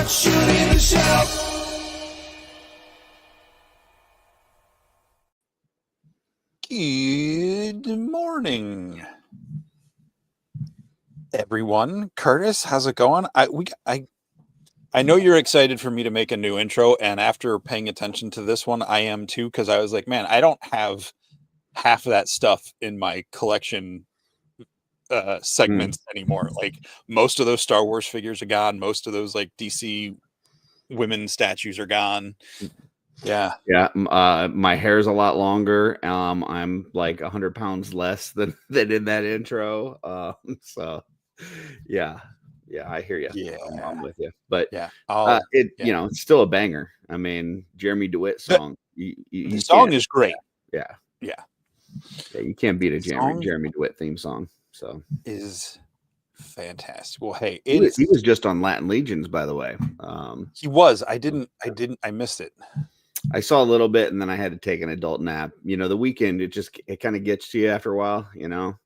shooting the shelf. Good morning, everyone. Curtis, how's it going? I know you're excited for me to make a new intro, and after paying attention to this one, I am too, because I was like, man, I don't have half of that stuff in my collection segments anymore. Like most of those Star Wars figures are gone. Most of those like DC women statues are gone. Yeah. My hair's a lot longer. I'm like 100 pounds less than in that intro. So yeah, I hear you. Yeah, I'm with you. But yeah, you know, it's still a banger. I mean, Jeremy DeWitt song. The song is great. Yeah, you can't beat a Jeremy DeWitt theme song. So is fantastic. Well, hey, he was just on Latin Legions, by the way. He was. I missed it. I saw a little bit, and then I had to take an adult nap. You know, the weekend it kind of gets to you after a while. You know,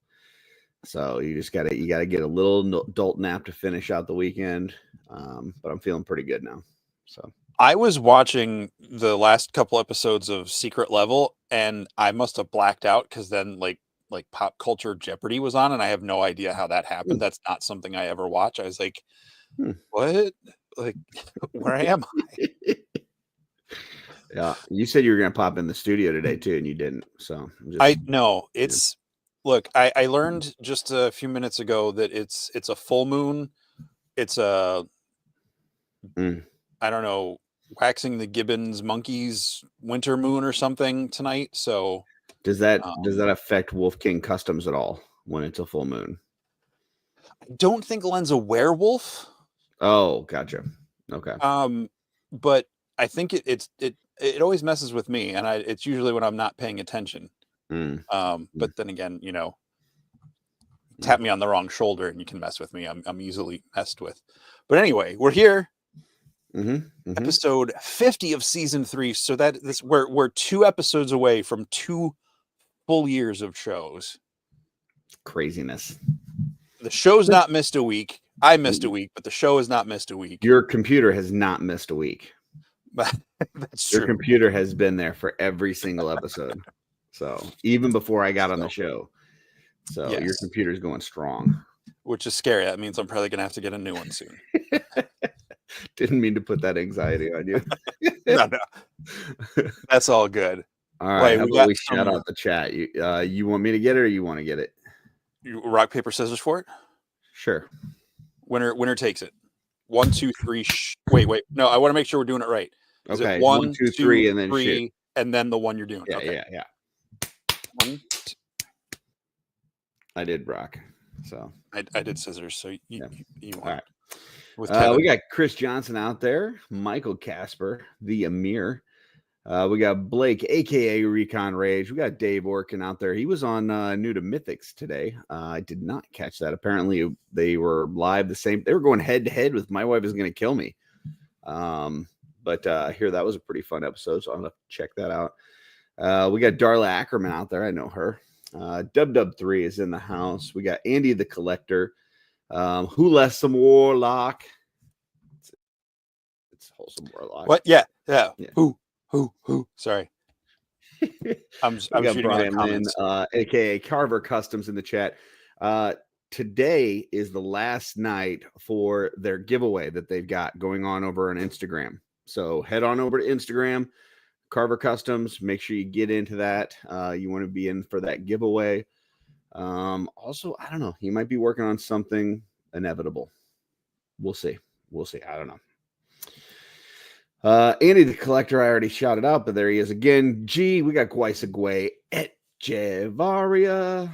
so you gotta get a little adult nap to finish out the weekend. But I'm feeling pretty good now. So I was watching the last couple episodes of Secret Level, and I must have blacked out because then like Pop Culture Jeopardy was on, and I have no idea how that happened. That's not something I ever watch. I was like, what? Like, where am I? Yeah, you said you were going to pop in the studio today too, and you didn't. So I know it's. Look, I learned just a few minutes ago that it's a full moon. It's a I don't know, waxing the Gibbons monkeys winter moon or something tonight. So does that affect Wolf King Customs at all when it's a full moon? I don't think Len's a werewolf. Oh, gotcha. Okay. But I think it always messes with me, and it's usually when I'm not paying attention. But then again, you know, tap me on the wrong shoulder and you can mess with me. I'm easily messed with. But anyway, we're here. Episode 50 of season 3. So we're 2 episodes away from 2 full years of shows. Craziness. The show's not missed a week. I missed a week, but the show has not missed a week. Your computer has not missed a week. That's true. Your computer has been there for every single episode. So even before I got on the show. So yes. Your computer's going strong. Which is scary. That means I'm probably going to have to get a new one soon. Didn't mean to put that anxiety on you. No. That's all good. All right. We shout out the chat. You want me to get it or you want to get it? You rock, paper, scissors for it? Sure. Winner takes it. 1, 2, 3. Wait. No, I want to make sure we're doing it right. Is okay. It 1, 2, 3, and then 3, shoot. And then the one you're doing. Yeah, okay. Yeah. 1, 2. I did rock. So I did scissors. So you all right. We got Chris Johnson out there, Michael Casper, the Amir. We got Blake, aka Recon Rage. We got Dave Orkin out there. He was on New to Mythics today. I did not catch that. Apparently, they were live the same. They were going head to head with My Wife Is Going to Kill Me. But I hear that was a pretty fun episode, so I'm gonna check that out. We got Darla Ackerman out there. I know her. Dub3 is in the house. We got Andy the Collector. Who left some Warlock? It's Wholesome Warlock. What? Yeah. Who? Sorry. I'm shooting Brian Lynn, aka Carver Customs in the chat. Today is the last night for their giveaway that they've got going on over on Instagram. So head on over to Instagram, Carver Customs. Make sure you get into that. You want to be in for that giveaway. Also, I don't know. He might be working on something inevitable. We'll see. I don't know. Andy the Collector, I already shouted out, but there he is again. We got Guaisagwe et Jevaria.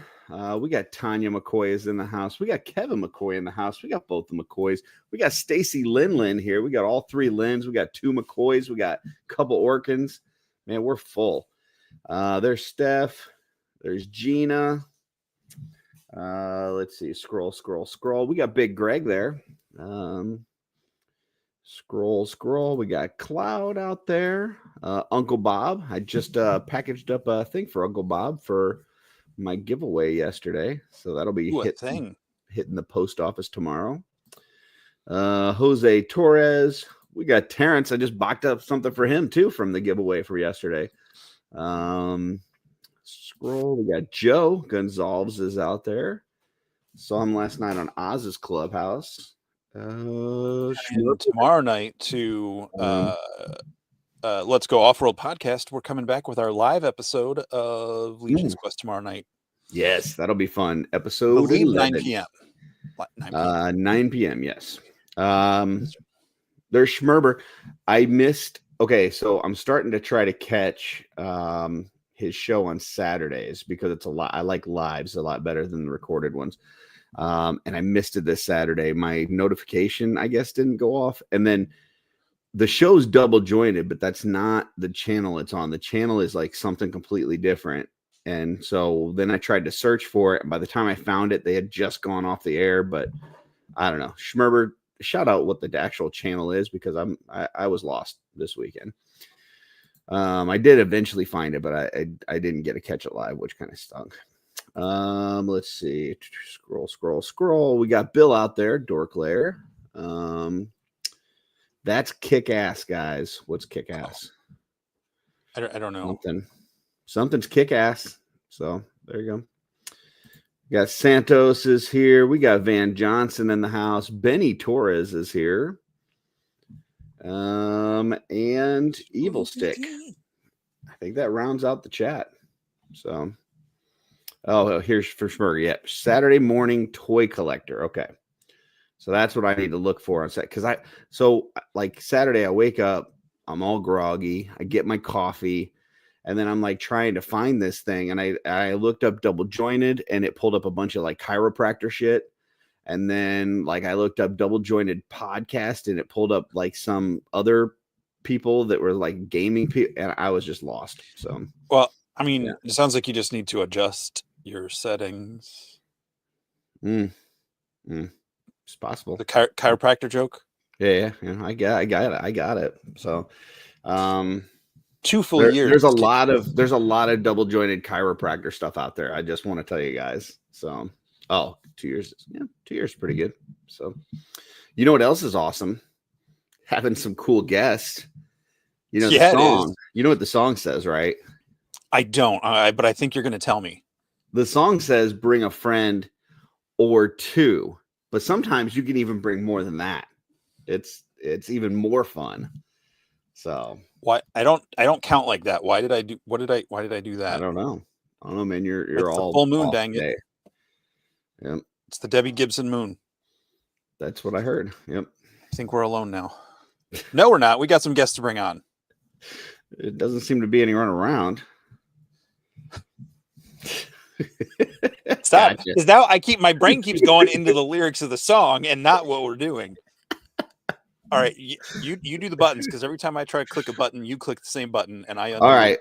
We got Tanya McCoy is in the house. We got Kevin McCoy in the house. We got both the McCoys. We got Stacy Lin here. We got all 3 Lins. We got 2 McCoys. We got a couple Orkins. Man, we're full. There's Stef. There's Gina. Let's see. Scroll. We got Big Greg there. Scroll. We got Cloud out there. Uncle Bob. I just packaged up a thing for Uncle Bob for my giveaway yesterday. So that'll be hitting the post office tomorrow. Jose Torres. We got Terrence. I just boxed up something for him too from the giveaway for yesterday. Scroll. We got Joe Gonzalez is out there. Saw him last night on Oz's Clubhouse. And tomorrow night to Let's Go Offworld podcast, we're coming back with our live episode of Legion's Quest tomorrow night. Yes, that'll be fun. Episode 11. 9 p.m. 9 p.m. Yes. There's Schmerber. I missed. Okay, so I'm starting to try to catch his show on Saturdays because it's a lot. I like lives a lot better than the recorded ones. And I missed it this Saturday. My notification, I guess, didn't go off. And then the show's double jointed, but that's not the channel it's on. The channel is like something completely different. And so then I tried to search for it. And by the time I found it, they had just gone off the air. But I don't know. Schmerber, shout out what the actual channel is because I was lost this weekend. I did eventually find it, but I didn't get to catch it live, which kind of stunk. Let's see. Scroll. We got Bill out there, Dorklayer. That's kick-ass, guys. What's kick-ass? I don't know. Something's kick-ass. So there you go. We got Santos is here. We got Van Johnson in the house. Benny Torres is here. And Evil Stick. I think that rounds out the chat. So, here's for Schmerger. Yeah, Saturday morning toy collector. Okay, so that's what I need to look for on set because like Saturday I wake up, I'm all groggy. I get my coffee, and then I'm like trying to find this thing, and I looked up double jointed, and it pulled up a bunch of like chiropractor shit. And then like I looked up double jointed podcast and it pulled up like some other people that were like gaming people and I was just lost. So, well, I mean, It sounds like you just need to adjust your settings. It's possible. The chiropractor joke. Yeah. I got it. So, 2 full years. There's a lot of double jointed chiropractor stuff out there. I just want to tell you guys. So, 2 years. Yeah, 2 years is pretty good. So, you know what else is awesome? Having some cool guests. You know the song. You know what the song says, right? I don't, but I think you're going to tell me. The song says bring a friend or two, but sometimes you can even bring more than that. It's even more fun. So why I don't count like that. Why did I do that? I don't know, man. You're all full moon, dang it. Yep. It's the Debbie Gibson moon. That's what I heard. Yep. I think we're alone now. No, we're not. We got some guests to bring on. It doesn't seem to be anyone around. Stop. Because now my brain keeps going into the lyrics of the song and not what we're doing. All right, you do the buttons because every time I try to click a button, you click the same button, and I. All right,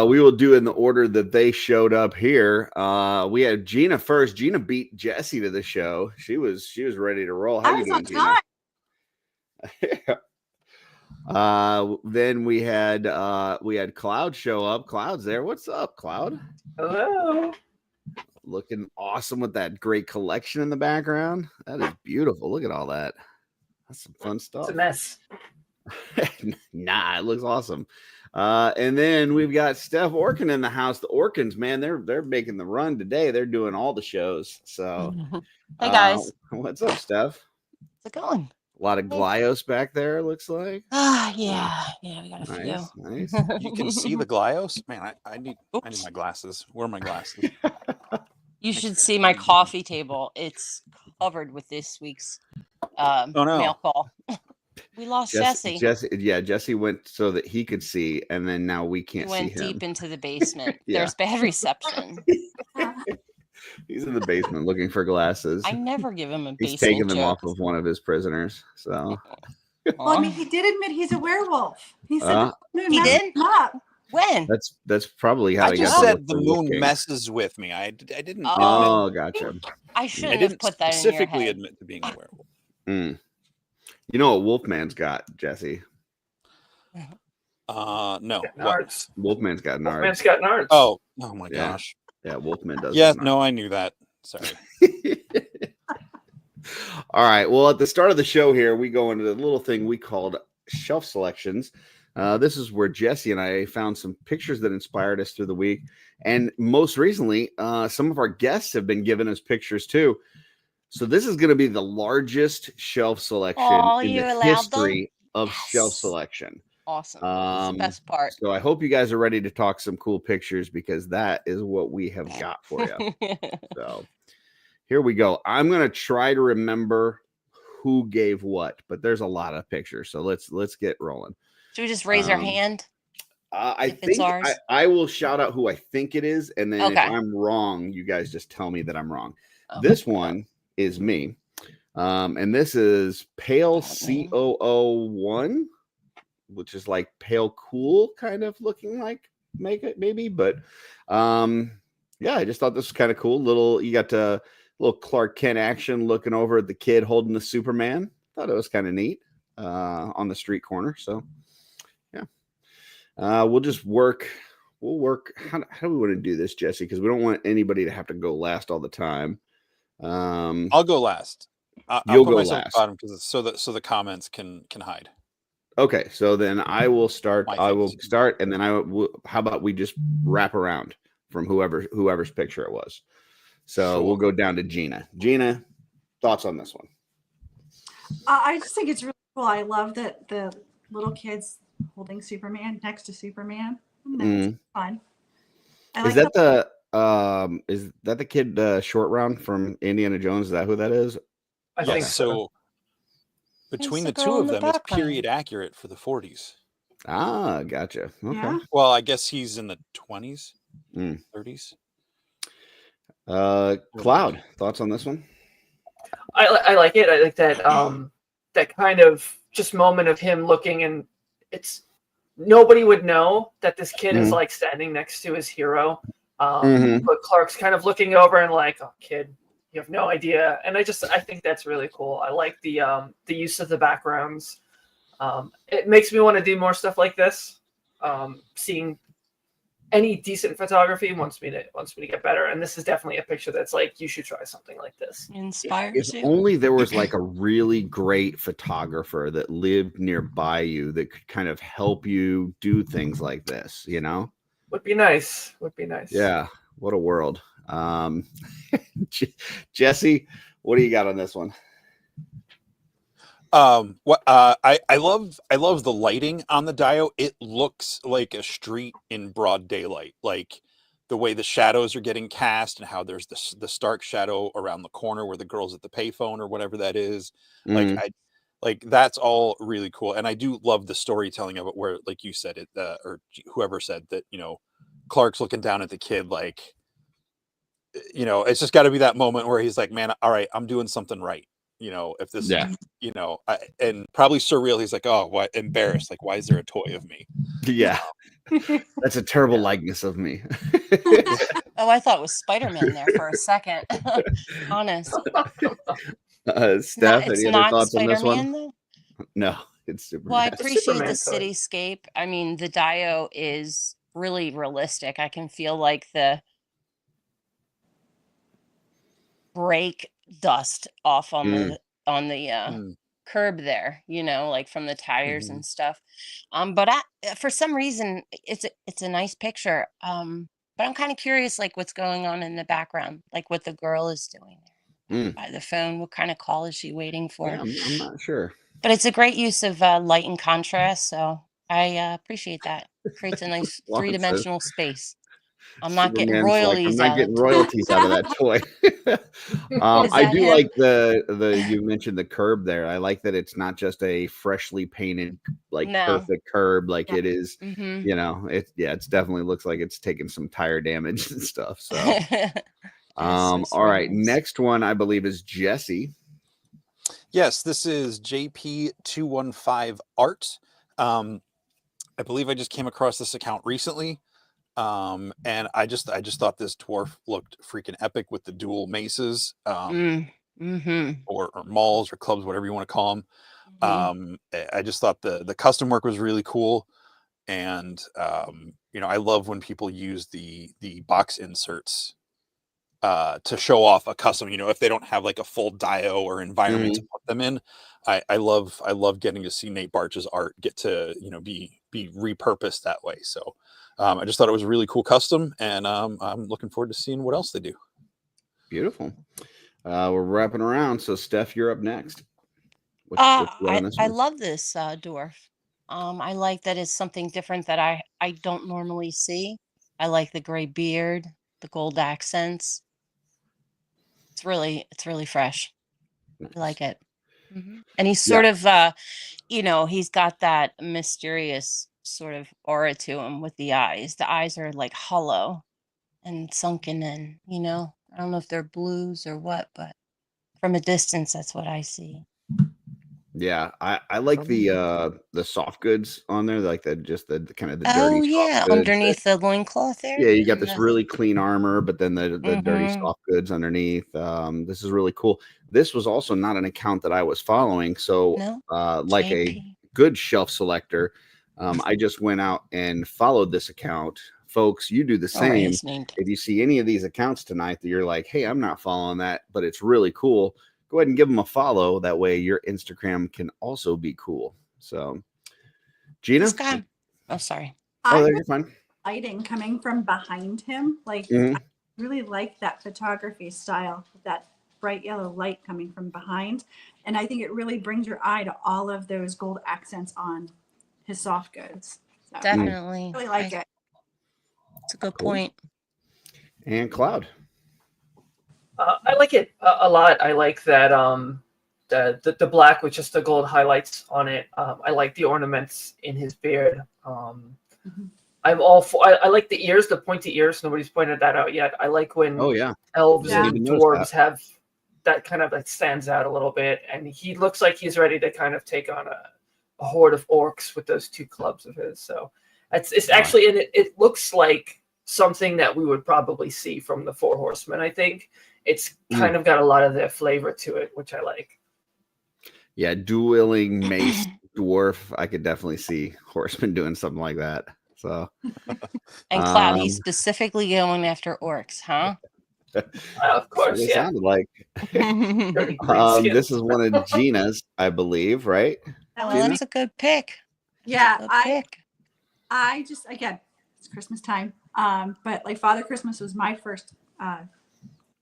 we will do in the order that they showed up here. We had Gina first. Gina beat Jesse to the show. She was ready to roll. How you doing, Gina? Then we had Cloud show up. Cloud's there. What's up, Cloud? Hello. Looking awesome with that great collection in the background. That is beautiful. Look at all that. That's some fun stuff. It's a mess. Nah, it looks awesome. And then we've got Stef Orkin in the house. The Orkins, man, they're making the run today. They're doing all the shows. So, hey guys, what's up, Stef? How's it going? A lot of Glyos back there. Looks like. Yeah, we got a few. Nice. You can see the Glyos, man. I need my glasses. Where are my glasses? You should see my coffee table. It's covered with this week's mail call. We lost Jesse. Jesse went so that he could see, and then now we can't see him. He went deep into the basement. There's bad reception. He's in the basement looking for glasses. I never give him a basement. He's taking them off of one of his prisoners. So, well, I mean, he did admit he's a werewolf. He said he did. When? That's probably how I just said the moon messes with me. I didn't. Oh, gotcha. I shouldn't have put that specifically in your head. admit to being a werewolf. You know what Wolfman's got, Jesse? No. Nards. Wolfman's got nards. Wolfman's got nards. Oh my gosh. Yeah, Wolfman does. Yeah, no, I knew that. Sorry. All right. Well, at the start of the show here, we go into the little thing we called shelf selections. This is where Jesse and I found some pictures that inspired us through the week. And most recently, some of our guests have been giving us pictures too. So this is going to be the largest shelf selection in the history of shelf selection. Awesome. That's the best part. So I hope you guys are ready to talk some cool pictures, because that is what we have got for you. So here we go. I'm going to try to remember who gave what, but there's a lot of pictures. So let's get rolling. Should we just raise our hand? I think I will shout out who I think it is. And then if I'm wrong, you guys just tell me that I'm wrong. This one is me. And this is Pale COO1, which is like pale cool kind of looking like maybe. But yeah, I just thought this was kind of cool. You got a little Clark Kent action looking over at the kid holding the Superman. Thought it was kind of neat on the street corner. So yeah, we'll work. How do we want to do this, Jesse? Because we don't want anybody to have to go last all the time. I'll go last. You'll go last, bottom, because so the comments can hide. Okay, so then I will start. I will start, and then how about we just wrap around from whoever's picture it was. So we'll go down to Gina. Gina, thoughts on this one? I just think it's really cool. I love that the little kids holding Superman next to Superman. That's fun. Is that the kid Short Round from Indiana Jones? Is that who that is? I think so. Between the two of them, it's period accurate for the 40s. Ah, gotcha. Okay. Yeah. Well, I guess he's in the 20s, 30s. Cloud, thoughts on this one? I like it. I like that that kind of just moment of him looking, and it's nobody would know that this kid is like standing next to his hero. But Clark's kind of looking over and like, oh, kid, you have no idea. And I think that's really cool. I like the use of the backgrounds. It makes me want to do more stuff like this. Seeing any decent photography wants me to get better. And this is definitely a picture that's like, you should try something like this. Inspires you. If only there was like a really great photographer that lived nearby you that could kind of help you do things like this, you know? Would be nice. Yeah. What a world. Jesse, what do you got on this one? I love the lighting on the Dio. It looks like a street in broad daylight, like the way the shadows are getting cast and how there's the stark shadow around the corner where the girl's at the payphone or whatever that is. Like that's all really cool. And I do love the storytelling of it, where, like you said it, or whoever said that, Clark's looking down at the kid, like, it's just got to be that moment where he's like, man, all right, I'm doing something right. If this, and probably surreal. He's like, oh, what, embarrassed. Like, why is there a toy of me? Yeah. That's a terrible likeness of me. Oh, I thought it was Spider-Man there for a second. Honest. Steph, any other thoughts on this one? Though? No, it's Superman. Well, I appreciate the cityscape. I mean, the Dio is really realistic. I can feel like the brake dust off on the curb there, like from the tires and stuff. But for some reason it's a nice picture. But I'm kind of curious, like what's going on in the background, like what the girl is doing there by the phone. What kind of call is she waiting for? Yeah, I'm not sure. But it's a great use of light and contrast, so I appreciate that. It creates a nice three-dimensional space. I'm not getting royalties. I'm not getting royalties out of that toy. I do like the you mentioned the curb there. I like that it's not just a freshly painted, perfect curb. Like it is, it's definitely looks like it's taken some tire damage and stuff. So, all right, next one I believe is Jesse. Yes, this is JP215 Art. I believe I just came across this account recently. And I just thought this dwarf looked freaking epic with the dual maces, or malls or clubs, whatever you want to call them. I just thought the custom work was really cool. And, I love when people use the box inserts to show off a custom, if they don't have like a full dio or environment to put them in. I love getting to see Nate Barch's art get to, be repurposed that way. So I just thought it was a really cool custom, and I'm looking forward to seeing what else they do. Beautiful. We're wrapping around. So Steph, you're up next. I love this dwarf. I like that it's something different that I don't normally see. I like the gray beard, the gold accents. It's really fresh. Nice. I like it. And he's sort of he's got that mysterious sort of aura to him with the eyes. The eyes are like hollow and sunken in, I don't know if they're blues or what, but from a distance that's what I see. Yeah, I like the soft goods on there, like the kind of the dirty soft goods underneath the loincloth there. Yeah, you got this really clean armor, but then the dirty soft goods underneath. This is really cool. This was also not an account that I was following, so like a good shelf selector, I just went out and followed this account. Folks, you do the same. If you see any of these accounts tonight that you're like, hey, I'm not following that, but it's really cool, go ahead and give them a follow. That way your Instagram can also be cool. So, Gina? Oh, sorry. You're fine. Lighting coming from behind him. Like, I really like that photography style, that bright yellow light coming from behind. And I think it really brings your eye to all of those gold accents on his soft goods. So, definitely. I really like it. It's a good point. And Cloud? I like it a lot. I like that the black with just the gold highlights on it. I like the ornaments in his beard. I'm all for. I like the ears, the pointy ears. Nobody's pointed that out yet. I like when elves and dwarves have that kind of that stands out a little bit, and he looks like he's ready to kind of take on a horde of orcs with those two clubs of his. So it's actually, and it looks like something that we would probably see from the Four Horsemen. I think it's kind of got a lot of their flavor to it, which I like. Yeah, dueling mace dwarf. I could definitely see Horseman doing something like that. So, and Cloud, he's specifically going after orcs, huh? Of course, it sounded like. This is one of Gina's, I believe, right? Well, that's a good pick. Yeah, I just, again, it's Christmas time. But like Father Christmas was my first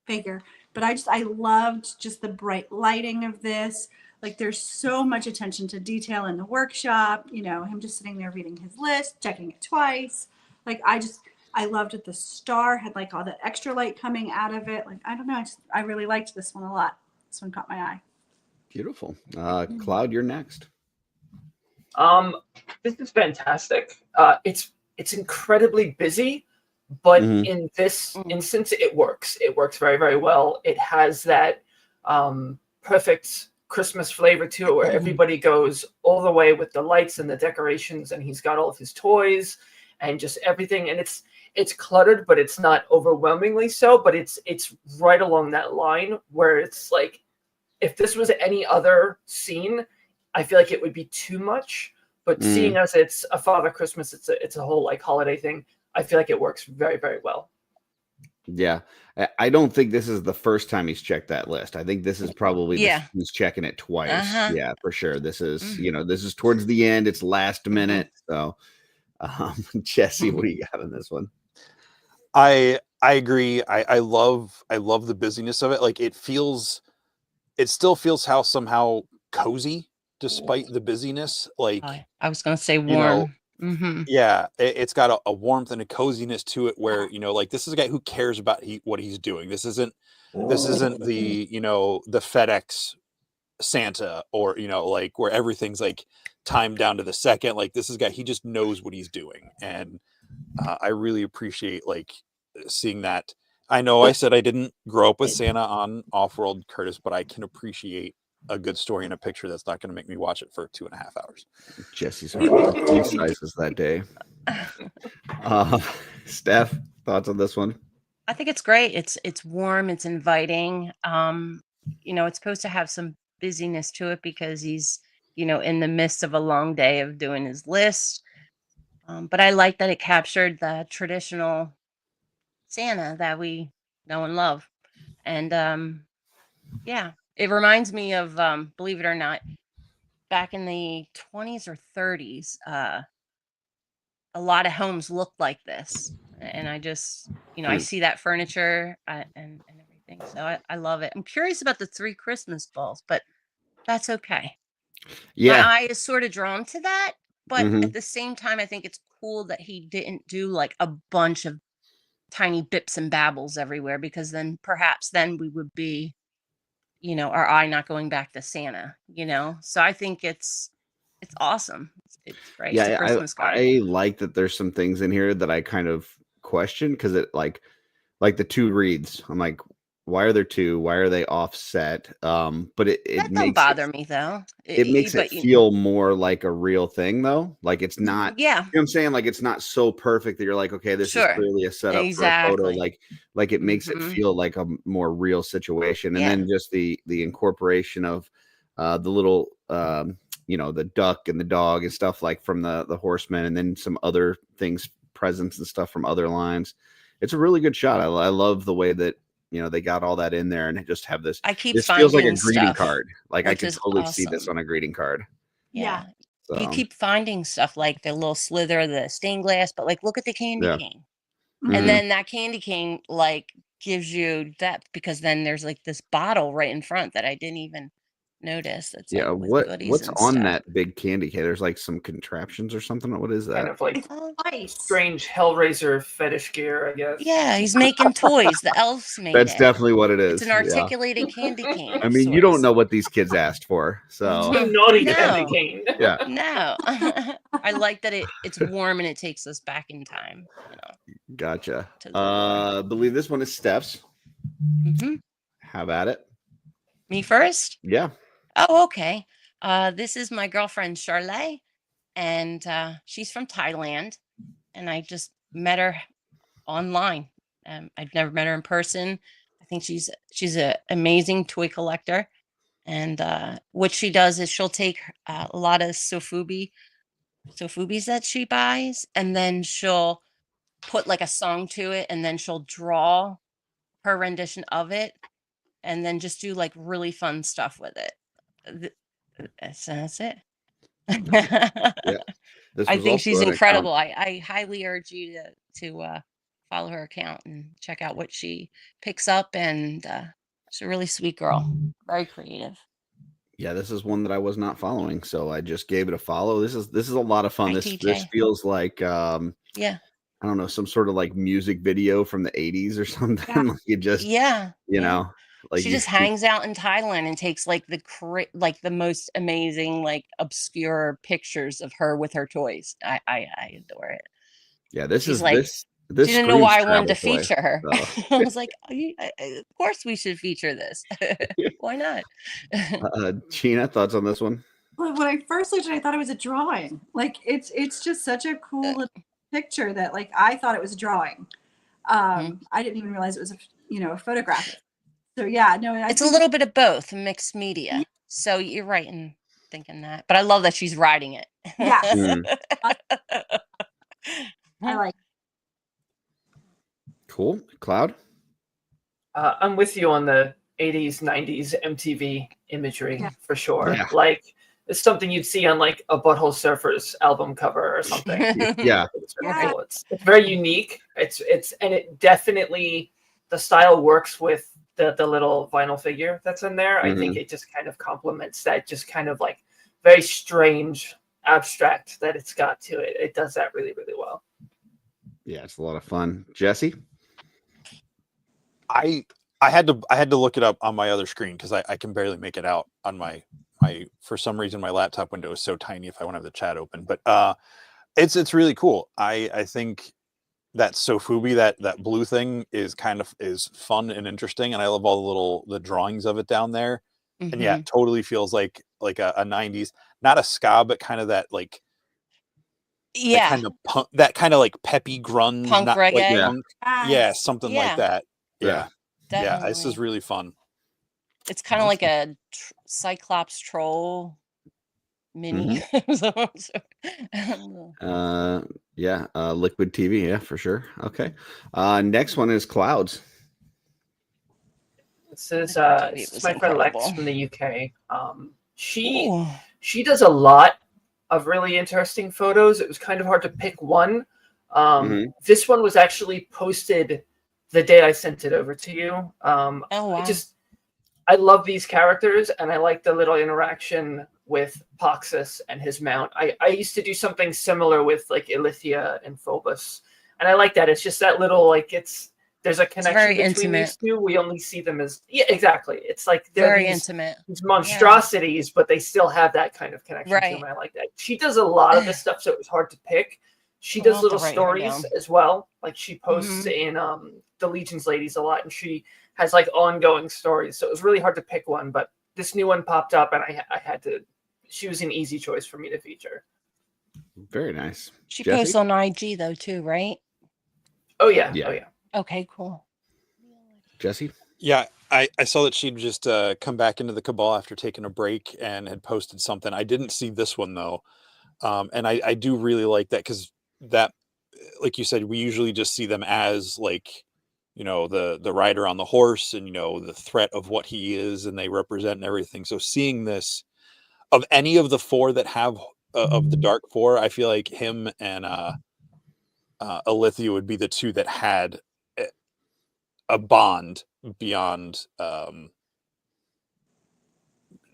figure, but I loved just the bright lighting of this. Like there's so much attention to detail in the workshop, him just sitting there reading his list, checking it twice. Like I loved it. The star had like all that extra light coming out of it. Like, I don't know. I really liked this one a lot. This one caught my eye. Beautiful. Cloud, you're next. This is fantastic. It's incredibly busy, but in this instance, it works. It works very, very well. It has that perfect Christmas flavor to it, where everybody goes all the way with the lights and the decorations, and he's got all of his toys and just everything. And it's cluttered, but it's not overwhelmingly so. But it's right along that line where it's like, if this was any other scene, I feel like it would be too much. But seeing as it's a Father Christmas, it's a whole like holiday thing, I feel like it works very, very well. Yeah. I don't think this is the first time he's checked that list. I think this is probably he's checking it twice. Yeah, for sure. This is, this is towards the end. It's last minute. So, Jesse, what do you got on this one? I agree. I love the busyness of it. Like it still feels somehow cozy despite the busyness. Like I was going to say warm. Yeah, it's got a warmth and a coziness to it where, like this is a guy who cares about what he's doing. This isn't the, the FedEx Santa or, like where everything's like timed down to the second. Like this is a guy, he just knows what he's doing. And I really appreciate like seeing that. I know I said I didn't grow up with Santa on OffWorld, Curtis, but I can appreciate a good story in a picture that's not going to make me watch it for 2.5 hours. Jesse's heart three sizes that day. Steph, thoughts on this one? I think it's great. It's warm. It's inviting. It's supposed to have some busyness to it because he's, in the midst of a long day of doing his list. But I like that it captured the traditional Santa that we know and love. And yeah, it reminds me of believe it or not, back in the 20s or 30s, a lot of homes looked like this, and I just, I see that furniture and everything, so I love it. I'm curious about the 3 Christmas balls, but that's okay. My Yeah. eye is sort of drawn to that, but Mhm. at the same time, I think it's cool that he didn't do like a bunch of tiny bips and babbles everywhere, because then perhaps then we would be, our eye not going back to Santa, So I think it's awesome. It's great. It's a Yeah, Christmas card. I like that there's some things in here that I kind of question, because it like the 2 reads. I'm like, why are there 2? Why are they offset? But it That don't makes bother me though. it makes it But feel more like a real thing, though. Like, it's not, yeah, you know what I'm saying? Like, it's not so perfect that you're like, okay, this is sure, clearly a setup for a photo. exactly. Like it makes it Mhm. feel like a more real situation. And Yeah. then just the incorporation of the little the duck and the dog and stuff, like from the horseman, and then some other things, presents and stuff from other lines. It's a really good shot. I love the way that they got all that in there, and just have this. I keep This feels like a finding greeting stuff, card. Like, I which could is totally see this awesome. on a greeting card. Yeah. You So, keep finding stuff like the little slither of the stained glass, but like look at the candy yeah. cane. Mhm. And then that candy cane like gives you depth, because then there's like this bottle right in front that I didn't even notice. That's Yeah, like with goodies what's and on stuff. that big candy cane? There's like some contraptions or something. What is Kind that? of like It's ice. strange Hellraiser fetish gear, I guess. Yeah, he's making toys. The elves made That's it. definitely what it It's is. an Yeah. articulated candy cane. I of mean, you don't sorts. know what these kids asked for, so Too naughty No. candy cane. yeah, No. I like that it's warm and it takes us back in time, gotcha. to the lore. I believe this one is Steph's. hmm Have at it. Me first? Yeah. Oh, okay. This is my girlfriend Shelve, and she's from Thailand, and I just met her online. I've never met her in person. I think she's an amazing toy collector, and what she does is she'll take a lot of sofubis that she buys, and then she'll put like a song to it, and then she'll draw her rendition of it, and then just do like really fun stuff with it. That's it. Yeah. This I was think also she's an account. incredible. I highly urge you to follow her account and check out what she picks up. And she's a really sweet girl, very creative. Yeah, this is one that I was not following, so I just gave it a follow. This is a lot of fun. Hi, This TJ. feels like Yeah, I don't know, some sort of like music video from the 80s or something. Yeah. Like, you just yeah. like She just hangs out in Thailand and takes like the most amazing, like obscure pictures of her with her toys. I adore it. Yeah, this She's is like, this she didn't know screams why I wanted to travel toy. feature her. So. I was like, of course we should feature this. Why not? Gina, thoughts on this one? But when I first looked at it, I thought it was a drawing. Like it's just such a cool little picture that like I thought it was a drawing. I didn't even realize it was a photograph. So yeah, no, it's a little bit of both, mixed media. Yeah. So you're right in thinking that, but I love that she's riding it. Yes. I like. Cool. Cloud? I'm with you on the 80s, 90s MTV imagery for sure. Yeah. Like, it's something you'd see on like a Butthole Surfers album cover or something. Yeah. It's really cool. It's very unique. And it definitely, the style works with the little vinyl figure that's in there. I think it just kind of complements that just kind of like very strange abstract that it's got to it. It does that really, really well. Yeah, it's a lot of fun. Jesse? I had to look it up on my other screen because I can barely make it out on my for some reason my laptop window is so tiny if I want to have the chat open. But it's really cool. I think that Sofubi, that blue thing is fun and interesting, and I love all the drawings of it down there. And yeah, it totally feels like a 90s, not a ska, but kind of that like that kind of punk, that kind of like peppy grunge, punk not reggae. like punk. Yeah, something like that. Yeah. Yeah, this is really fun. It's kind of like a Cyclops troll mini. Liquid TV, yeah, for sure. Okay. Next one is Clouds. This is It was my friend Lex incredible. from the UK. Ooh. She does a lot of really interesting photos. It was kind of hard to pick one. This one was actually posted the day I sent it over to you. Oh wow. I love these characters, and I like the little interaction with Poxus and his mount. I used to do something similar with like Ilithia and Phobos, and I like that. It's just that little like there's a connection between intimate. these two. We only see them as exactly. It's like they're Very these intimate. monstrosities, but they still have that kind of connection to Right. them. I like that. She does a lot of this stuff, so it was hard to pick. She does little stories as well. Like she posts in the Legion's Ladies a lot, and she has like ongoing stories. So it was really hard to pick one, but this new one popped up, and I had to. She was an easy choice for me to feature. Very nice. She Jesse? posts on IG though too, right? Oh yeah. Okay, cool. Jesse? Yeah, I saw that she'd just come back into the Cabal after taking a break and had posted something. I didn't see this one though. And I do really like that, because that, like you said, we usually just see them as like, you know, the rider on the horse and, you know, the threat of what he is and they represent and everything. So seeing this, of any of the four that have of the Dark Four, I feel like him and Ilithia would be the two that had a bond beyond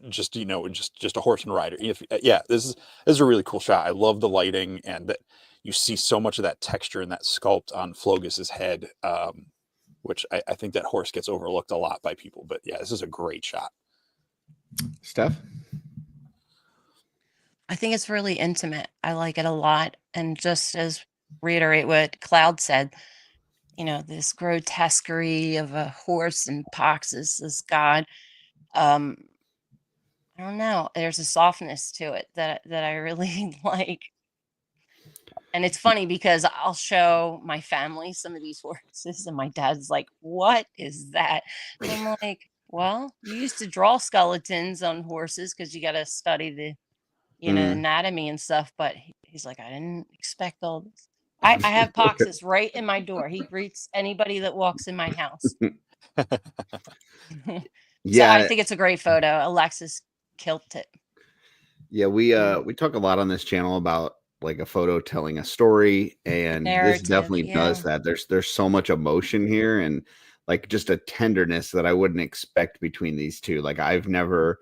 just, you know, just a horse and rider. This is a really cool shot. I love the lighting, and that you see so much of that texture and that sculpt on Flogus's head, which I think that horse gets overlooked a lot by people. But yeah, this is a great shot. Steph? I think it's really intimate. I like it a lot. And just as reiterate what Cloud said, you know, this grotesquerie of a horse and Poxus, this god. I don't know. There's a softness to it that I really like. And it's funny because I'll show my family some of these horses, and my dad's like, "What is that?" And I'm like, "Well, you used to draw skeletons on horses because you got to study the, you know, anatomy and stuff." But he's like, "I didn't expect all this." I have Poxus right in my door. He greets anybody that walks in my house. So I think it's a great photo. Alexis killed it. Yeah, we talk a lot on this channel about like a photo telling a story, and Narrative, this definitely does that. There's so much emotion here, and like just a tenderness that I wouldn't expect between these two. Like I've never,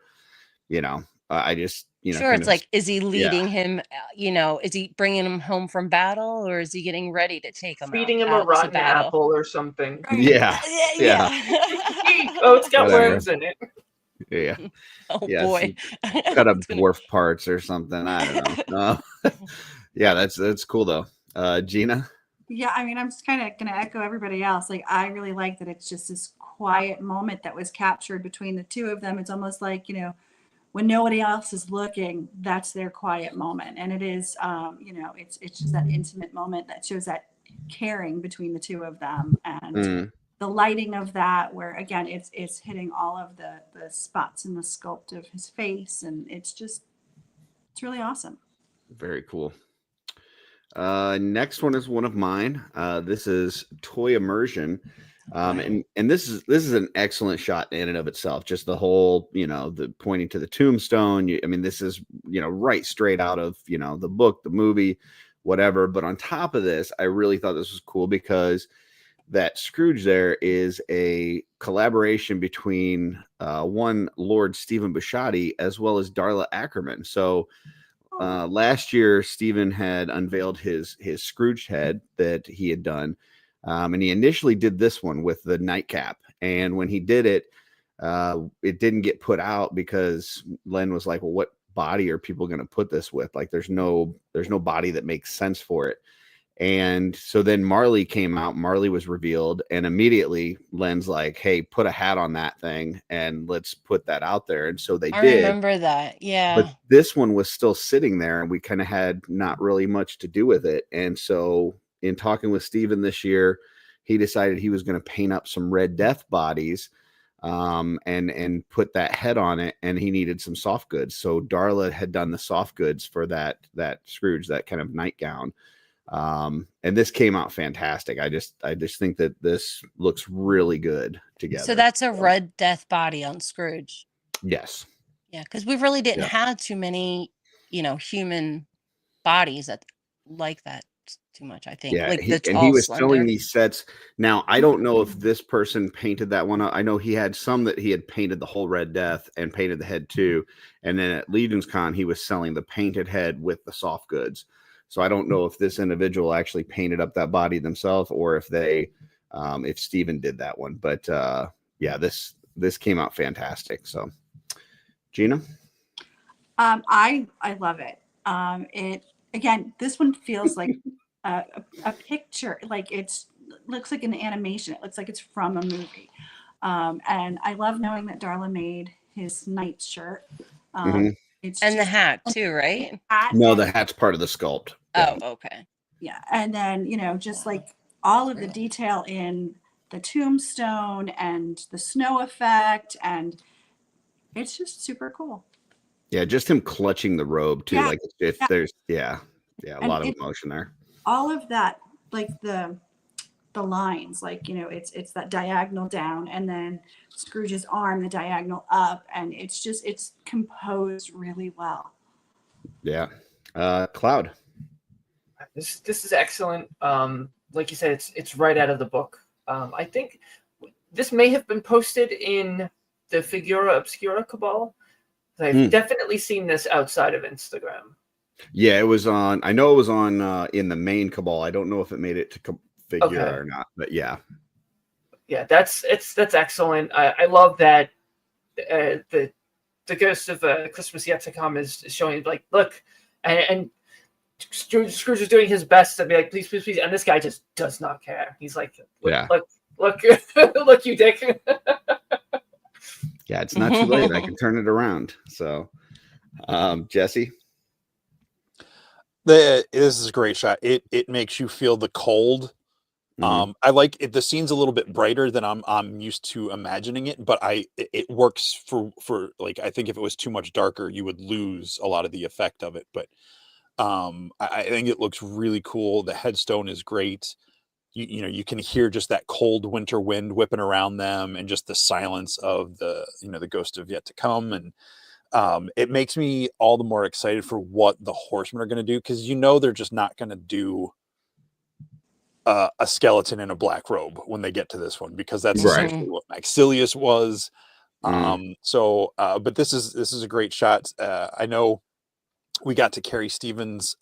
you know, I just, you know, sure, it's like, is he leading him, you know, is he bringing him home from battle, or is he getting ready to take him Feeding him out a rotten apple or something. Yeah. Oh, it's got worms in it. Yeah. Oh boy. Cut up dwarf parts or something. I don't know. Yeah, that's cool though. Gina? Yeah, I mean, I'm just kind of going to echo everybody else. Like, I really like that it's just this quiet moment that was captured between the two of them. It's almost like, you know, when nobody else is looking, that's their quiet moment. And it is, you know, it's just that intimate moment that shows that caring between the two of them. And the lighting of that, where again, it's hitting all of the spots in the sculpt of his face. And it's really awesome. Very cool. Next one is one of mine. This is Toy Immersion. And this is an excellent shot in and of itself. Just the whole, you know, the pointing to the tombstone. I mean, this is, you know, right straight out of, you know, the book, the movie, whatever. But on top of this, I really thought this was cool because that Scrooge there is a collaboration between one Lord Stephen Busciotti as well as Darla Ackerman. So last year, Stephen had unveiled his Scrooge head that he had done. And he initially did this one with the nightcap. And when he did it, it didn't get put out because Len was like, well, what body are people going to put this with? Like, there's no body that makes sense for it. And so then Marley came out, Marley was revealed, and immediately Len's like, hey, put a hat on that thing and let's put that out there. And so they did. I remember that. Yeah. But this one was still sitting there and we kind of had not really much to do with it. And so in talking with Steven this year, he decided he was going to paint up some Red Death bodies and put that head on it, and he needed some soft goods. So Darla had done the soft goods for that Scrooge, that kind of nightgown. And this came out fantastic. I just think that this looks really good together. So that's a Red Death body on Scrooge. Yes. Yeah, because we really didn't have too many, human bodies that like that too much. I think. Yeah, Like he was slender. selling these sets. Now I don't know if this person painted that one. I know he had some that he had painted the whole Red Death and painted the head too. And then at Legion's Con, he was selling the painted head with the soft goods. So I don't know if this individual actually painted up that body themselves or if they, if Steven did that one. But yeah, this came out fantastic. So, Gina, I love it. Again, this one feels like a picture, like looks like an animation. It looks like it's from a movie. And I love knowing that Darla made his night shirt. It's and the hat too, right? No, the hat's part of the sculpt. Oh, okay. Yeah, and then just like all of the detail in the tombstone and the snow effect, and it's just super cool. Yeah, just him clutching the robe too. Like if there's a lot of emotion there. All of that, like the lines, like it's that diagonal down, and then Scrooge's arm, the diagonal up, and it's composed really well. Yeah, Cloud. This is excellent. Like you said, it's right out of the book. I think this may have been posted in the Figura Obscura Cabal. I've definitely seen this outside of Instagram. Yeah, it was on. I know it was on in the main Cabal. I don't know if it made it to Figura or not, but yeah. Yeah, that's excellent. I love that the Ghost of Christmas Yet to Come is showing like, look, and Scrooge is doing his best to be like, please, please, please, and this guy just does not care. He's like, look, look, you dick. Yeah, it's not too late. I can turn it around. So, Jesse, this is a great shot. It makes you feel the cold. I like it. The scene's a little bit brighter than I'm used to imagining it, but it works for like, I think if it was too much darker, you would lose a lot of the effect of it. But I think it looks really cool. The headstone is great. You can hear just that cold winter wind whipping around them, and just the silence of the Ghost of Yet to Come. And it makes me all the more excited for what the Horsemen are going to do, because they're just not going to do a skeleton in a black robe when they get to this one, because that's essentially what Maxilius was. But this is a great shot. I know we got to carry Steven's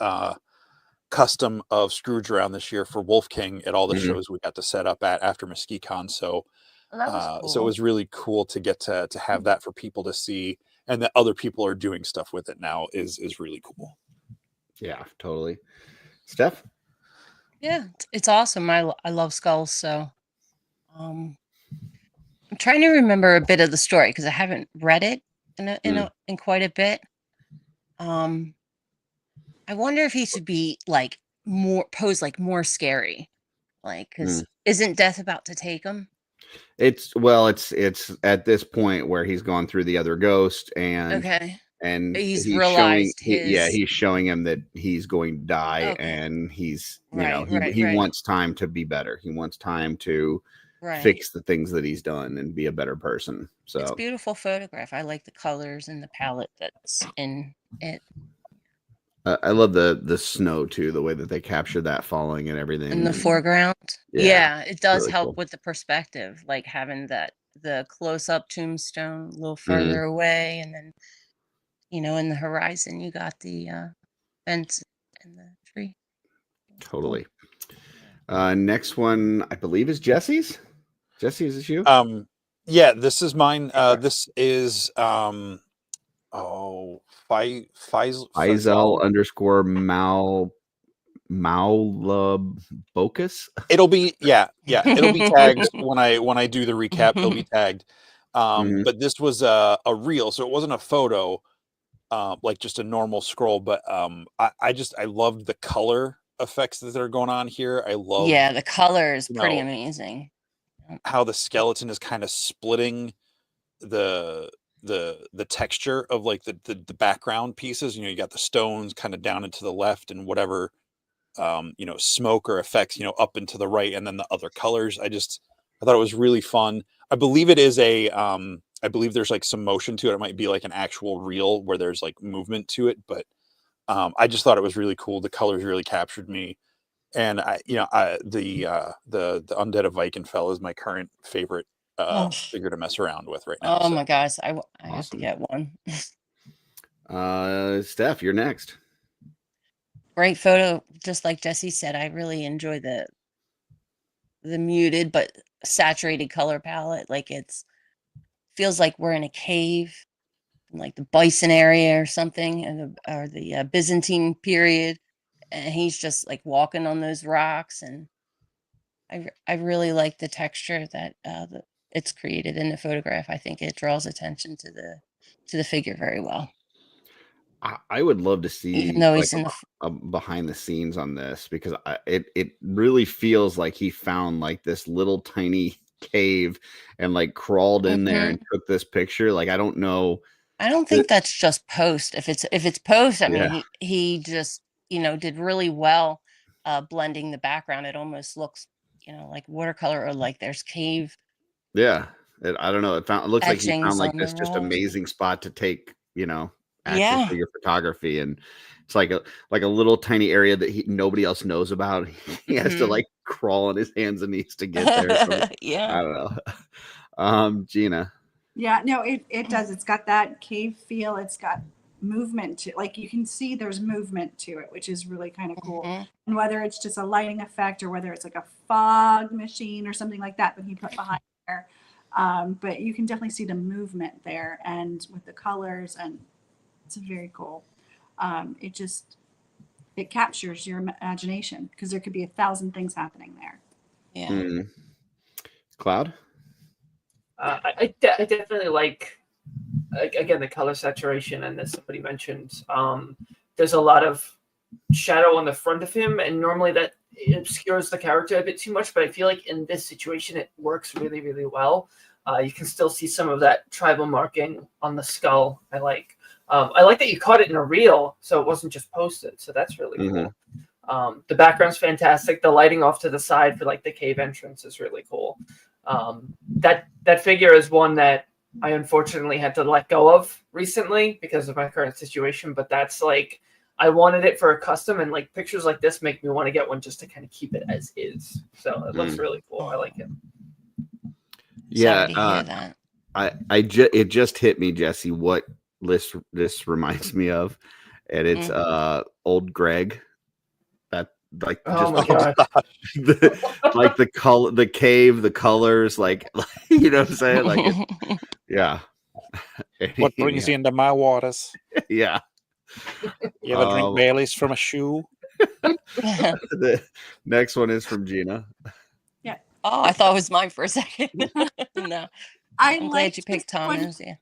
custom of Scrooge around this year for Wolf King at all the shows we got to set up at after Mesquite Con. So cool. So it was really cool to get to have that for people to see, and that other people are doing stuff with it now is really cool. Yeah, totally. Steph? Yeah, it's awesome. I love skulls, so I'm trying to remember a bit of the story because I haven't read it in quite a bit. I wonder if he should be like more scary, like, because isn't death about to take him? It's at this point where he's gone through the other ghost, and he's realized he's showing him that he's going to die, and he's he wants time to be better. He wants time to fix the things that he's done and be a better person. So it's a beautiful photograph. I like the colors and the palette that's in it. I love the snow too, the way that they capture that falling and everything in the foreground. Yeah, it does really help cool with the perspective, like having the close-up tombstone a little further away, and then in the horizon you got the fence and the tree. Totally. Next one I believe is Jesse's. Jesse, is this you? Yeah, this is mine. This is Faisal _ Maulabocus. It'll be it'll be tagged when I do the recap. It'll be tagged. But this was a reel, so it wasn't a photo, like just a normal scroll. But I loved the color effects that are going on here. I love the color is pretty amazing. How the skeleton is kind of splitting the texture of like the background pieces. You got the stones kind of down into the left and whatever smoke or effects, up and to the right, and then the other colors. I thought it was really fun. I believe it is I believe there's like some motion to it. It might be like an actual reel where there's like movement to it, but I just thought it was really cool. The colors really captured me. And the Undead of Vikenfell is my current favorite figure to mess around with right now. Oh my gosh, I have to get one. Steph, you're next. Great photo, just like Jesse said. I really enjoy the muted but saturated color palette. Like feels like we're in a cave, like the Bison area or something, or the Byzantine period, and he's just like walking on those rocks. And I really like the texture that it's created in the photograph. I think it draws attention to the figure very well. I would love to see, even though like, he's in a behind the scenes on this, because it really feels like he found like this little tiny cave and like crawled in there and took this picture. Like, I don't know. I don't think that's just post. If it's post, I mean, he just did really well blending the background. It almost looks like watercolor, or like there's cave. Yeah, I don't know. It looks like he found like this just wall. amazing spot to take actual figure photography, and it's like a little tiny area that nobody else knows about. He has to like crawl on his hands and knees to get there. So, yeah, I don't know. Gina. Yeah, no, it does. It's got that cave feel. It's got movement to, like, you can see there's movement to it, which is really kind of cool. And whether it's just a lighting effect or whether it's like a fog machine or something like that he put behind there, but you can definitely see the movement there, and with the colors, and it's very cool. It captures your imagination, because there could be 1,000 things happening there. Yeah. Cloud? I definitely like, again, the color saturation, and as somebody mentioned, there's a lot of shadow on the front of him, and normally that obscures the character a bit too much, but I feel like in this situation it works really, really well. You can still see some of that tribal marking on the skull. I like that you caught it in a reel, so it wasn't just posted, so that's really cool. The background's fantastic. The lighting off to the side for like the cave entrance is really cool. That figure is one that I unfortunately had to let go of recently because of my current situation, but that's like, I wanted it for a custom, and like pictures like this make me want to get one just to kind of keep it as is. So it looks really cool. I like it. Yeah. It just hit me, Jesse, what this reminds me of, and it's old Greg. That, like, oh just my God. like the color, the cave, the colors, like you know what I'm saying? Like, yeah. What brings you into my waters? Yeah. You ever drink Baileys from a shoe? The next one is from Gina. Yeah. Oh, I thought it was mine for a second. No. I'm glad you picked Thomas. Yeah.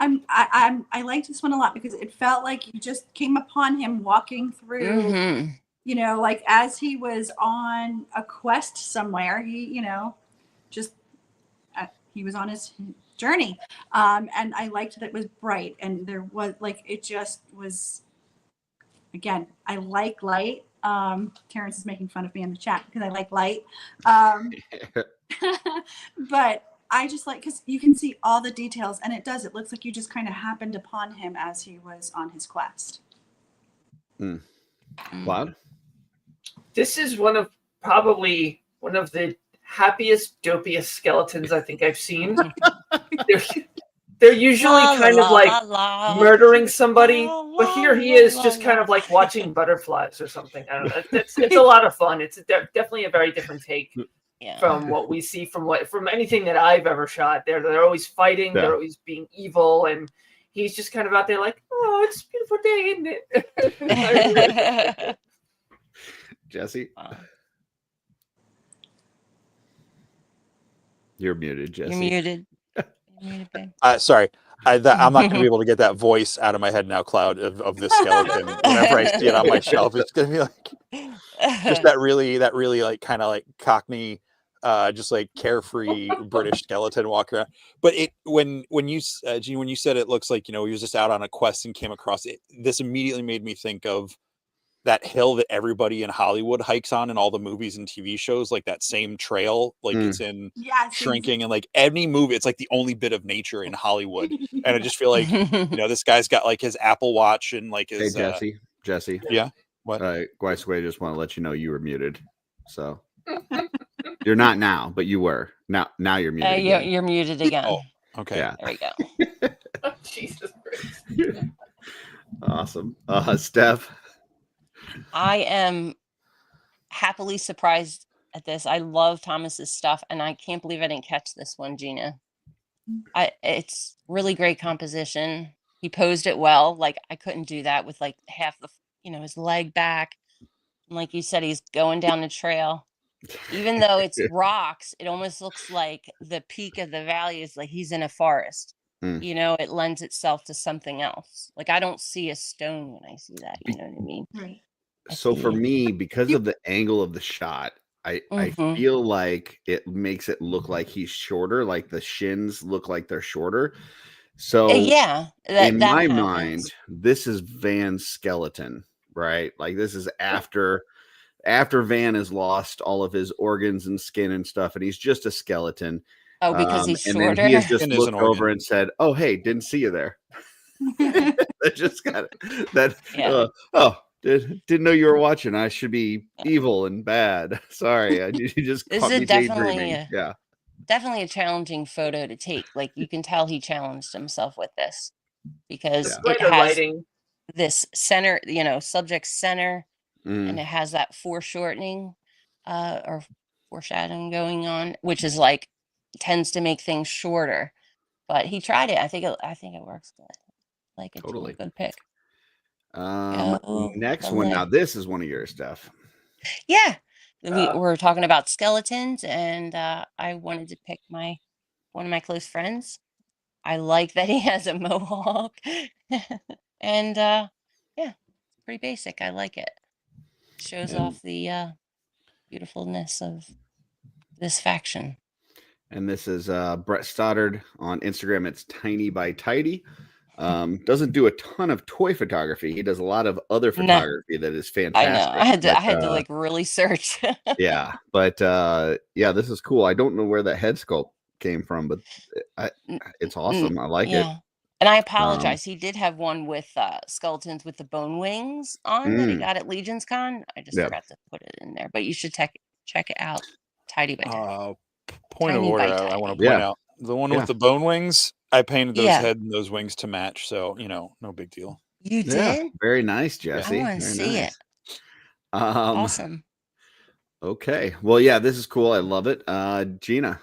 I liked this one a lot because it felt like you just came upon him walking through, like as he was on a quest somewhere. He, he was on his journey. And I liked that it was bright, and there was like, it just was, again, I like light. Terrence is making fun of me in the chat because I like light. But I just like, because you can see all the details, and it looks like you just kind of happened upon him as he was on his quest. Cloud? This is probably one of the happiest, dopiest skeletons I think I've seen. They're usually kind of like murdering somebody, but here he is just kind of like watching butterflies or something. I don't know. It's a lot of fun. It's definitely a very different take from what we see from anything that I've ever shot. They're always fighting. They're always being evil, and he's just kind of out there like, oh, it's a beautiful day, isn't it? Jesse? You're muted, Jesse. You're muted. Babe. Sorry. I'm not going to be able to get that voice out of my head now, Cloud, of this skeleton. Whenever I see it on my shelf, it's going to be like just that really like kind of like Cockney, just like carefree British skeleton walking around. But when you said it looks like, he was just out on a quest and came across it, this immediately made me think of that hill that everybody in Hollywood hikes on in all the movies and TV shows, like that same trail, like it's in Shrinking, and like any movie, it's like the only bit of nature in Hollywood. And I just feel like, this guy's got like his Apple Watch and like his Jesse. Yeah. What? Guysway, just want to let you know you were muted. So you're not now, but you were. Now you're muted. You're muted again. Oh, okay. Yeah. There we go. Jesus Christ. Awesome. Steph. I am happily surprised at this. I love Thomas's stuff, and I can't believe I didn't catch this one, Gina. It's really great composition. He posed it well. Like, I couldn't do that with like half the, his leg back. And like you said, he's going down the trail. Even though it's rocks, it almost looks like the peak of the valley is like he's in a forest. It lends itself to something else. Like, I don't see a stone when I see that. You know what I mean? Right. So for me, because of the angle of the shot, I feel like it makes it look like he's shorter, like the shins look like they're shorter. So in my mind, this is Van's skeleton, right? Like, this is after Van has lost all of his organs and skin and stuff, and he's just a skeleton. Oh, because he's shorter. And then he has just looked over and said, "Oh, hey, didn't see you there." I just got it. Didn't know you were watching. I should be evil and bad. Sorry, you just this caught is me definitely daydreaming. Definitely a challenging photo to take. Like, you can tell he challenged himself with this because it has lighting. This center, subject center, and it has that foreshortening or foreshadowing going on, which is like tends to make things shorter. But he tried it. I think it works good. Like, it's Totally. a good pick. Next one. Now, this is one of yours, Steph. Yeah. We're talking about skeletons, and I wanted to pick one of my close friends. I like that he has a mohawk. And it's pretty basic. I like it. Shows off the beautifulness of this faction. And this is Brett Stoddard on Instagram. It's Tiny by Tidy. Doesn't do a ton of toy photography. He does a lot of other photography that is fantastic. I know. I had to like really search. Yeah, but this is cool. I don't know where that head sculpt came from, but it's awesome. I like it. And I apologize. He did have one with skeletons with the bone wings on that he got at Legion's Con. I just forgot to put it in there, but you should check it out. Tidy by Tidy. Point of order, I want to point out the one with the bone wings. I painted those head and those wings to match, so no big deal. You did? Very nice, Jesse. I want to see it. Awesome. Okay. Well, yeah, this is cool. I love it. Gina.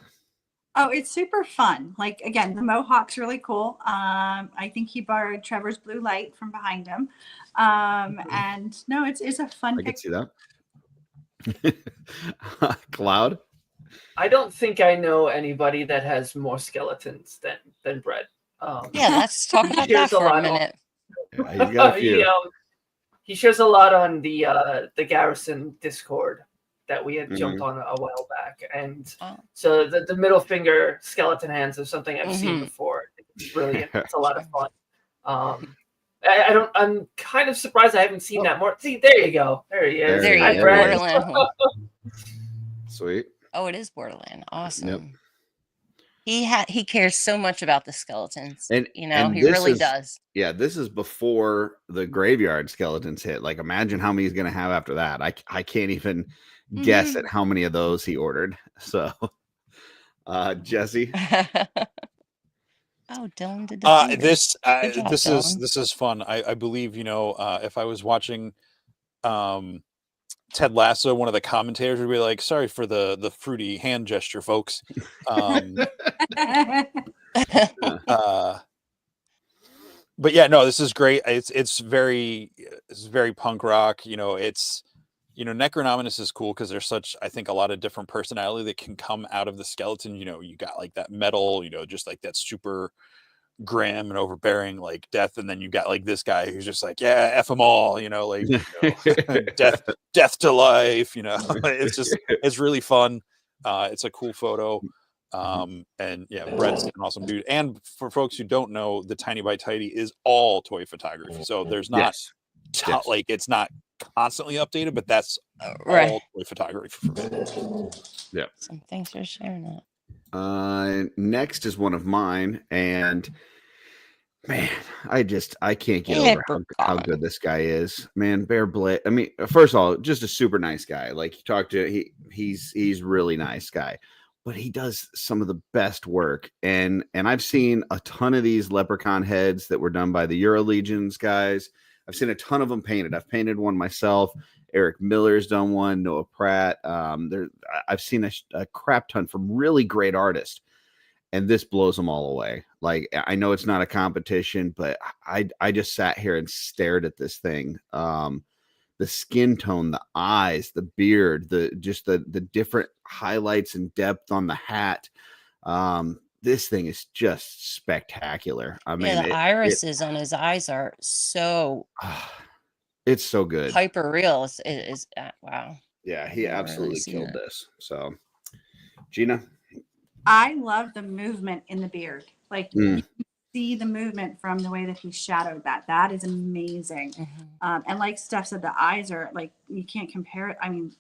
Oh, it's super fun. Like, again, the mohawk's really cool. I think he borrowed Trevor's blue light from behind him. And no, it's a fun pic. I can see that. Cloud. I don't think I know anybody that has more skeletons than Brett. Let's talk about that for a minute. He's got a few. He shares a lot on the Garrison Discord that we had jumped on a while back, and so the middle finger skeleton hands is something I've seen before. It's a lot of fun. I'm kind of surprised I haven't seen that more. See, there you go. There he is. There you go. Sweet. Oh, it is Borderland. Awesome. Yep. He cares so much about the skeletons. And he really does. Yeah, this is before the graveyard skeletons hit. Like, imagine how many he's going to have after that. I can't even guess at how many of those he ordered. So, Jesse. Oh, Dylan did this is fun. I believe if I was watching Ted Lasso, one of the commentators would be like, "Sorry for the fruity hand gesture, folks." But yeah, no, this is great. It's very punk rock. Necronominus is cool because there's I think a lot of different personality that can come out of the skeleton. You got like that metal, just like that super grim and overbearing like death, and then you got like this guy who's just like, yeah, F them all, death to life, it's really fun. It's a cool photo. And yeah, Brett's an awesome dude. And for folks who don't know, the Tiny by Tidy is all toy photography, so there's not like it's not constantly updated, but that's Right. all toy photography for me. Yeah. So thanks for sharing that. Next is one of mine, and man, I can't get over how good this guy is, man. Bear Blade. I mean, first of all, just a super nice guy. Like you talk to, he's really nice guy, but he does some of the best work. And I've seen a ton of these leprechaun heads that were done by the Euro Legions guys. I've seen a ton of them painted. I've painted one myself. Eric Miller's done one. Noah Pratt. I've seen a crap ton from really great artists. And this blows them all away. Like, I know it's not a competition, but I just sat here and stared at this thing. The skin tone, the eyes, the beard, the different highlights and depth on the hat. This thing is just spectacular. I mean, the irises on his eyes are so it's so good. Hyper real is wow. Yeah, he absolutely killed this. So, Gina, I love the movement in the beard. Like you see the movement from the way that he shadowed that. That is amazing. And like Steph said, the eyes are like, you can't compare it. I mean,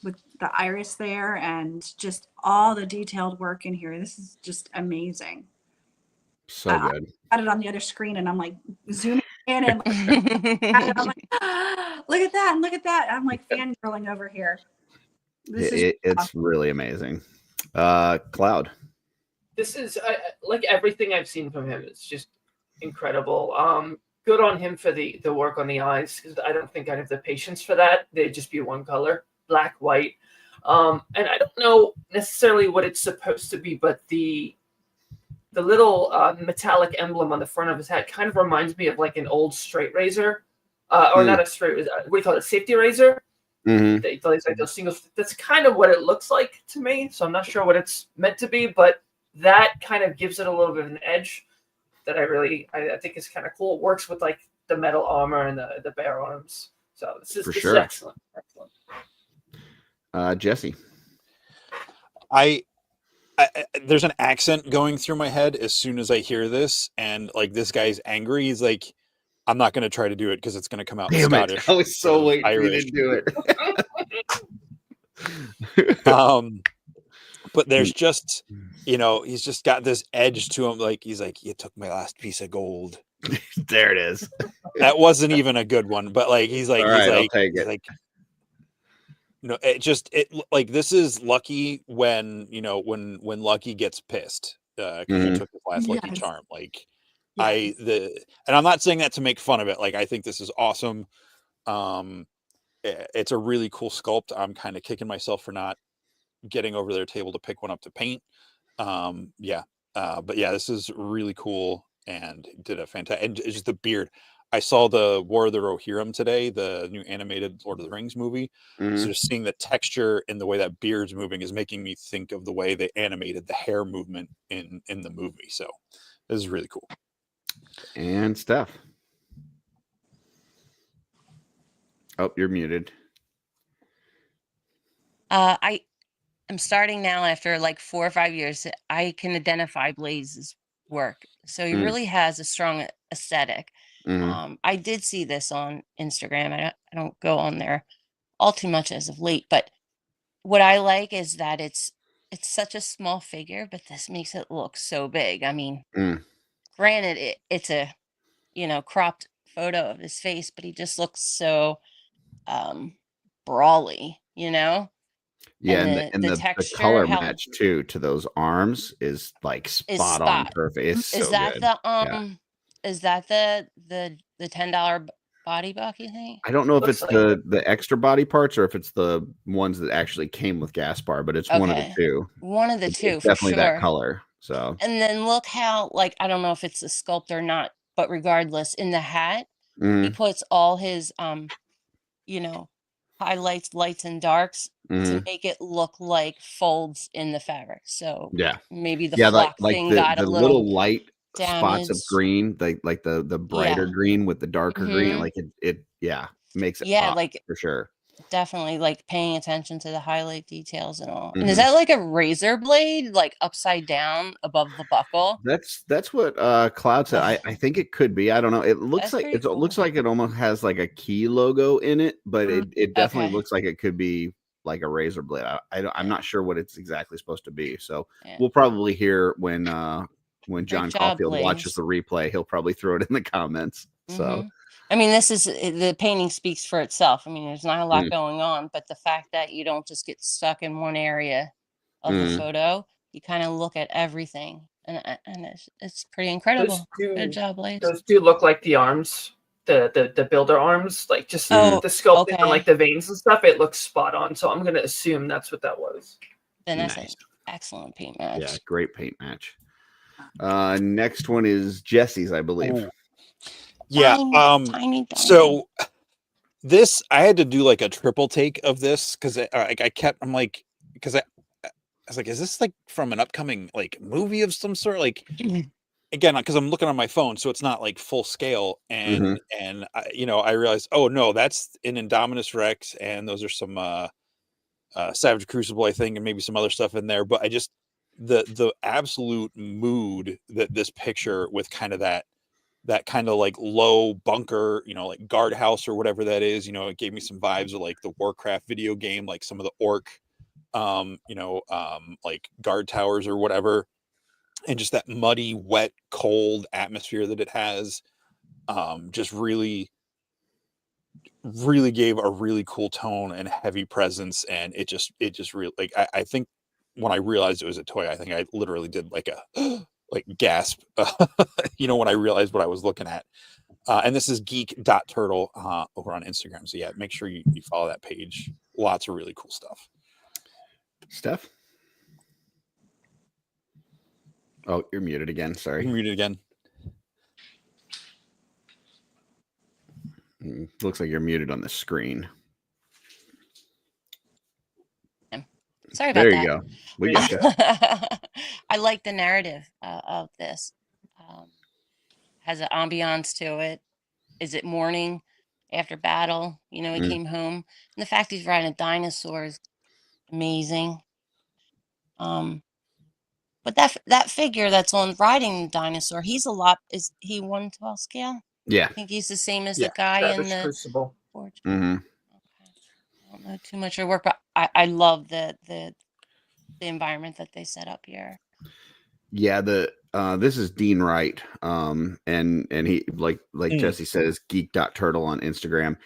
with the iris there and just all the detailed work in here. This is just amazing. So good. I had it on the other screen and I'm like zooming in and I'm like, look at that and look at that. I'm like fangirling over here. It's really amazing. Cloud. This is like everything I've seen from him. It's just incredible. Good on him for the work on the eyes, because I don't think I'd have the patience for that. They'd just be one color, black, white. And I don't know necessarily what it's supposed to be, but the little metallic emblem on the front of his hat kind of reminds me of like an old straight razor, or not a straight razor. What do you call it? A safety razor. Like those singles. That's kind of what it looks like to me. So I'm not sure what it's meant to be, but that kind of gives it a little bit of an edge that I think is kind of cool. It works with like the metal armor and the bare arms. So this is excellent. Excellent. Jesse. There's an accent going through my head as soon as I hear this, and like this guy's angry. He's like, I'm not going to try to do it because it's going to come out Scottish. I was so waiting for you to do it. But there's just, he's just got this edge to him. Like, he's like, you took my last piece of gold. There it is. That wasn't even a good one, but like, he's like, I'll take it. Like, like this is Lucky when Lucky gets pissed because he took his last Lucky Charm. Like, and I'm not saying that to make fun of it. Like, I think this is awesome. It's a really cool sculpt. I'm kind of kicking myself for not getting over their table to pick one up to paint. But yeah, this is really cool and did a fantastic. And just the beard. I saw the War of the Rohirrim today, the new animated Lord of the Rings movie. So just seeing the texture and the way that beard's moving is making me think of the way they animated the hair movement in the movie. So this is really cool. And Steph. Oh, you're muted. I'm starting now after like 4 or 5 years. I can identify Blaze's work. So he really has a strong aesthetic. I did see this on Instagram. I don't go on there all too much as of late, but what I like is that it's such a small figure, but this makes it look so big. I mean, granted, it's a cropped photo of his face, but he just looks so brawly, Yeah, and the texture, color match too to those arms is like spot on perfect. It's so good. Is that the $10 body buck, you think? I don't know if it's the extra body parts or if it's the ones that actually came with Gaspar, but it's one of the two. One of the two, it's definitely that color. So and then look how, like, I don't know if it's a sculpt or not, but regardless, in the hat, he puts all his highlights, lights, and darks to make it look like folds in the fabric. So maybe the flock thing got a little light damaged. Spots of green, like the brighter green with the darker green, like it makes it pop, like for sure. definitely like paying attention to the highlight details and all. And is that like a razor blade, like upside down above the buckle? That's what Cloud said. I think it could be. I don't know. It looks That's like pretty it looks cool. like it almost has like a key logo in it, but it definitely Okay. looks like it could be like a razor blade. I'm not sure what it's exactly supposed to be. So we'll probably hear when John Caulfield watches the replay. He'll probably throw it in the comments. So I mean, the painting speaks for itself. I mean, there's not a lot going on, but the fact that you don't just get stuck in one area of the photo, you kind of look at everything, and it's pretty incredible. Good job, Blaze. Those do look like the arms, the builder arms, like just the sculpting and like the veins and stuff. It looks spot on, so I'm gonna assume that's what that was. Then that's an excellent paint match. Yeah, great paint match. Next one is Jesse's, I believe. Ooh. Yeah. Tiny. So this, I had to do like a triple take of this because I'm like, because I was like, is this like from an upcoming like movie of some sort? Like, again, because I'm looking on my phone, so it's not like full scale. And I realized, oh no, that's in Indominus Rex, and those are some Savage Crucible, I think, and maybe some other stuff in there. But I just the absolute mood that this picture with kind of that kind of like low bunker, like guardhouse or whatever that is, it gave me some vibes of like the Warcraft video game, like some of the orc, like guard towers or whatever. And just that muddy, wet, cold atmosphere that it has, just really gave a really cool tone and heavy presence. And it just really, like, I think when I realized it was a toy, I think I literally did like a like gasp, when I realized what I was looking at. And this is geek.turtle over on Instagram. So yeah, make sure you follow that page. Lots of really cool stuff. Steph? Oh, you're muted again. Sorry. You're muted again. Looks like you're muted on the screen. Sorry about that. There you go. We got you. I like the narrative of this. Has an ambiance to it. Is it morning after battle? He came home. And the fact he's riding a dinosaur is amazing. But that figure that's on riding the dinosaur, he's is he 1/12 scale? Yeah. I think he's the same as the guy in the Crucible. Okay. I don't know too much of work, but I love the environment that they set up here. Yeah, this is Dean Wright, and he like Jesse says, geek.turtle on Instagram.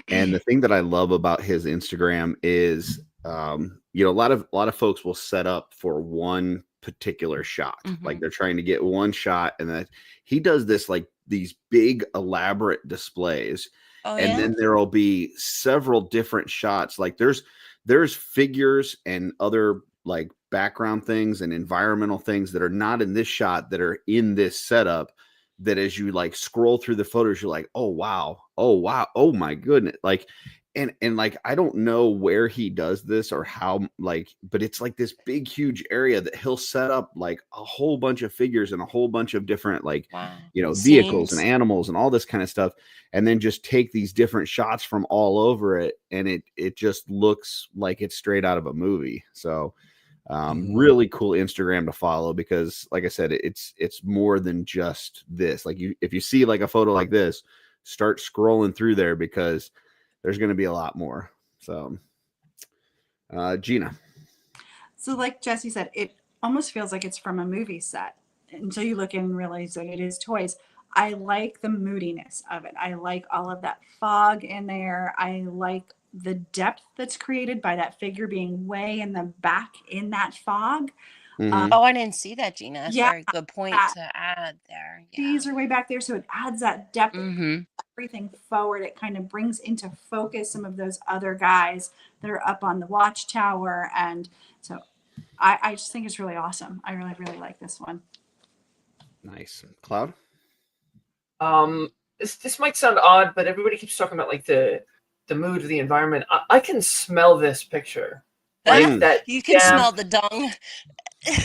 And the thing that I love about his Instagram is a lot of folks will set up for one particular shot. Like they're trying to get one shot, and that he does this like these big elaborate displays. Then there'll be several different shots. Like there's figures and other like background things and environmental things that are not in this shot that are in this setup, that as you like scroll through the photos, you're like, oh wow, oh my goodness. Like, and like, I don't know where he does this or how, like, but it's like this big, huge area that he'll set up like a whole bunch of figures and a whole bunch of different, like, vehicles and animals and all this kind of stuff. And then just take these different shots from all over it. And it just looks like it's straight out of a movie. So really cool Instagram to follow, because like I said, it's more than just this. Like if you see like a photo like this, start scrolling through there, because there's going to be a lot more. So Gina. So like Jesse said, it almost feels like it's from a movie set until you look in and realize that it is toys. I like the moodiness of it. I like all of that fog in there. I like the depth that's created by that figure being way in the back in that fog. I didn't see that, Gina. That's a very good point to add there. These are way back there, so it adds that depth. Everything forward. It kind of brings into focus some of those other guys that are up on the watchtower, and so I just think it's really awesome. I really, really like this one. Nice. Cloud? This might sound odd, but everybody keeps talking about like the mood of the environment. I can smell this picture. Like that. You can smell the dung.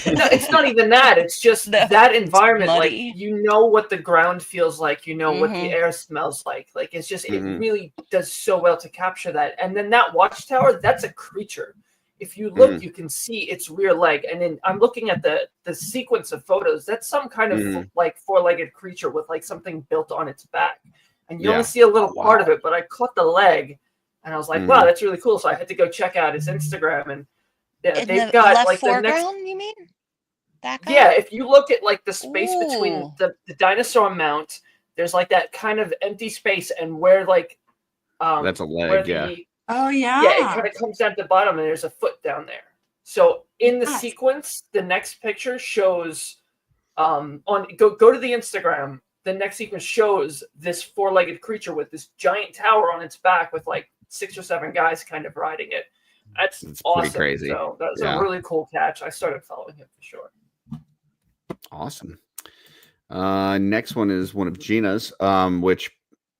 No, it's not even that. It's just that environment. Like, muddy. you know what the ground feels like. You know what the Mhm. air smells like. Like, it's just, it Mhm. really does so well to capture that. And then that watchtower, that's a creature. If you look, you can see its rear leg. And then I'm looking at the sequence of photos. That's some kind of like four-legged creature with like something built on its back. And you only see a little part of it, but I caught the leg, and I was like, wow, that's really cool. So I had to go check out his Instagram, and yeah, In they've the got left like the next. foreground, you mean? That guy? Yeah, if you look at like the space between Ooh. the dinosaur mount, there's like that kind of empty space, and where like that's a leg, Oh yeah. Yeah, it kind of comes down to the bottom, and there's a foot down there. So in the sequence, the next picture shows on go to the Instagram. The next sequence shows this four-legged creature with this giant tower on its back with like 6 or 7 guys kind of riding it. That's awesome. Pretty crazy. So that's a really cool catch. I started following him for sure. Awesome. Next one is one of Gina's, which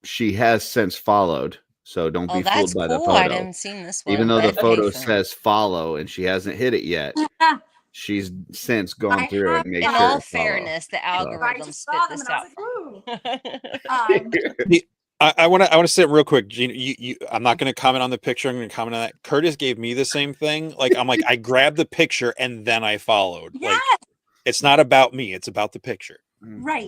she has since followed. So don't be fooled by the photo. I didn't see this one. Even though the photo says follow and she hasn't hit it yet, she's since gone through and made sure. In all fairness, the algorithm spit this out. I want to say it real quick, Gina. I'm not going to comment on the picture. I'm going to comment on that. Curtis gave me the same thing. Like, I'm like, I grabbed the picture and then I followed. Yes. Like, it's not about me. It's about the picture. Right.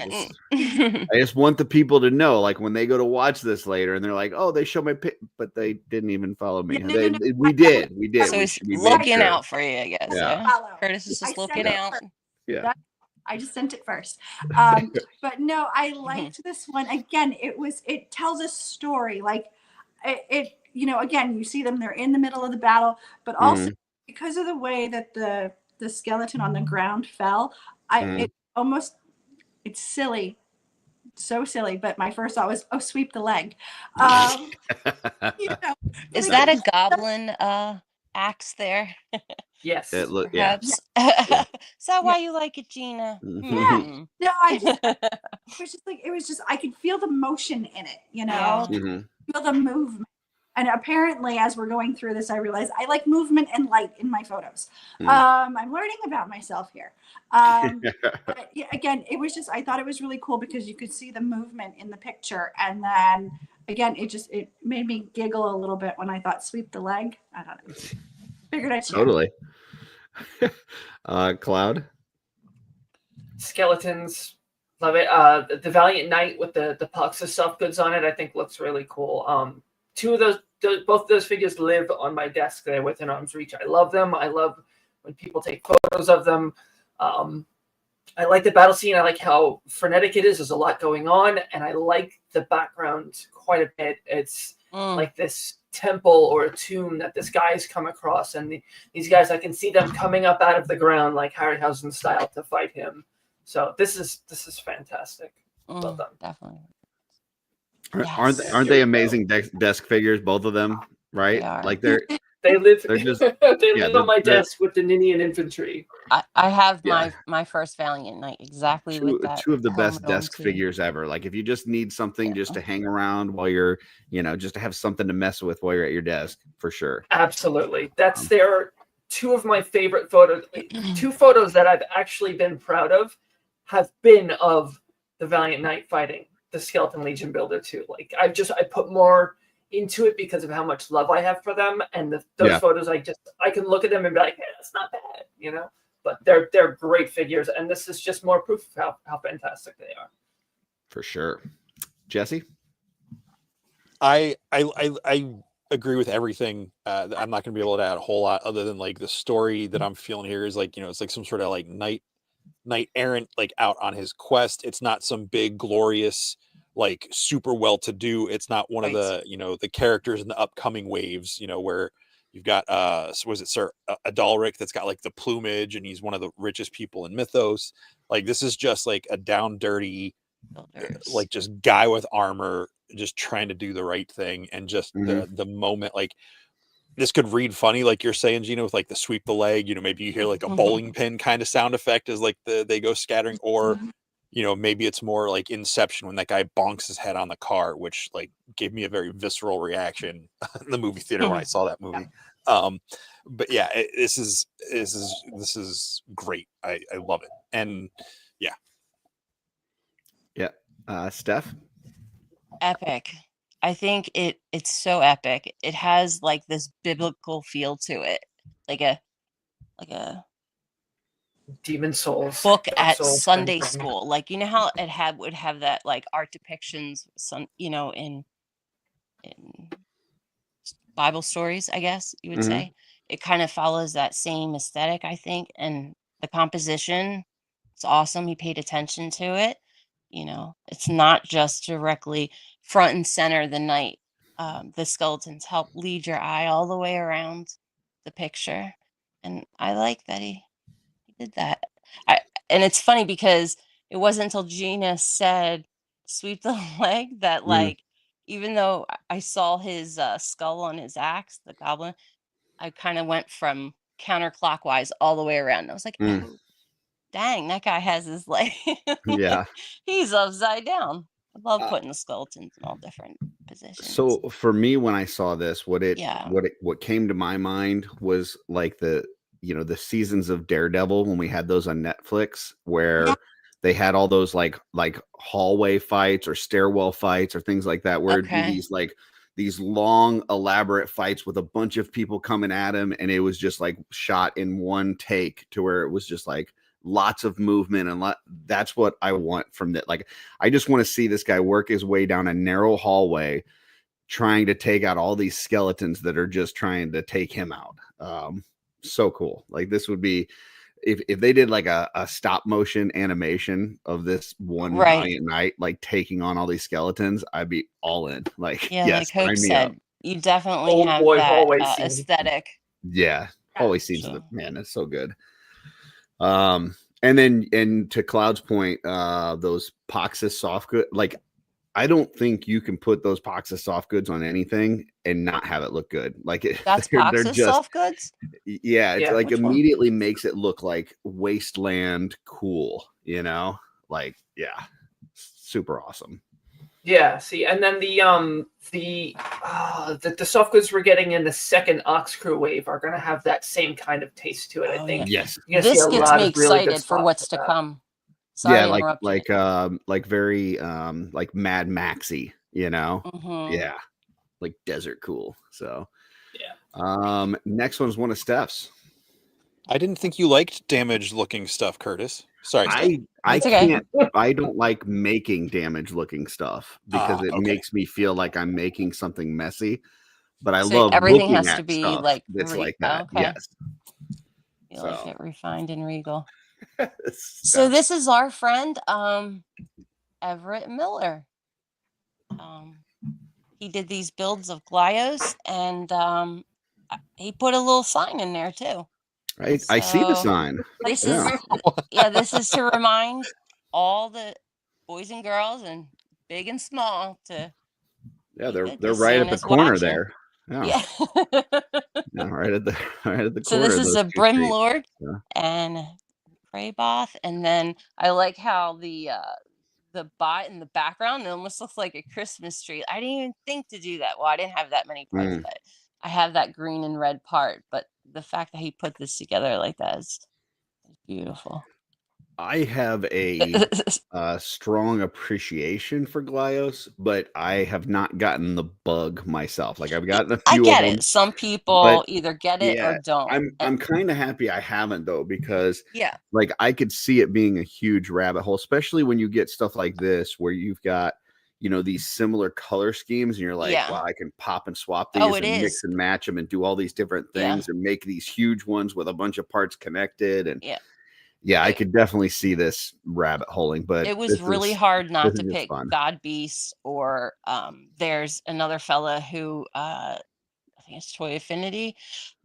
I just want the people to know, like, when they go to watch this later and they're like, oh, they show my pic, but they didn't even follow me. No. We did. So he's looking out for you, I guess. Yeah. Curtis is just looking out. Yeah. I just sent it first. But no, I liked this one. Again, it tells a story. Like it, again, you see them, they're in the middle of the battle, but also because of the way that the skeleton on the ground fell, it's silly. So silly, but my first thought was, oh, sweep the leg. Is that a goblin axe there? Yes. Perhaps. Is that why you like it, Gina? Yeah. No, it was just I could feel the motion in it, feel the movement. And apparently, as we're going through this, I realized I like movement and light in my photos. I'm learning about myself here. But again, it was just, I thought it was really cool because you could see the movement in the picture. And then again, it made me giggle a little bit when I thought sweep the leg. I don't know. Figured I'd share. Totally. Cloud? Skeletons. Love it. The Valiant Knight with the pucks of soft goods on it, I think looks really cool. Two of those, both those figures live on my desk there within arm's reach. I love them. I love when people take photos of them. I like the battle scene. I like how frenetic it is. There's a lot going on, and I like the background quite a bit. It's like this temple or a tomb that this guy's come across, and these guys, I can see them coming up out of the ground like Harryhausen style to fight him. So this is fantastic. Well done. Definitely. Aren't they amazing desk figures, both of them? Right? Like they live on my desk with the Ninian infantry. I have my first Valiant Knight exactly with that. Two of the best desk figures ever. Like if you just need something just to hang around while you're, just to have something to mess with while you're at your desk, for sure. Absolutely. That's two of my favorite photos. 2 photos that I've actually been proud of have been of the Valiant Knight fighting the Skeleton Legion Builder too. Like I put more into it because of how much love I have for them, and those photos I can look at them and be like, hey, that's not bad, but they're great figures, and this is just more proof of how fantastic they are. For sure. Jesse? I agree with everything. I'm not going to be able to add a whole lot other than like the story that I'm feeling here is like, it's like some sort of like knight errant, like out on his quest. It's not some big glorious, like super well-to-do. It's not one of the, the characters in the upcoming waves, where you've got, was it Sir Adalric that's got like the plumage and he's one of the richest people in Mythos. Like this is just like a down dirty, like just guy with armor, just trying to do the right thing. And just the moment, like this could read funny, like you're saying, Gina, with like the sweep the leg, maybe you hear like a bowling pin kind of sound effect as like they go scattering, or maybe it's more like Inception when that guy bonks his head on the car, which like gave me a very visceral reaction in the movie theater when I saw that movie. But yeah, this is great. I love it. And yeah. Steph? Epic. I think it's so epic. It has like this biblical feel to it, like a Demon Souls book Dark at Souls Sunday kind of thing. school. Like, you know how it would have that like art depictions, in Bible stories, I guess you would say. It kind of follows that same aesthetic, I think, and the composition, it's awesome. He paid attention to it. It's not just directly front and center the night. The skeletons help lead your eye all the way around the picture, and I like that he did that. And it's funny because it wasn't until Gina said sweep the leg that like, even though I saw his skull on his axe, the goblin, I kind of went from counterclockwise all the way around. I was like, oh, dang, that guy has his leg. Yeah. He's upside down. I love putting the skeletons in all different positions. So for me, when I saw this, what came to my mind was like the seasons of Daredevil when we had those on Netflix, where they had all those like hallway fights or stairwell fights or things like that, where it'd be these long elaborate fights with a bunch of people coming at him, and it was just like shot in one take to where it was just like lots of movement, and that's what I want from that. Like, I just want to see this guy work his way down a narrow hallway trying to take out all these skeletons that are just trying to take him out. So cool. Like, this would be if they did like a stop motion animation of this one Valiant Knight like taking on all these skeletons, I'd be all in. Like, yes, like Hope said, you definitely have that aesthetic. Yeah, always seems man, it's so good. And to Cloud's point, those Poxis soft good, like, I don't think you can put those Poxis soft goods on anything and not have it look good. Like, that's Poxis soft goods. Yeah, it's like immediately makes it look like wasteland cool. Like, yeah, super awesome. Yeah, see, and then the soft goods we're getting in the second Ox Crew wave are going to have that same kind of taste to it. I think. Yes, this gets me excited for what's to come. Sorry, like very like Mad Maxy, yeah, like desert cool. So next one's one of Steph's. I didn't think you liked damaged looking stuff, Curtis. Sorry, I can't. I don't like making damaged looking stuff because it makes me feel like I'm making something messy. But I love everything looking has to be stuff like that's like that. Okay. Yes, you like it refined and regal. So this is our friend Everett Miller. He did these builds of Glyos, and he put a little sign in there too. Right, I see the sign. This is this is to remind all the boys and girls and big and small to they're right at the corner watching. There. Yeah. Right at the corner. So this is a Brim Lord and Crayboth, and then I like how the bot in the background, it almost looks like a Christmas tree. I didn't even think to do that. Well, I didn't have that many parts, but I have that green and red part. But the fact that he put this together like that is beautiful. I have a strong appreciation for Glyos, but I have not gotten the bug myself. Like, I've gotten a few of them. It. Some people either get it or don't. I'm kind of happy I haven't, though, because like, I could see it being a huge rabbit hole, especially when you get stuff like this where you've got these similar color schemes and you're like, wow, I can pop and swap these and mix and match them and do all these different things and make these huge ones with a bunch of parts connected. And I could definitely see this rabbit holing, but it was really hard not to pick God Beast or there's another fella who I think it's Toy Affinity,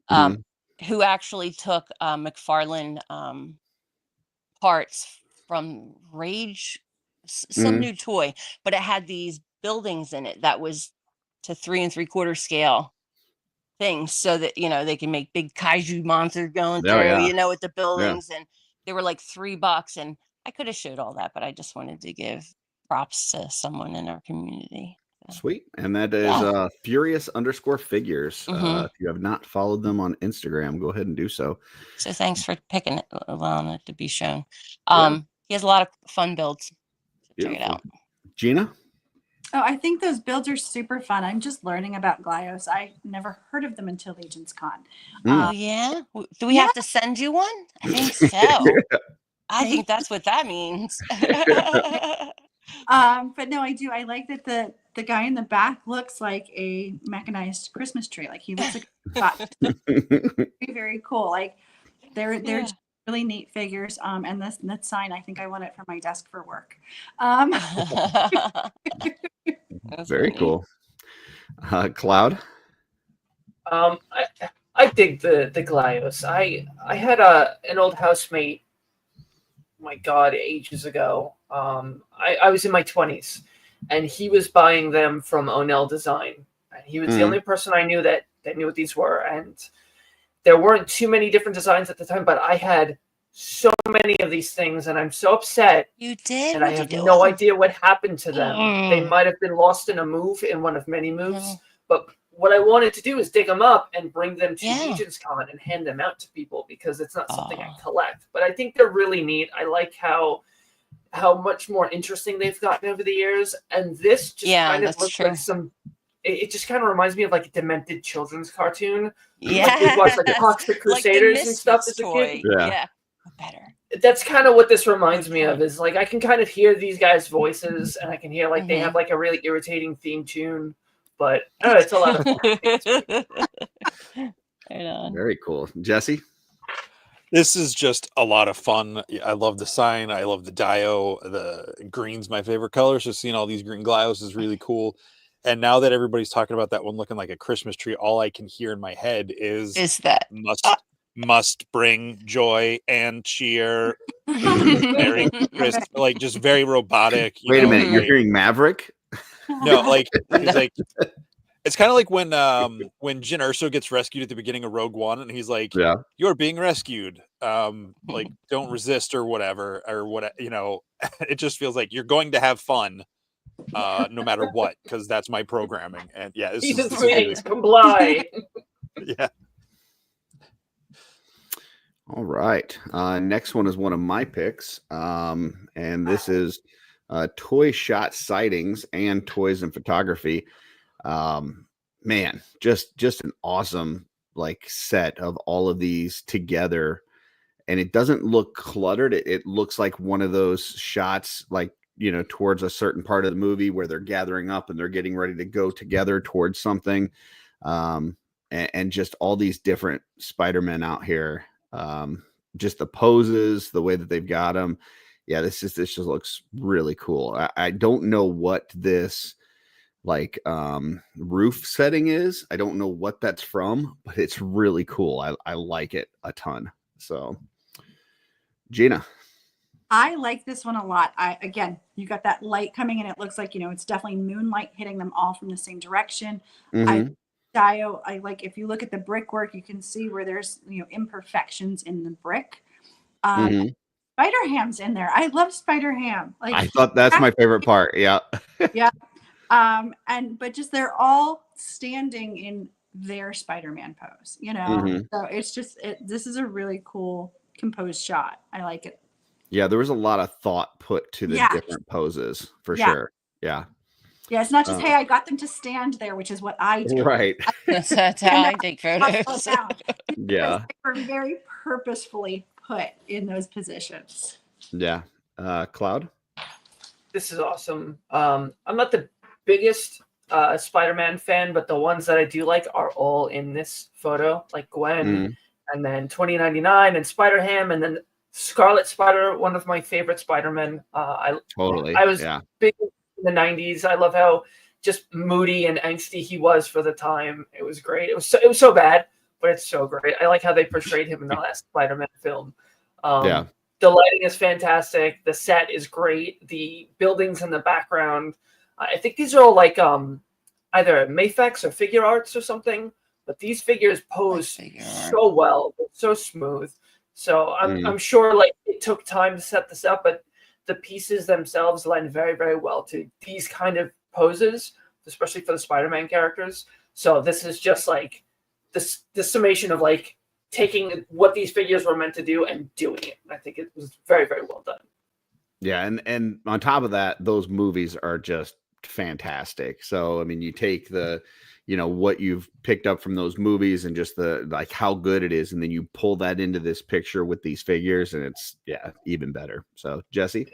who actually took McFarlane parts from Rage, some new toy, but it had these buildings in it that was to 3 3/4 scale things, so that they can make big kaiju monsters going through, with the buildings, and they were like $3, and I could have showed all that, but I just wanted to give props to someone in our community. So. Sweet. And that is Furious_figures. If you have not followed them on Instagram, go ahead and do so. So thanks for allowing it to be shown. He has a lot of fun builds. So check it out. Gina? Oh, I think those builds are super fun. I'm just learning about Glyos. I never heard of them until Legends Con. Oh, yeah? Do we have to send you one? I think so. I think that's what that means. But no, I do. I like that the guy in the back looks like a mechanized Christmas tree. Like he looks like very, very cool. Like they're just really neat figures. And this sign, I think I want it for my desk for work. Very cool. Cloud? I dig the Glyos. I had an old housemate, my God, ages ago. I was in my 20s, and he was buying them from Onell Design. And he was the only person I knew that knew what these were. And there weren't too many different designs at the time, but I had so many of these things, and I'm so upset. You did? And I have no idea what happened to them. They might have been lost in a move, in one of many moves. But what I wanted to do is dig them up and bring them to Legends Con and hand them out to people, because it's not something I collect. But I think they're really neat. I like how much more interesting they've gotten over the years. And this just kind of looks like it just kind of reminds me of like a demented children's cartoon. Yeah. Like we watched like Toxic Crusaders and stuff as a kid. Yeah. Better. That's kind of what this reminds me of, is like I can kind of hear these guys' voices, and I can hear like they have like a really irritating theme tune, but it's a lot of fun. Right on. Very cool. Jesse? This is just a lot of fun. I love the sign. I love the dio. The green's my favorite color, so seeing all these green Glyos is really cool. And now that everybody's talking about that one looking like a Christmas tree, all I can hear in my head is that must bring joy and cheer. Merry Christmas, like just very robotic. Wait a minute, you're hearing Maverick? No, like he's like, it's kind of like when Jyn Erso gets rescued at the beginning of Rogue One, and he's like, "You're being rescued. Like don't resist or whatever or what." It just feels like you're going to have fun, no matter what, because that's my programming. And season 3 comply. Yeah. All right. Next one is one of my picks. And this is Toy Shot Sightings and Toys and Photography. Man, just an awesome like set of all of these together. And it doesn't look cluttered. It looks like one of those shots like, towards a certain part of the movie where they're gathering up and they're getting ready to go together towards something. And just all these different Spider-Men out here. Just the poses, the way that they've got them. Yeah, this just looks really cool. I don't know what this like roof setting is. I don't know what that's from, but it's really cool. I like it a ton. So Gina. I like this one a lot. Again, you got that light coming in. It looks like, it's definitely moonlight hitting them all from the same direction. I like, if you look at the brickwork, you can see where there's, imperfections in the brick. Spider-Ham's in there. I love Spider-Ham. Like, I thought that's my favorite part. Yeah. Yeah. But just, they're all standing in their Spider-Man pose, so it's just, this is a really cool composed shot. I like it. Yeah. There was a lot of thought put to the different poses for sure. Yeah. Yeah, it's not just, hey, I got them to stand there, which is what I do. Right. That's how I take photos. Yeah. They were very purposefully put in those positions. Yeah. Cloud? This is awesome. I'm not the biggest Spider-Man fan, but the ones that I do like are all in this photo, like Gwen, and then 2099 and Spider-Ham, and then Scarlet Spider, one of my favorite Spider-Men. I was big in the 90s. I love how just moody and angsty he was for the time. It was great. It was so bad, but it's so great. I like how they portrayed him in the last Spider-Man film. The lighting is fantastic. The set is great. The buildings in the background. I think these are all like either Mafex or figure arts or something. But these figures pose so well. They're so smooth. So I'm sure like it took time to set this up, but the pieces themselves lend very, very well to these kind of poses, especially for the Spider-Man characters. So this is just like this summation of like taking what these figures were meant to do and doing it. I think it was very, very well done. Yeah, and on top of that, those movies are just fantastic. So I mean, you take the, what you've picked up from those movies and just the like how good it is, and then you pull that into this picture with these figures, and it's even better. So Jesse,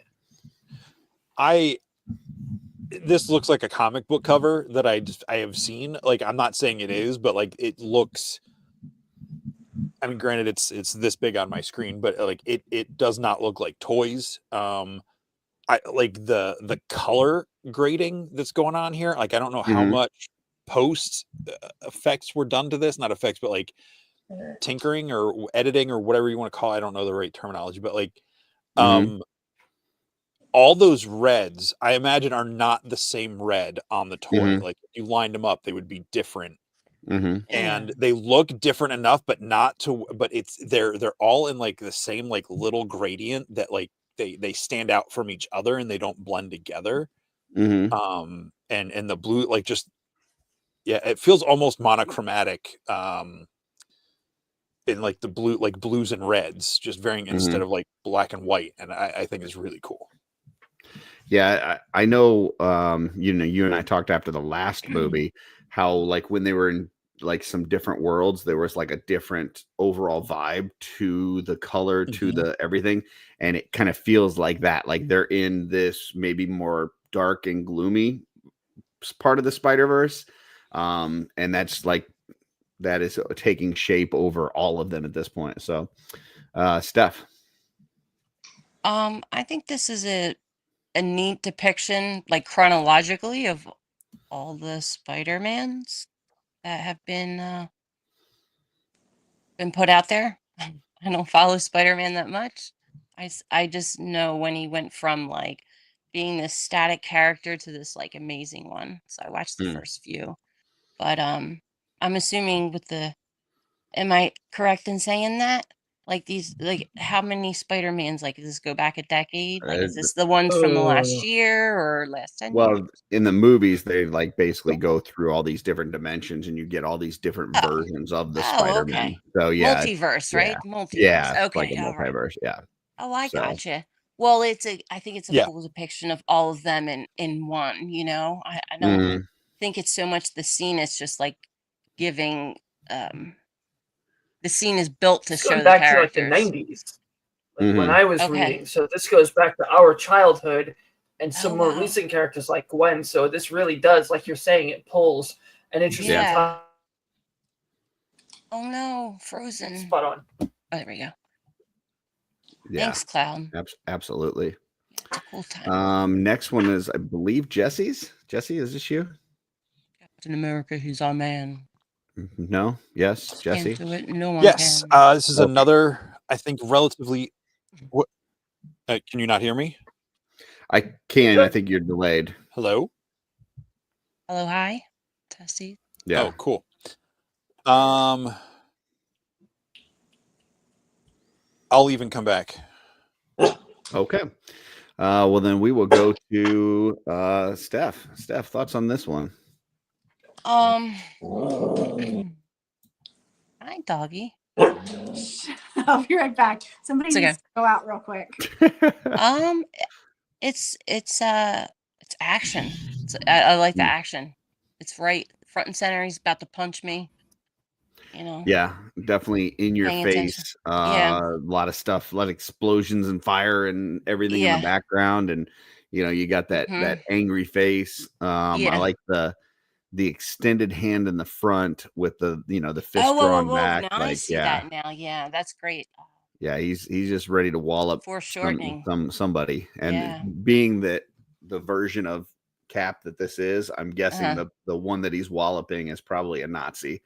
this looks like a comic book cover that I have seen. Like, I'm not saying it is, but like it looks. I mean, granted, it's this big on my screen, but like it does not look like toys. I like the color grading that's going on here. Like, I don't know how much post effects were done to this, not effects, but like tinkering or editing or whatever you want to call it. I don't know the right terminology, but like, all those reds, I imagine, are not the same red on the toy. Like, if you lined them up, they would be different. And they look different enough, but not to, but they're all in like the same like little gradient that like they stand out from each other and they don't blend together. And the blue, like, just, it feels almost monochromatic. In like the blue, like blues and reds, just varying instead of like black and white. And I think it's really cool. Yeah, I know, you and I talked after the last movie, how like when they were in like some different worlds, there was like a different overall vibe to the color, to the everything. And it kind of feels like that, like they're in this maybe more dark and gloomy part of the Spider-Verse. And that's like, that is taking shape over all of them at this point. So, Stef. I think this is a neat depiction, like chronologically, of all the Spider-Mans that have been put out there. I don't follow Spider-Man that much. I just know when he went from like being this static character to this like amazing one. So I watched the first few, but I'm assuming am I correct in saying that? Like these, like how many Spider-Mans, like does this go back a decade? Like is this the ones from the last year or last 10 years? In the movies, they like basically go through all these different dimensions and you get all these different versions of the Spider-Man. Okay. So multiverse, right? Multiverse. Yeah, Okay. like a multiverse. Right. Yeah. Oh, I gotcha. Well, I think it's a cool depiction of all of them in one, I don't think it's so much the scene. It's just like giving, the scene is built to show the back characters. to like the 90s, like when I was reading. So this goes back to our childhood and some more recent characters like Gwen. So this really does, like you're saying, it pulls an interesting time. Oh no, Frozen. Spot on. Oh, there we go. Yeah. Thanks, Cloud. Absolutely. Yeah, it's a cool time. Next one is, I believe, Jesse's. Jesse, is this you? Captain America, he's our man. No. Yes, Jesse. No one yes. can. This is another, I think, relatively. What? Can you not hear me? I can. I think you're delayed. Hello. Hello. Hi. Tessie. Yeah. Oh, cool. I'll even come back. Okay. Well, then we will go to Stef. Stef, thoughts on this one? Hi, doggy. I'll be right back. Somebody needs to go out real quick. It's action. I like the action. It's right front and center. He's about to punch me. Yeah, definitely in your face. A lot of stuff, a lot of explosions and fire and everything in the background, and you got that angry face. I like the extended hand in the front with the the fist drawn back. Now I see that now. Yeah, that's great. Yeah, he's just ready to wallop foreshortening somebody, and being that the version of Cap that this is, I'm guessing the one that he's walloping is probably a Nazi.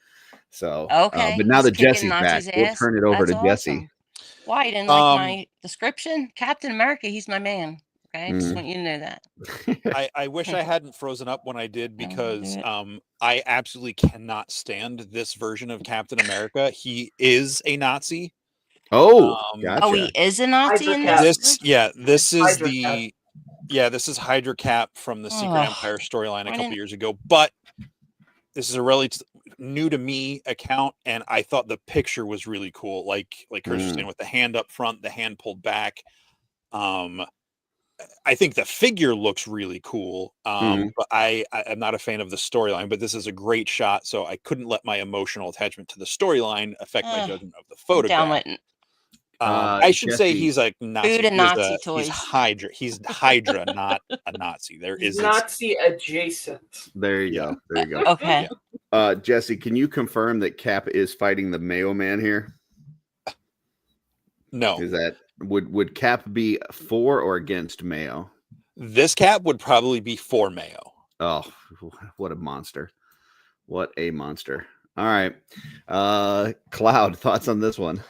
So but now that Jesse's back, we'll turn it over to Jesse. Why, you didn't like my description? Captain America, he's my man. Okay, just want you to know that. I wish I hadn't frozen up when I did, because I absolutely cannot stand this version of Captain America. He is a Nazi. Oh, gotcha. Oh, he is a Nazi in Hydra this? This is Hydra the this is Hydra Cap from the Secret Ugh. Empire storyline a couple years ago. But this is a really new to me account, and I thought the picture was really cool. Like Curtis was saying, with the hand up front, the hand pulled back. I think the figure looks really cool, but I'm not a fan of the storyline. But this is a great shot, so I couldn't let my emotional attachment to the storyline affect my judgment of the photograph. I should say he's like Nazi. Food and Nazi toys. He's Hydra. He's Hydra, not a Nazi. There is Nazi adjacent. There you go. There you go. Okay. Jesse, can you confirm that Cap is fighting the Mayo Man here? No. Is that would Cap be for or against Mayo? This Cap would probably be for Mayo. Oh, what a monster! What a monster! All right, Cloud, thoughts on this one?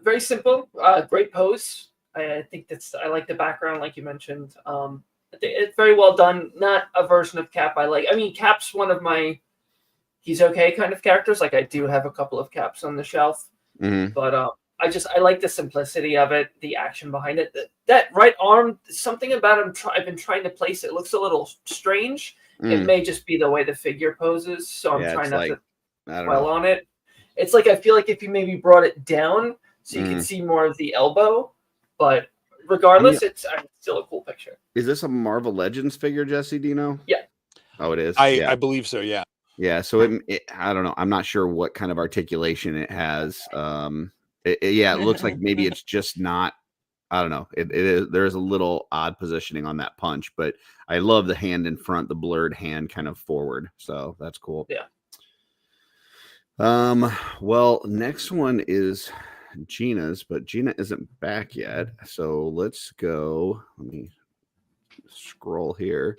Very simple. Great pose. I think I like the background, like you mentioned. I think it's very well done. Not a version of Cap I like. I mean, Cap's one of my he's okay kind of characters. Like I do have a couple of Caps on the shelf, but I like the simplicity of it, the action behind it. That right arm, something about him. I've been trying to place it. Looks a little strange. It may just be the way the figure poses, so I'm trying not to dwell on it. It's like I feel like if you maybe brought it down so you can see more of the elbow, but regardless, it's still a cool picture. Is this a Marvel Legends figure, Jesse? Do you know? Yeah. Oh, it is. I believe so. Yeah. Yeah. So it I don't know. I'm not sure what kind of articulation it has. It looks like maybe it's just not. I don't know. It is. There is a little odd positioning on that punch, but I love the hand in front, the blurred hand kind of forward. So that's cool. Yeah. Well, next one is Gina's, but Gina isn't back yet. So let's go. Let me scroll here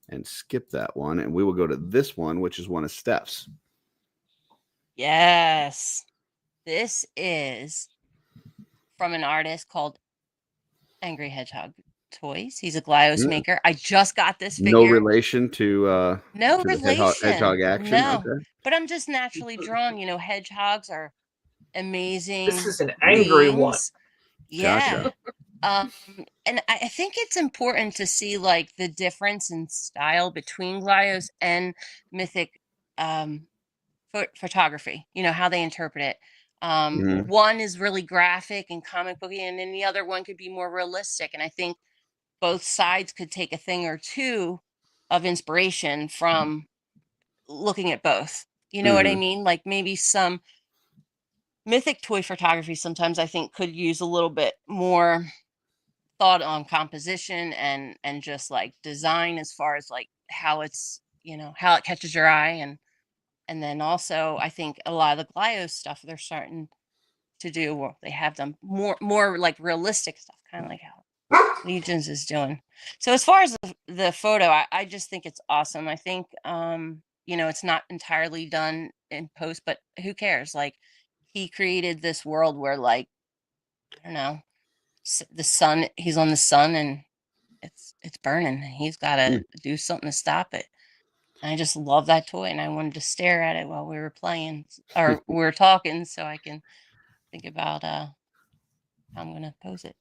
and skip that one, and we will go to this one, which is one of Stef's. Yes. This is from an artist called Angry Hedgehog Toys. He's a Glyos maker. I just got this figure. No relation to no relation. Hedgehog action. No. Okay. But I'm just naturally drawn. You know, hedgehogs are amazing. This is an angry one. Yeah. Gotcha. And I think it's important to see like the difference in style between Glyos and Mythic photography. You know, how they interpret it. One is really graphic and comic booky, and then the other one could be more realistic. And I think both sides could take a thing or two of inspiration from looking at both. You know what I mean? Like maybe some Mythic toy photography sometimes I think could use a little bit more thought on composition and just like design as far as like how it's, you know, how it catches your eye. And then also I think a lot of the Glyos stuff they're starting to do, or they have done more like realistic stuff, kind of like how Legions is doing. So as far as the photo, I just think it's awesome. I think, you know, it's not entirely done in post, but who cares? Like he created this world where like, I don't know, the sun, he's on the sun and it's burning. He's got to do something to stop it. And I just love that toy, and I wanted to stare at it while we were playing or we were talking, so I can think about how I'm gonna pose it.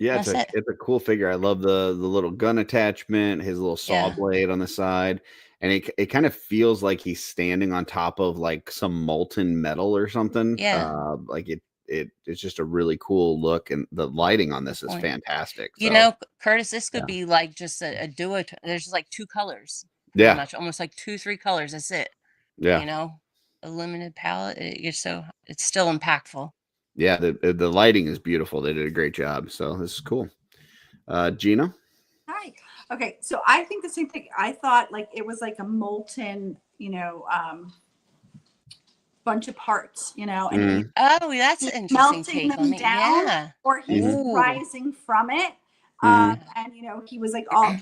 Yeah, it's a cool figure. I love the little gun attachment, his little saw blade on the side, and it kind of feels like he's standing on top of like some molten metal or something. Yeah, like it's just a really cool look, and the lighting on this is fantastic. You know, Curtis, this could be like just a duo. There's just like two colors. Yeah, much, almost like 2-3 colors. That's it. Yeah, you know, a limited palette. It's still impactful. Yeah, the lighting is beautiful. They did a great job. So this is cool. Gina? Hi. Okay, so I think the same thing. I thought like it was like a molten, you know, bunch of parts, you know, and that's an interesting melting take them down, or he's rising from it. And you know, he was like all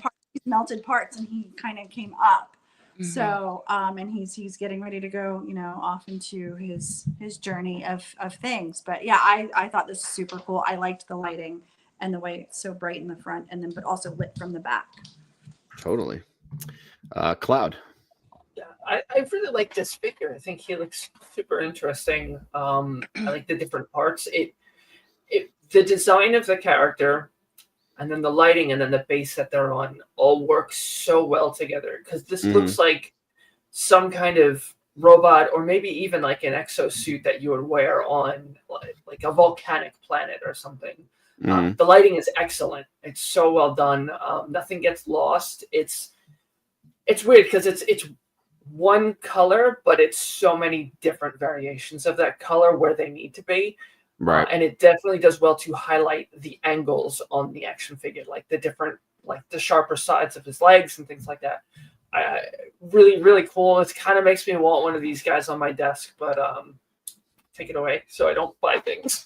melted parts, and he kind of came up. So and he's getting ready to go, you know, off into his journey of things. But yeah, I thought this was super cool. I liked the lighting and the way it's so bright in the front, and then but also lit from the back. Totally. Cloud. Yeah, I really like this figure. I think he looks super interesting. I like the different parts. The design of the character, and then the lighting, and then the base that they're on all work so well together. Because this looks like some kind of robot, or maybe even like an exosuit that you would wear on like a volcanic planet or something. The lighting is excellent. It's so well done. Nothing gets lost. It's weird because it's one color, but it's so many different variations of that color where they need to be. Right. And it definitely does well to highlight the angles on the action figure, like the different, like the sharper sides of his legs and things like that. Really, really cool. It kind of makes me want one of these guys on my desk, but take it away so I don't buy things.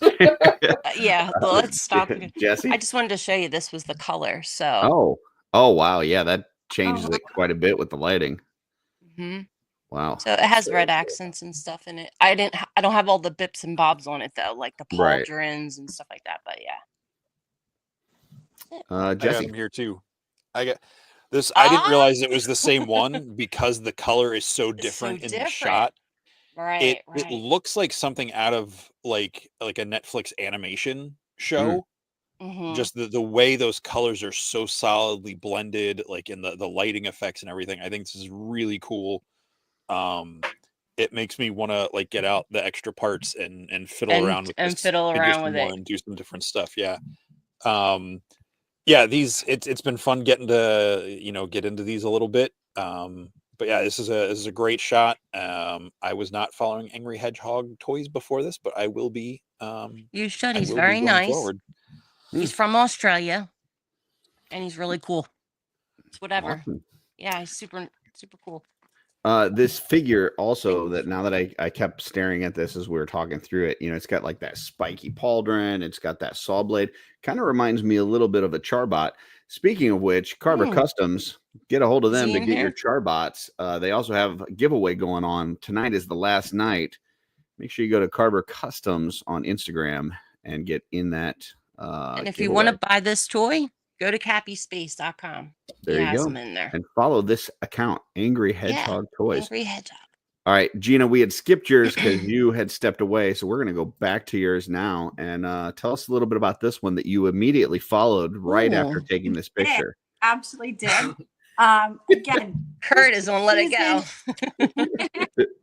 Yeah, well, let's stop. Jesse? I just wanted to show you this was the color. So. Oh, wow. Yeah, that changes it quite a bit with the lighting. Wow. So it has red accents and stuff in it. I don't have all the bips and bobs on it though, like the pauldrons and stuff like that. But yeah. Jesse, I got him here too. I got this. I didn't realize it was the same one because the color is so different in the shot. Right. It looks like something out of like a Netflix animation show. Just the way those colors are so solidly blended, like in the lighting effects and everything. I think this is really cool. It makes me want to like get out the extra parts and fiddle around with this fiddle around with it and do some different stuff. Yeah. Yeah, it's been fun getting to get into these a little bit. But yeah, this is a great shot. I was not following Angry Hedgehog toys before this, but I will be. You should. He's very nice. Forward. He's from Australia, and he's really cool. It's whatever. Awesome. Yeah, he's super cool. This figure also, that now that I kept staring at this as we were talking through it, it's got like that spiky pauldron. It's got that saw blade. Kind of reminds me a little bit of a Charbot. Speaking of which, Carver Customs, get a hold of them to get your Charbots. They also have a giveaway going on. Tonight is the last night. Make sure you go to Carver Customs on Instagram and get in that. And if you want to buy this toy, go to cappyspace.com. There you go. Them in there. And follow this account, Angry Hedgehog Toys. Angry Hedgehog. All right, Gina, we had skipped yours because you had stepped away. So we're going to go back to yours now and tell us a little bit about this one that you immediately followed right after taking this picture. Absolutely did. Again, Kurt is on Let It Go.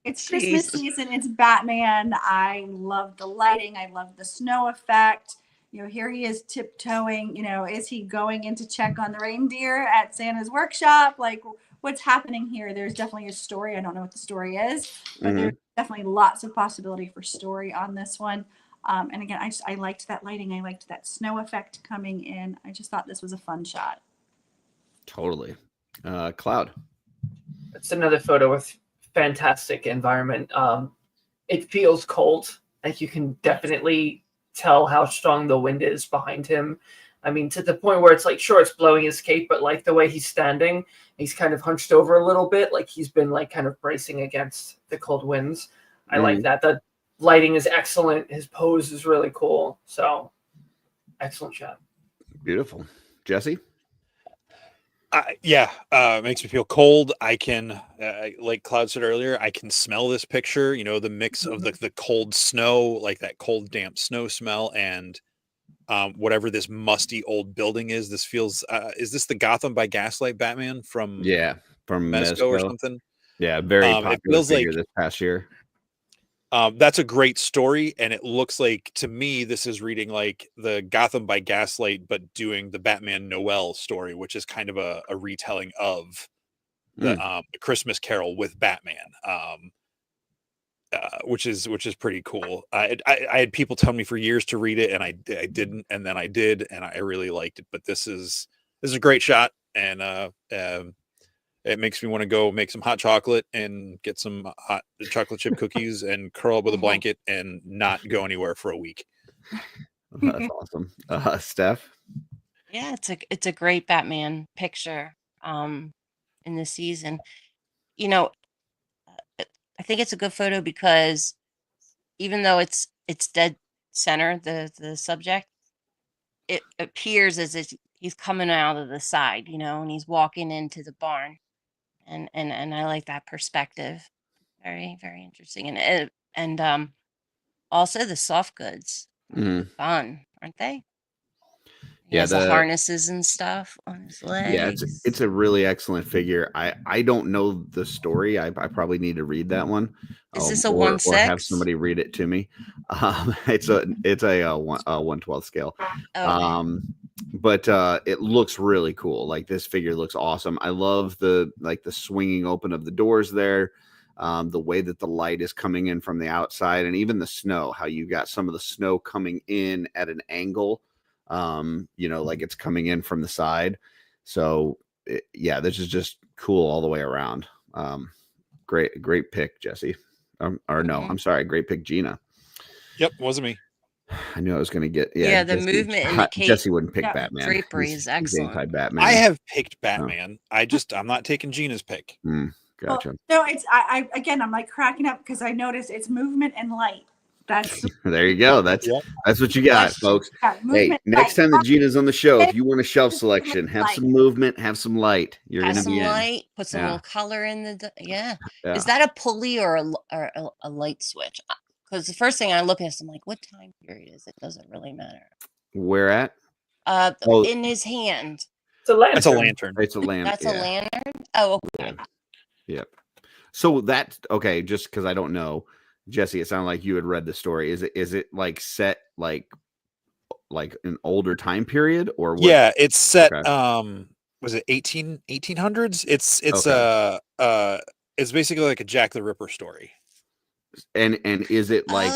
It's Christmas season. It's Batman. I love the lighting. I love the snow effect. Here he is tiptoeing. Is he going in to check on the reindeer at Santa's workshop? Like, what's happening here? There's definitely a story. I don't know what the story is, but there's definitely lots of possibility for story on this one. And again, I liked that lighting. I liked that snow effect coming in. I just thought this was a fun shot. Totally. Cloud. It's another photo with fantastic environment. It feels cold. Like you can definitely tell how strong the wind is behind him. I mean, to the point where it's like, sure, it's blowing his cape, but like the way he's standing, he's kind of hunched over a little bit, like he's been like kind of bracing against the cold winds. I like that. The lighting is excellent. His pose is really cool. So excellent shot. Beautiful. Jesse? It makes me feel cold. I can, like Cloud said earlier, I can smell this picture, the mix of the cold snow, like that cold, damp snow smell, and whatever this musty old building is. This feels, is this the Gotham by Gaslight Batman from Mezco or something? Yeah, very popular figure this past year. That's a great story, and it looks like, to me, this is reading like the Gotham by Gaslight, but doing the Batman Noel story, which is kind of a retelling of the Christmas Carol with Batman, which is pretty cool. I had people tell me for years to read it, and I didn't, and then I did, and I really liked it. But this is a great shot, and it makes me want to go make some hot chocolate and get some hot chocolate chip cookies and curl up with a blanket and not go anywhere for a week. That's awesome. Stef? Yeah, it's a great Batman picture in the season. I think it's a good photo because even though it's dead center, the subject, it appears as if he's coming out of the side, and he's walking into the barn. and I like that perspective. Very, very interesting. And also the soft goods. Fun, aren't they? He has the harnesses and stuff on his legs. Yeah, it's a really excellent figure. I don't know the story. I probably need to read that one. Is this a 1/6? Or have somebody read it to me. It's a 1/12 scale. Okay. But it looks really cool. Like, this figure looks awesome. I love the swinging open of the doors there. The way that the light is coming in from the outside, and even the snow, how you got some of the snow coming in at an angle, like it's coming in from the side. So this is just cool all the way around. Great pick, Jesse. I'm sorry, great pick, Gina. Yep, wasn't me. I knew I was going to get the Jesse, movement in the cape. Jesse wouldn't pick Batman. Drapery is excellent. Batman. I have picked Batman. I'm not taking Gina's pick. Gotcha. Well, no, it's I'm like cracking up because I noticed it's movement and light. That's there you go. That's what you got, folks. Hey, next time that Gina's on the show, if you want a shelf selection, have some movement, have some light. You're going to be light. Put some little color in the Is that a pulley or a light switch? Because the first thing I look at is I'm like, what time period is it? Doesn't really matter. Where at? In his hand. It's a lantern. That's a lantern. It's a lantern. That's a lantern? Oh, okay. Yep. So that's okay, just because I don't know. Jesse, it sounded like you had read the story. Is it like set like an older time period or what? Yeah, it's set was it 1800s? It's basically like a Jack the Ripper story. And is it like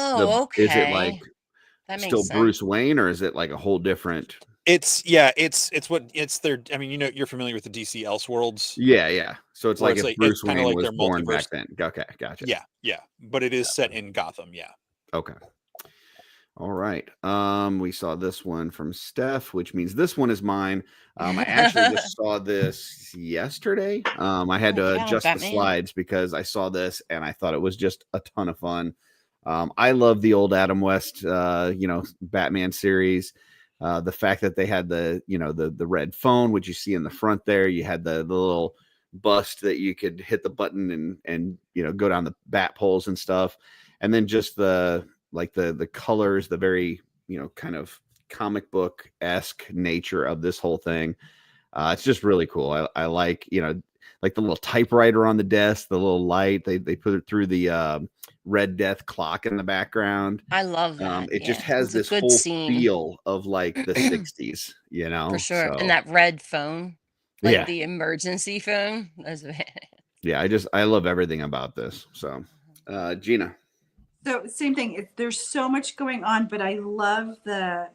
is it like that makes still sense. Bruce Wayne, or is it like a whole different? It's their. I mean, you're familiar with the DC Elseworlds. Yeah. So it's like if Bruce Wayne like was born multiverse back then. Okay, gotcha. Yeah. But it is set in Gotham. Yeah. Okay. All right. We saw this one from Stef, which means this one is mine. I actually just saw this yesterday. I had to adjust the slides because I saw this and I thought it was just a ton of fun. I love the old Adam West, Batman series. The fact that they had the red phone, which you see in the front there, you had the little bust that you could hit the button and go down the bat poles and stuff, and then just the colors, the very kind of comic book-esque nature of this whole thing. It's just really cool. I like like the little typewriter on the desk, the little light. They put it through the Red Death clock in the background. I love that. It just has this whole feel of like the 60s, For sure. So, and that red phone, like the emergency phone. I love everything about this. So, Gina. So same thing. There's so much going on, but I love the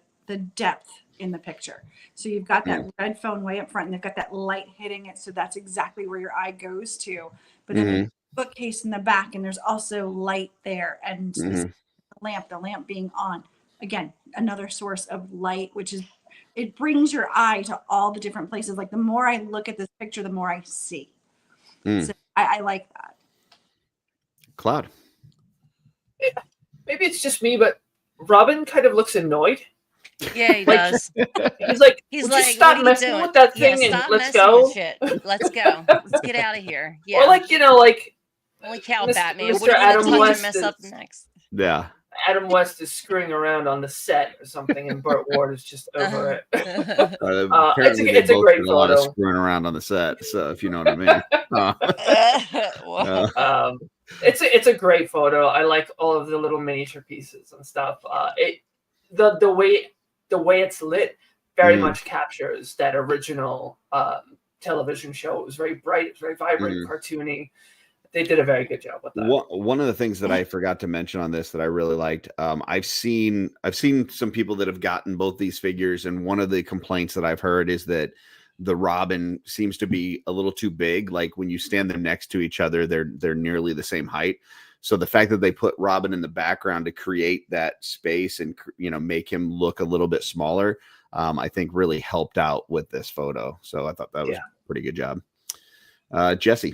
depth in the picture. So you've got that red phone way up front, and they've got that light hitting it. So that's exactly where your eye goes to. But then there's a bookcase in the back, and there's also light there, and the lamp being on. Again, another source of light, which is, it brings your eye to all the different places. Like the more I look at this picture, the more I see. So I like that. Cloud. Yeah, maybe it's just me, but Robin kind of looks annoyed. Yeah, he does. He's like, stop messing with that thing and let's go. Let's go. Let's get out of here. Yeah. Or like holy cow, Batman. Mr. What are you Adam gonna touch West and mess up next? Yeah. Adam West is screwing around on the set or something, and Burt Ward is just over it. It's a great photo. A lot of screwing around on the set, so if you know what I mean. It's a great photo. I like all of the little miniature pieces and stuff. The way it's lit very much captures that original television show. It was very bright. It was very vibrant, cartoony. They did a very good job with that. One of the things that I forgot to mention on this that I really liked, I've seen some people that have gotten both these figures, and one of the complaints that I've heard is that the Robin seems to be a little too big. Like when you stand them next to each other, they're nearly the same height. So the fact that they put Robin in the background to create that space and make him look a little bit smaller, I think really helped out with this photo. So I thought that was a pretty good job. Jesse.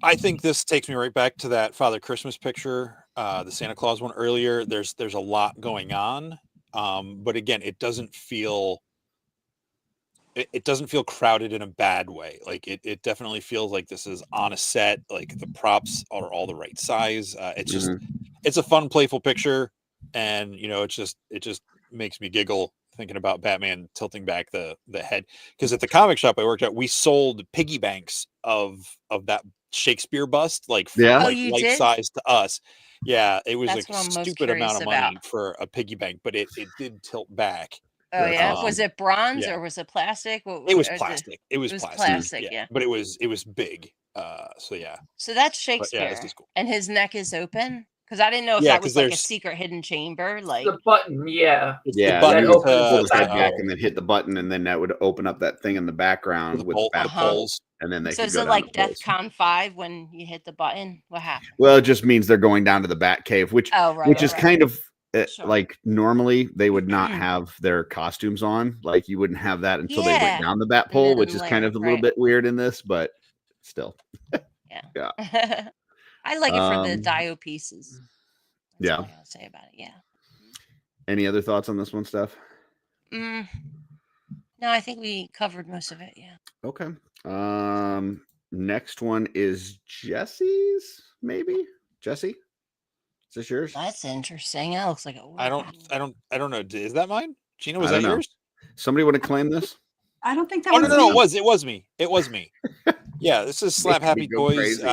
I think this takes me right back to that Father Christmas picture, the Santa Claus one earlier. There's a lot going on, but again, it doesn't feel it doesn't feel crowded in a bad way. Like it definitely feels like this is on a set. Like the props are all the right size. It's just it's a fun, playful picture, and it just makes me giggle thinking about Batman tilting back the head. Because at the comic shop I worked at, we sold piggy banks of that Shakespeare bust, like life size to us. Yeah, it was That's a what I'm most stupid amount curious of money about. for a piggy bank, but it did tilt back. Oh yeah, awesome. was it bronze Yeah. or was it plastic? It was plastic. It was plastic. plastic. Yeah. But it was big. So yeah. So that's But yeah, Shakespeare, this is cool. and his neck is open. Because I didn't know if Yeah, that 'cause was like a there's secret hidden chamber. Like The button, yeah. it's the Yeah, button you that would opens pull the the head back back door. and then hit the button, and then that would open up that thing in the background with the bat poles. and then they so could is go it down like the poles. DEFCON 5 when you hit the button? What happened? Well, it just means they're going down to the Bat Cave, which is kind of Sure. like normally they would not have their costumes on. Like you wouldn't have that until they went down the bat pole, which is kind of a little bit weird in this, but still. Yeah. I like it for the Dio pieces. That's what I'll say about it. Yeah. Any other thoughts on this one, Steph? No, I think we covered most of it. Yeah. Okay. Next one is Jesse's, maybe? Jesse? Is this yours? That's interesting. That looks like I don't know. Is that mine? Gina, was that yours? Somebody want to claim this? I don't think that Oh, was no, me. it was me. It was me. Yeah, this is Slap Happy Toys.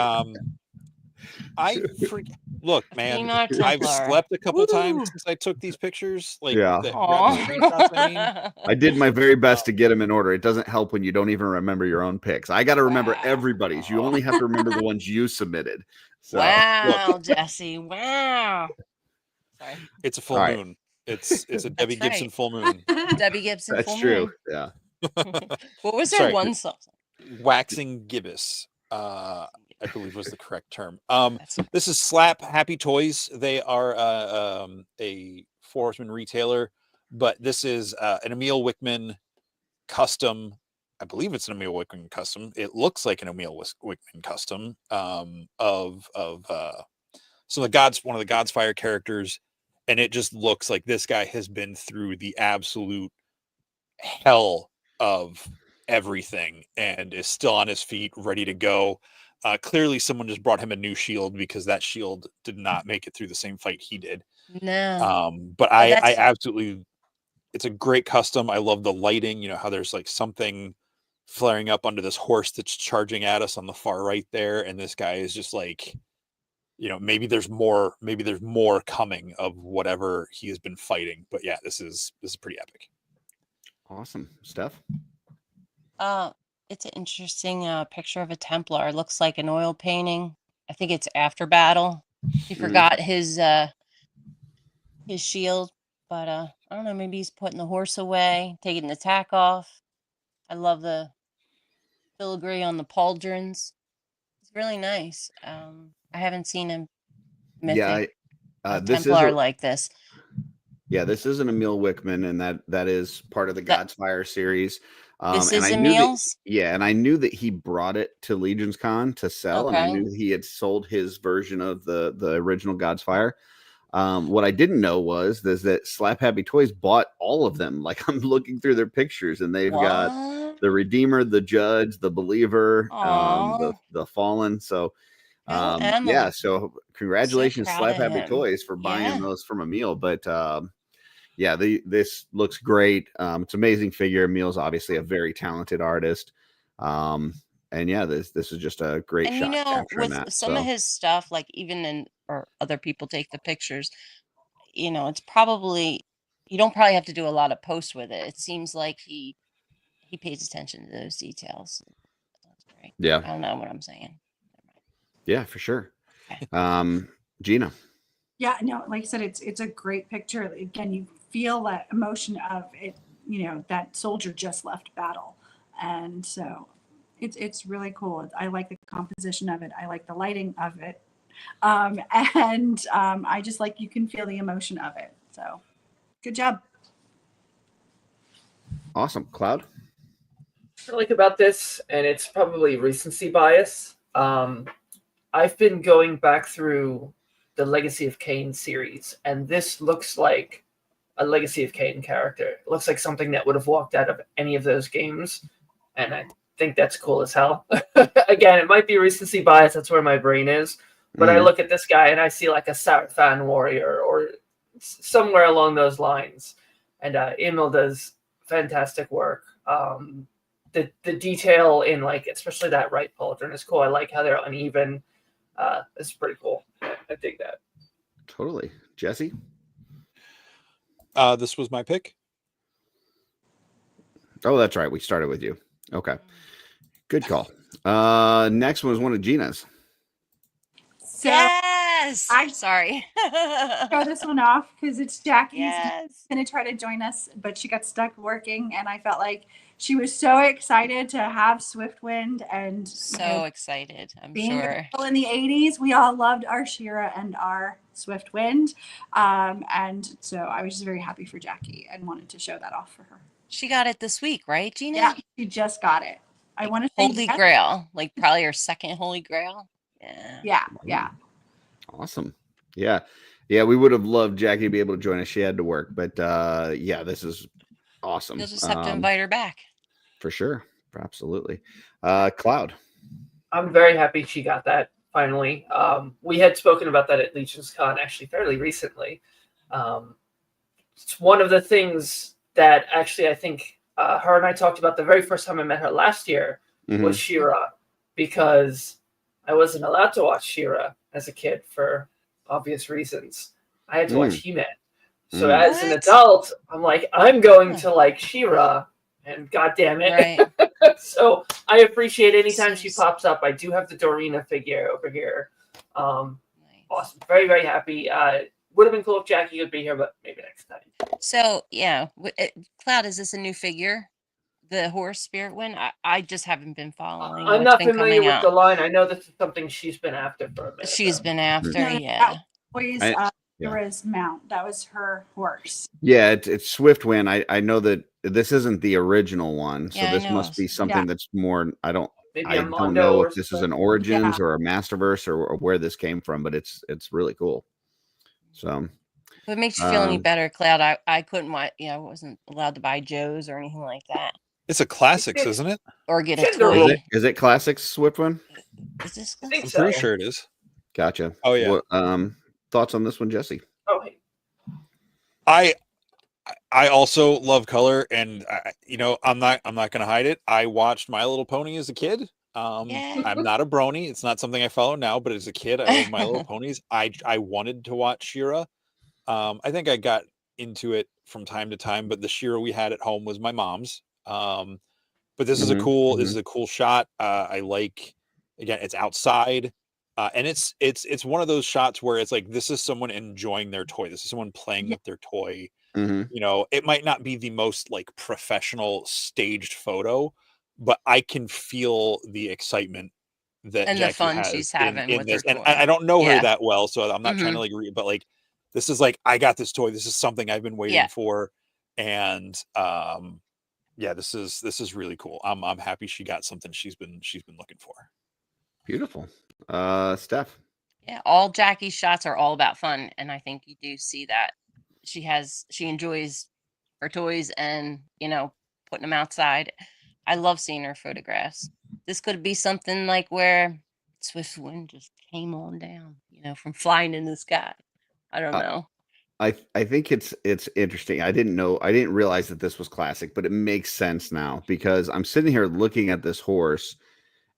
Look, man, I've slept a couple times since I took these pictures. Like, the screenshots, I mean. I did my very best to get them in order. It doesn't help when you don't even remember your own picks. I got to remember everybody's. You only have to remember the ones you submitted. So, wow, Jesse. Wow. Sorry. It's a full moon. It's a Debbie Gibson full moon. Debbie Gibson That's full true. moon. Yeah. What was their one song? Waxing gibbous. I believe was the correct term. This is Slap Happy Toys. They are a Four Horsemen retailer, but this is an Emil Wickman custom. I believe it's an Emil Wickman custom. It looks like an Emil Wickman custom of one of the God's Fire characters, and it just looks like this guy has been through the absolute hell of everything and is still on his feet, ready to go. Clearly someone just brought him a new shield because that shield did not make it through the same fight he did. No. But I absolutely, it's a great custom. I love the lighting, how there's like something flaring up under this horse that's charging at us on the far right there. And this guy is just like, maybe there's more coming of whatever he has been fighting. But yeah, this is pretty epic. Awesome. Steph? It's an interesting picture of a Templar. It looks like an oil painting. I think it's after battle. He forgot his shield, but I don't know. Maybe he's putting the horse away, taking the tack off. I love the filigree on the pauldrons. It's really nice. I haven't seen a mythic Templar like this. Yeah, this is an Emil Wickman, and that is part of the God's Fire series. This is Emil's? And I knew that he brought it to Legion's Con to sell, and I knew that he had sold his version of the original God's Fire. What I didn't know was that Slap Happy Toys bought all of them. Like, I'm looking through their pictures, and they've got the Redeemer, the Judge, the Believer, the Fallen. So, so congratulations, Slap Happy Toys, for buying those from Emil. But this looks great. It's an amazing figure. Emil's obviously a very talented artist. This is just a great shot. With some of his stuff, like or other people take the pictures, it's probably, you don't probably have to do a lot of posts with it. It seems like he pays attention to those details. That's great. Yeah. I don't know what I'm saying. Yeah, for sure. Gina. Yeah, no, like I said, it's a great picture. Again, you feel that emotion of it, that soldier just left battle. And so it's really cool. I like the composition of it. I like the lighting of it. I just like, you can feel the emotion of it. So good job. Awesome. Cloud? What I like about this, and it's probably recency bias, I've been going back through the Legacy of Kain series, and this looks like a Legacy of Kain character. It looks like something that would have walked out of any of those games, and I think that's cool as hell. Again, it might be recency bias. That's where my brain is. But I look at this guy and I see like a Sarathan warrior or somewhere along those lines. And Emil does fantastic work. The detail in like, especially that right pauldron is cool. I like how they're uneven. It's pretty cool. I dig that. Totally. Jesse? This was my pick. Oh, that's right. We started with you. Okay. Good call. Next one is one of Gina's. So Yes. I'm sorry. throw this one off because it's Jackie's Yes. going to try to join us, but she got stuck working, and I felt like she was so excited to have Swiftwind and So excited. I'm being sure. a girl in the 80s, we all loved our She-Ra and our Swiftwind. And so I was just very happy for Jackie and wanted to show that off for her. She got it this week, right, Gina? Yeah, she just got it. I want to say Holy Grail, like probably her second Holy Grail. Yeah. Yeah. Awesome. Yeah. We would have loved Jackie to be able to join us. She had to work, but this is awesome. You'll just have to invite her back. For sure. Absolutely. Cloud. I'm very happy she got that finally. We had spoken about that at Legion's Con actually fairly recently. It's one of the things that actually I think her and I talked about the very first time I met her last year was She-Ra, because I wasn't allowed to watch She-Ra as a kid for obvious reasons. I had to watch He-Man. So as an adult, I'm like, I'm going to like She-Ra, and God damn it. Right. So I appreciate anytime she pops up. I do have the Dorina figure over here. Awesome. Very, very happy. Would have been cool if Jackie would be here, but maybe next time. So, yeah. Cloud, is this a new figure? The horse spirit one? I just haven't been following. I'm not familiar with the line. I know this is something she's been after for a minute. She's been after, yeah. Always She-Ra's mount. That was her horse. Yeah, it's Swiftwind. I know that this isn't the original one, so this must be something that's more. I don't know if this is an Origins or a Masterverse or where this came from, but it's really cool. So, if it makes you feel any better, Cloud, I couldn't watch. I wasn't allowed to buy Joe's or anything like that. It's a Classics, isn't it? Or get a toy. Is it Classics Swiftwind? Is this? I think I'm so. pretty sure it is. Gotcha. Oh yeah. What, thoughts on this one, Jesse? Oh, hey. I also love color, and I'm not going to hide it. I watched My Little Pony as a kid. I'm not a brony. It's not something I follow now, but as a kid, I love My Little Ponies. I wanted to watch She-Ra. I think I got into it from time to time, but the She-Ra we had at home was my mom's. But this is a cool shot. I like, again, it's outside. And it's one of those shots where it's like, this is someone enjoying their toy. This is someone playing with their toy. It might not be the most like professional staged photo, but I can feel the excitement that and Jackie the fun has she's having in with this. her And toy. I don't know her that well, so I'm not trying to like read, but like, this is like, I got this toy. This is something I've been waiting for. And this is really cool. I'm happy she got something she's been looking for. Beautiful. Steph. Yeah, all Jackie's shots are all about fun, and I think you do see that she enjoys her toys and putting them outside. I love seeing her photographs. This could be something like where Swiftwind just came on down, from flying in the sky. I don't know. I think it's interesting. I didn't realize that this was classic, but it makes sense now because I'm sitting here looking at this horse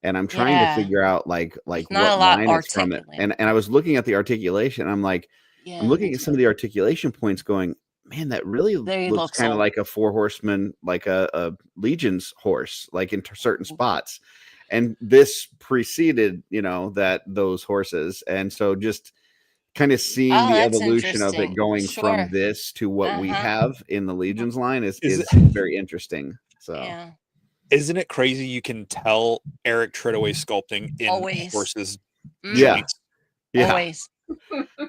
and I'm trying to figure out like what line it's from it. And I was looking at the articulation. I'm like, I'm looking at some of the articulation points going, man, that really looks kind of like a Four Horsemen, like a Legion's horse, like in certain spots. And this preceded, those horses. And so just kind of seeing the evolution of it going from this to what we have in the Legions line is very interesting. So isn't it crazy? You can tell Eric Treadaway sculpting in horses. Joints. Always.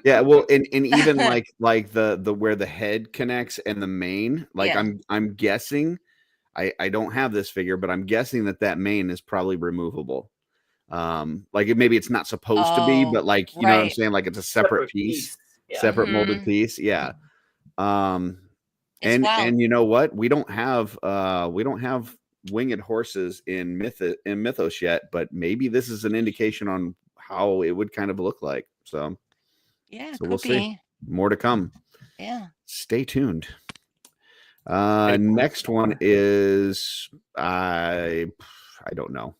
Yeah, well, and even like the where the head connects and the mane, like I'm guessing, I don't have this figure, but I'm guessing that mane is probably removable. Like maybe it's not supposed to be, but like you know what I'm saying, like it's a separate piece. Separate molded piece. Yeah. And you know what? We don't have winged horses in Mythos yet, but maybe this is an indication on how it would kind of look like. So yeah, we'll see. More to come. Yeah. Stay tuned. Next one is I don't know.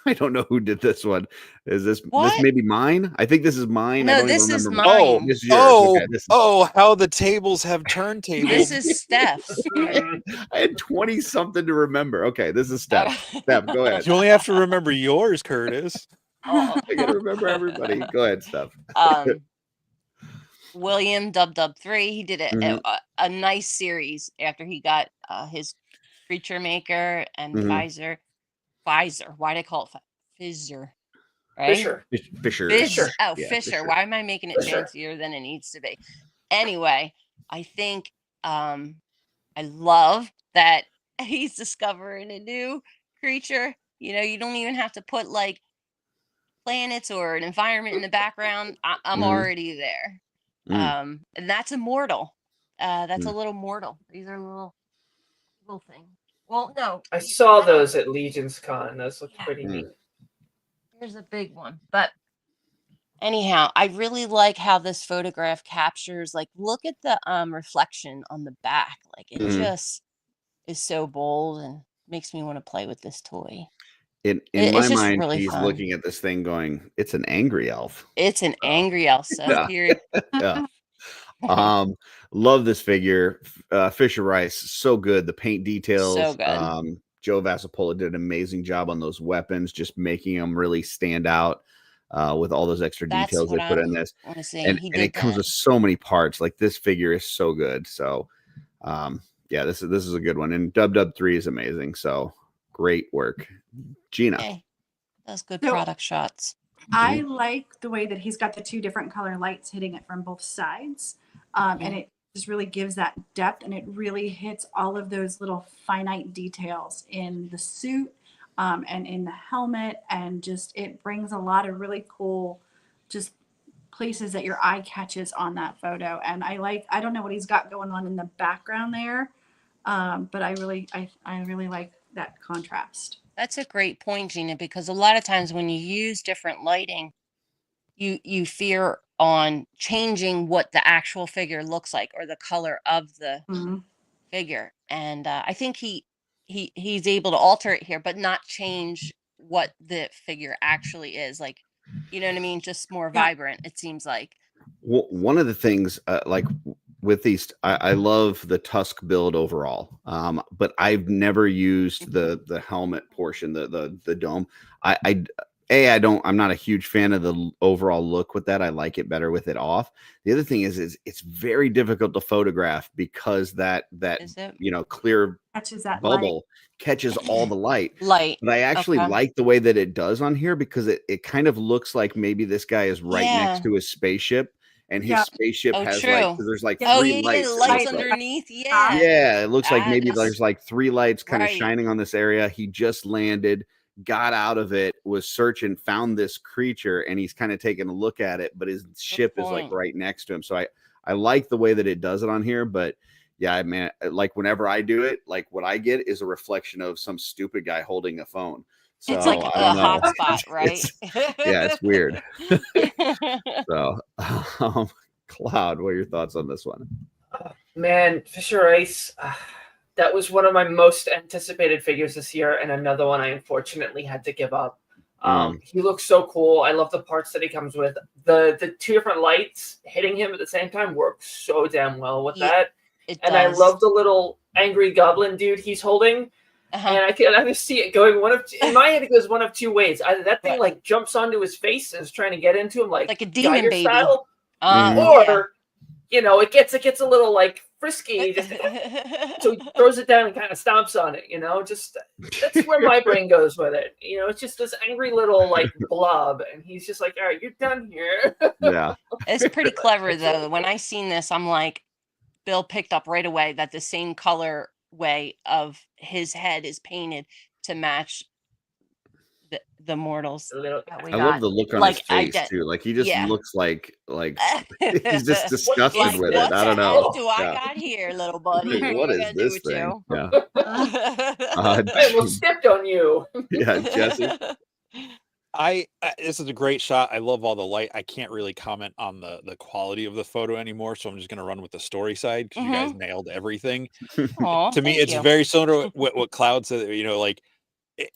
I don't know who did this one. Is this maybe mine? I think this is mine. No, I don't this even is remember. mine. This is yours. Okay, how the tables have turntables. This is Stef's. I had 20 something to remember. Okay, this is Stef. Stef, go ahead. You only have to remember yours, Curtis. I gotta remember everybody. Go ahead, Stef. William Dub3, he did a nice series after he got his creature maker and Pfizer. Why do they call it Fisher? Right? Fisher. Oh, yeah, Fisher. Why am I making it fancier than it needs to be? Anyway, I think I love that he's discovering a new creature. You know, you don't even have to put like planets or an environment in the background. I'm already there. And that's immortal. That's a little mortal. These are little things. Well, no. I saw those at Legion's Con. Those look pretty neat. Here's a big one. But anyhow, I really like how this photograph captures, like, look at the reflection on the back. Like, it just is so bold and makes me want to play with this toy. In my mind, really he's looking at this thing going, it's an angry elf. It's an angry elf. So here. Yeah. Love this figure. Fisher Rice, so good. The paint details. So good. Joe Vasapola did an amazing job on those weapons, just making them really stand out with all those extra details they put in this. And it comes with so many parts. Like, this figure is so good. So yeah, this is a good one. And Dub3 is amazing. So great work, Gina. Hey, that's good product shots. I like the way that he's got the two different color lights hitting it from both sides. And it just really gives that depth, and it really hits all of those little finite details in the suit and in the helmet, and just it brings a lot of really cool just places that your eye catches on that photo. And I don't know what he's got going on in the background there, but I really like that contrast. That's a great point, Gina, because a lot of times when you use different lighting, you fear on changing what the actual figure looks like or the color of the figure. And I think he's able to alter it here, but not change what the figure actually is. Like, you know what I mean? Just more vibrant, it seems like. Well, one of the things, like with these, I love the Tusk build overall, but I've never used the helmet portion, the dome. I'm not a huge fan of the overall look with that. I like it better with it off. The other thing is it's very difficult to photograph because that clear catches that bubble catches all the light. But I actually like the way that it does on here, because it kind of looks like maybe this guy is right next to his spaceship. And his spaceship has there's like three lights underneath. Yeah, it looks like maybe there's like three lights kind of shining on this area. He just landed, got out of it, was searching, found this creature, and he's kind of taking a look at it, but his ship is like right next to him. So I like the way that it does it on here, but yeah, man, like whenever I do it, like what I get is a reflection of some stupid guy holding a phone. So it's like a hotspot, right? It's weird. So, Cloud, what are your thoughts on this one? Man, Fisher Rice, that was one of my most anticipated figures this year, and another one I unfortunately had to give up. He looks so cool. I love the parts that he comes with. The two different lights hitting him at the same time work so damn well with that. And I love the little angry goblin dude he's holding. And I can just see it going in my head, it goes one of two ways. Either that thing like jumps onto his face and is trying to get into him like a demon baby style, or it gets a little like frisky, so he throws it down and kind of stomps on it. Just that's where my brain goes with it. It's just this angry little like blob, and he's just like, all right, you're done here. Yeah, it's pretty clever though. When I seen this, I'm like, Bill picked up right away that the same color way of his head is painted to match the mortals that we I got. love the look on Like, his face too. Like he just yeah. looks like he's just disgusted Like, with what it. I the don't heck know. do I got here, little buddy? Like, What what am I is gonna do this with thing? you? Yeah. I almost stepped on you. Yeah, Jesse. This is a great shot. I love all the light. I can't really comment on the quality of the photo anymore, so I'm just going to run with the story side because you guys nailed everything. Aw, to me, it's very similar to what Cloud said. You know, like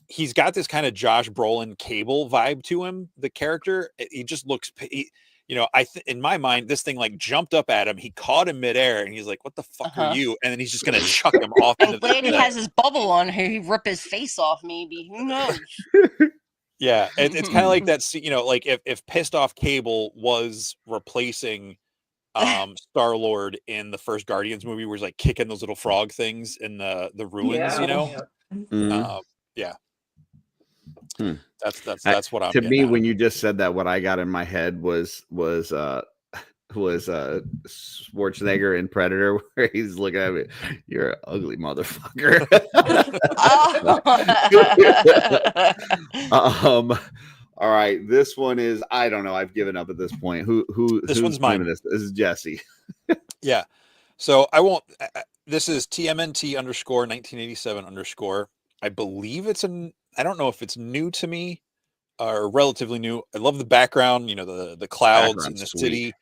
he's got this kind of Josh Brolin Cable vibe to him. The character, he just looks. You know, in my mind, this thing like jumped up at him. He caught him midair, and he's like, "What the fuck are you?" And then he's just going to chuck him off. I'm glad he has his bubble on. He rip his face off. Maybe, who knows? Yeah, it's kind of like that. You know, like if Pissed Off Cable was replacing Star-Lord in the first Guardians movie, where he's like kicking those little frog things in the ruins. You know, yeah. That's what I'm to me at. when you just said that. What I got in my head was Schwarzenegger in Predator, where he's looking at me. You're an ugly motherfucker. All right, this one is, I don't know. I've given up at this point. Who's one's mine. This is Jesse. Yeah. So I won't. This is TMNT _ 1987 _ I believe it's I don't know if it's new to me or relatively new. I love the background. You know, the clouds in the city.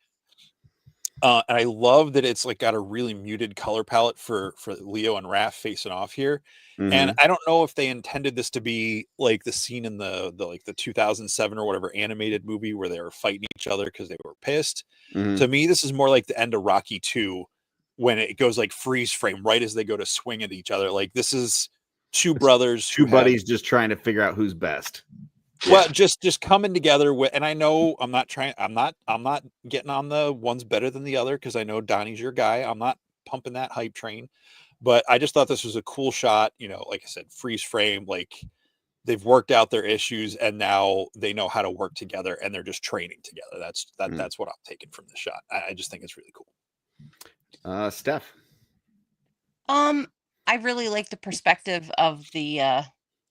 And I love that it's like got a really muted color palette for Leo and Raph facing off here. And I don't know if they intended this to be like the scene in the 2007 or whatever animated movie where they were fighting each other because they were pissed. To me, this is more like the end of Rocky 2 when it goes like freeze frame right as they go to swing at each other. Like this is two brothers, two buddies just trying to figure out who's best. Well, just coming together with, and I know I'm not getting on the one's better than the other because I know Donnie's your guy. I'm not pumping that hype train, but I just thought this was a cool shot. You know, like I said, freeze frame, like they've worked out their issues and now they know how to work together and they're just training together. That's what I'm taking from the shot. I just think it's really cool. Stef. I really like the perspective of the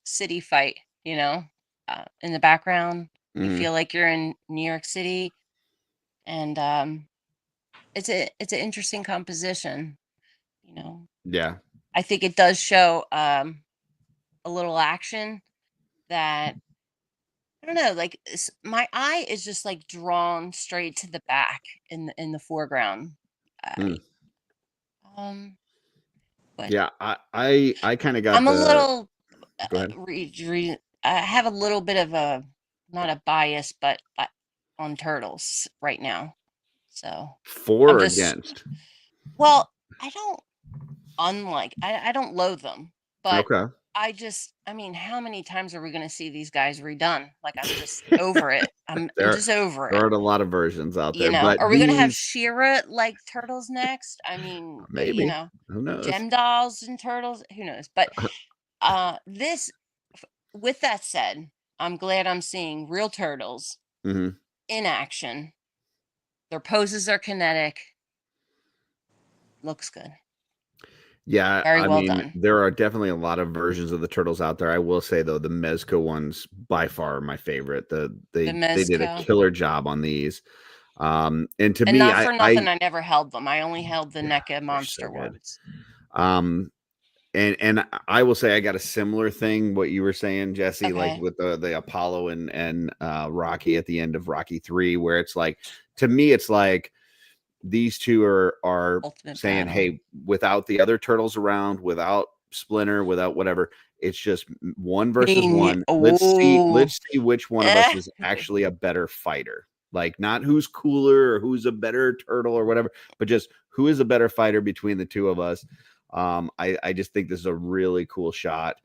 city fight, you know, in the background. You feel like you're in New York City, and it's an interesting composition, you know. Yeah. I think it does show a little action that I don't know, like my eye is just like drawn straight to the back in the foreground. But yeah, I kind of got. I'm a little. Go ahead. I have a little bit of a not a bias, but on turtles right now. So for or against? Well, I don't I don't loathe them, but okay. I mean, how many times are we going to see these guys redone? Like, I'm just over it. I'm just over it. There are a lot of versions out there. You know, but are we going to have She-Ra like turtles next? I mean, maybe. You know, who knows? Gem dolls and turtles. Who knows? But with that said, I'm glad I'm seeing real turtles in action. Their poses are kinetic. Looks good. Yeah, Very well done. There are definitely a lot of versions of the turtles out there. I will say though, the Mezco ones by far are my favorite. They did a killer job on these. And to me, not for nothing, I never held them. I only held the NECA monster ones. And I will say I got a similar thing. What you were saying, Jesse, like with the Apollo and Rocky at the end of Rocky 3, where it's like, to me, it's like these two are Ultimate saying, battle. Hey, without the other turtles around, without Splinter, without whatever, it's just one versus one. Let's see which one of us is actually a better fighter. Like not who's cooler or who's a better turtle or whatever, but just who is a better fighter between the two of us. I just think this is a really cool shot.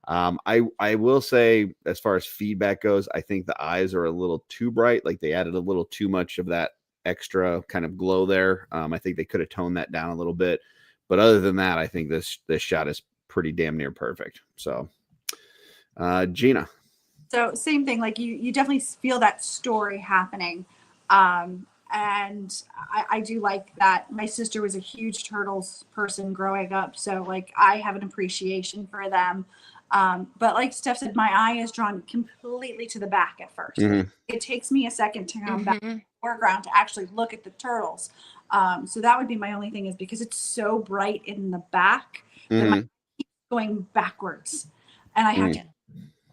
I will say, as far as feedback goes, I think the eyes are a little too bright. Like they added a little too much of that extra kind of glow there. I think they could have toned that down a little bit, but other than that, I think this shot is pretty damn near perfect. So, Gina. So same thing, like you definitely feel that story happening. And I do like that. My sister was a huge Turtles person growing up. So like I have an appreciation for them. But like Steph said, my eye is drawn completely to the back at first. It takes me a second to come back to the foreground to actually look at the turtles. So that would be my only thing, is because it's so bright in the back that my eye keeps going backwards, and I have to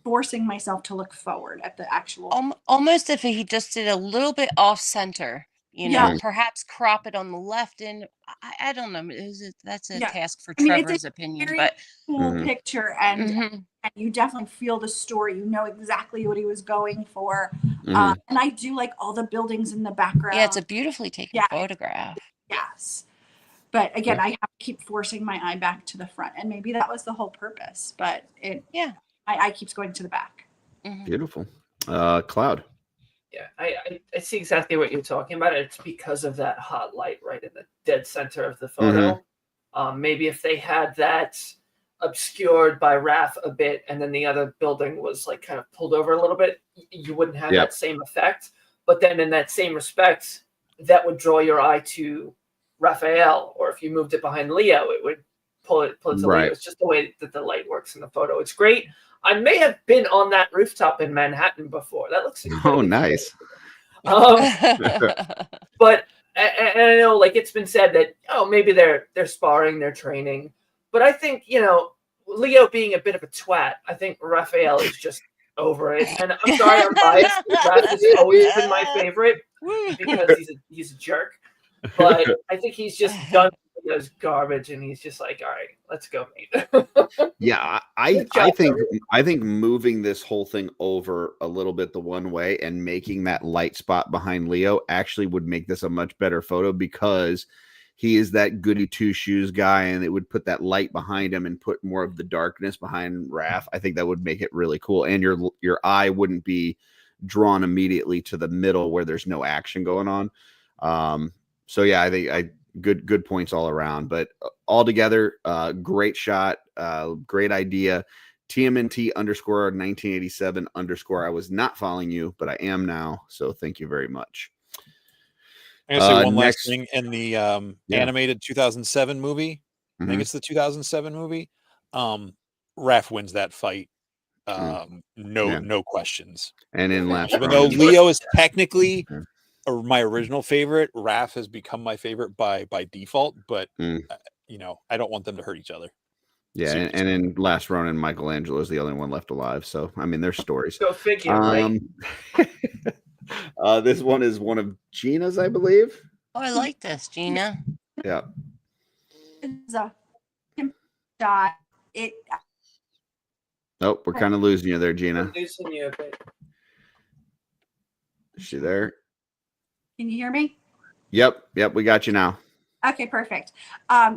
forcing myself to look forward at the actual. Almost if he just did a little bit off center, you know, perhaps crop it on the left. And I don't know. That's a task for Trevor's opinion, but cool picture, and you definitely feel the story. You know exactly what he was going for. And I do like all the buildings in the background. Yeah, it's a beautifully taken photograph. Yes. But again, I have to keep forcing my eye back to the front, and maybe that was the whole purpose, but my eye keeps going to the back. Beautiful. Cloud. Yeah, I see exactly what you're talking about. It's because of that hot light right in the dead center of the photo. Maybe if they had that obscured by Raph a bit, and then the other building was like kind of pulled over a little bit, you wouldn't have that same effect. But then in that same respect, that would draw your eye to Raphael, or if you moved it behind Leo, it would pull it to Leo. It's just the way that the light works in the photo. It's great. I may have been on that rooftop in Manhattan before. That looks nice. But and I know, like, it's been said that maybe they're sparring, they're training, but I think Leo being a bit of a twat, I think Raphael is just over it. And I'm sorry, I'm biased. Raph has always been my favorite because he's a jerk. But I think he's just done Leo's garbage, and he's just like, all right, let's go, mate. Yeah, I think moving this whole thing over a little bit the one way and making that light spot behind Leo actually would make this a much better photo, because he is that goody two shoes guy, and it would put that light behind him and put more of the darkness behind Raph. I think that would make it really cool, and your eye wouldn't be drawn immediately to the middle where there's no action going on. So yeah, I think good points all around, but altogether, great shot, great idea. TMNT _ 1987 _ I was not following you, but I am now. So thank you very much. I'm gonna say one last thing. In the animated 2007 movie, I think it's the 2007 movie, Raph wins that fight. No questions. And in last, even though Leo is technically my original favorite, Raph has become my favorite by default, but I don't want them to hurt each other. Yeah, and in Last Ronin, Michelangelo is the only one left alive. So I mean, there's stories. Go figure, right? This one is one of Gina's, I believe. Oh, I like this, Gina. Yeah. It's a shot. Oh, we're kind of losing you there, Gina. I'm losing you a bit. Is she there? Can you hear me? Yep, we got you now. Okay, perfect.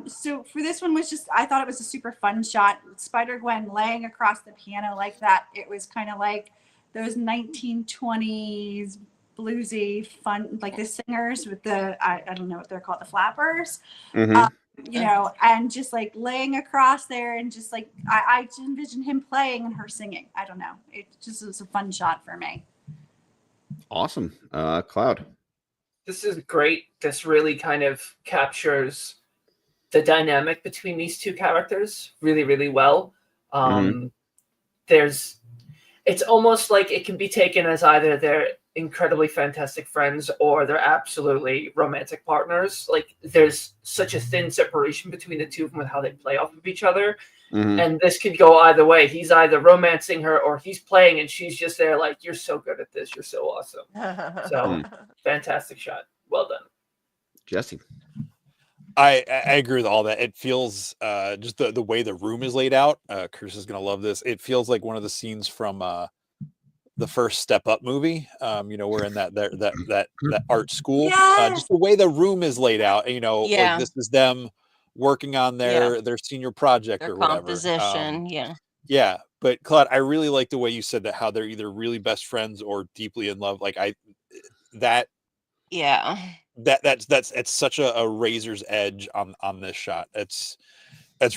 So for this one I thought it was a super fun shot. Spider-Gwen laying across the piano like that. It was kind of like those 1920s bluesy fun, like the singers with the, I don't know what they're called, the flappers, and just like laying across there, and just like, I just envision him playing and her singing. I don't know. It just was a fun shot for me. Awesome. Cloud. This is great. This really kind of captures the dynamic between these two characters really, really well. It's almost like it can be taken as either they're incredibly fantastic friends or they're absolutely romantic partners. Like, there's such a thin separation between the two of them with how they play off of each other. And this could go either way. He's either romancing her or he's playing and she's just there like, you're so good at this. You're so awesome. So fantastic shot. Well done. Jesse. I agree with all that. It feels just the way the room is laid out. Chris is going to love this. It feels like one of the scenes from the first Step Up movie. We're in that art school. Just the way the room is laid out. Like this is them working on their senior project, their or whatever. Composition, yeah. But Claude, I really like the way you said that, how they're either really best friends or deeply in love. Like that's such a razor's edge on this shot. That's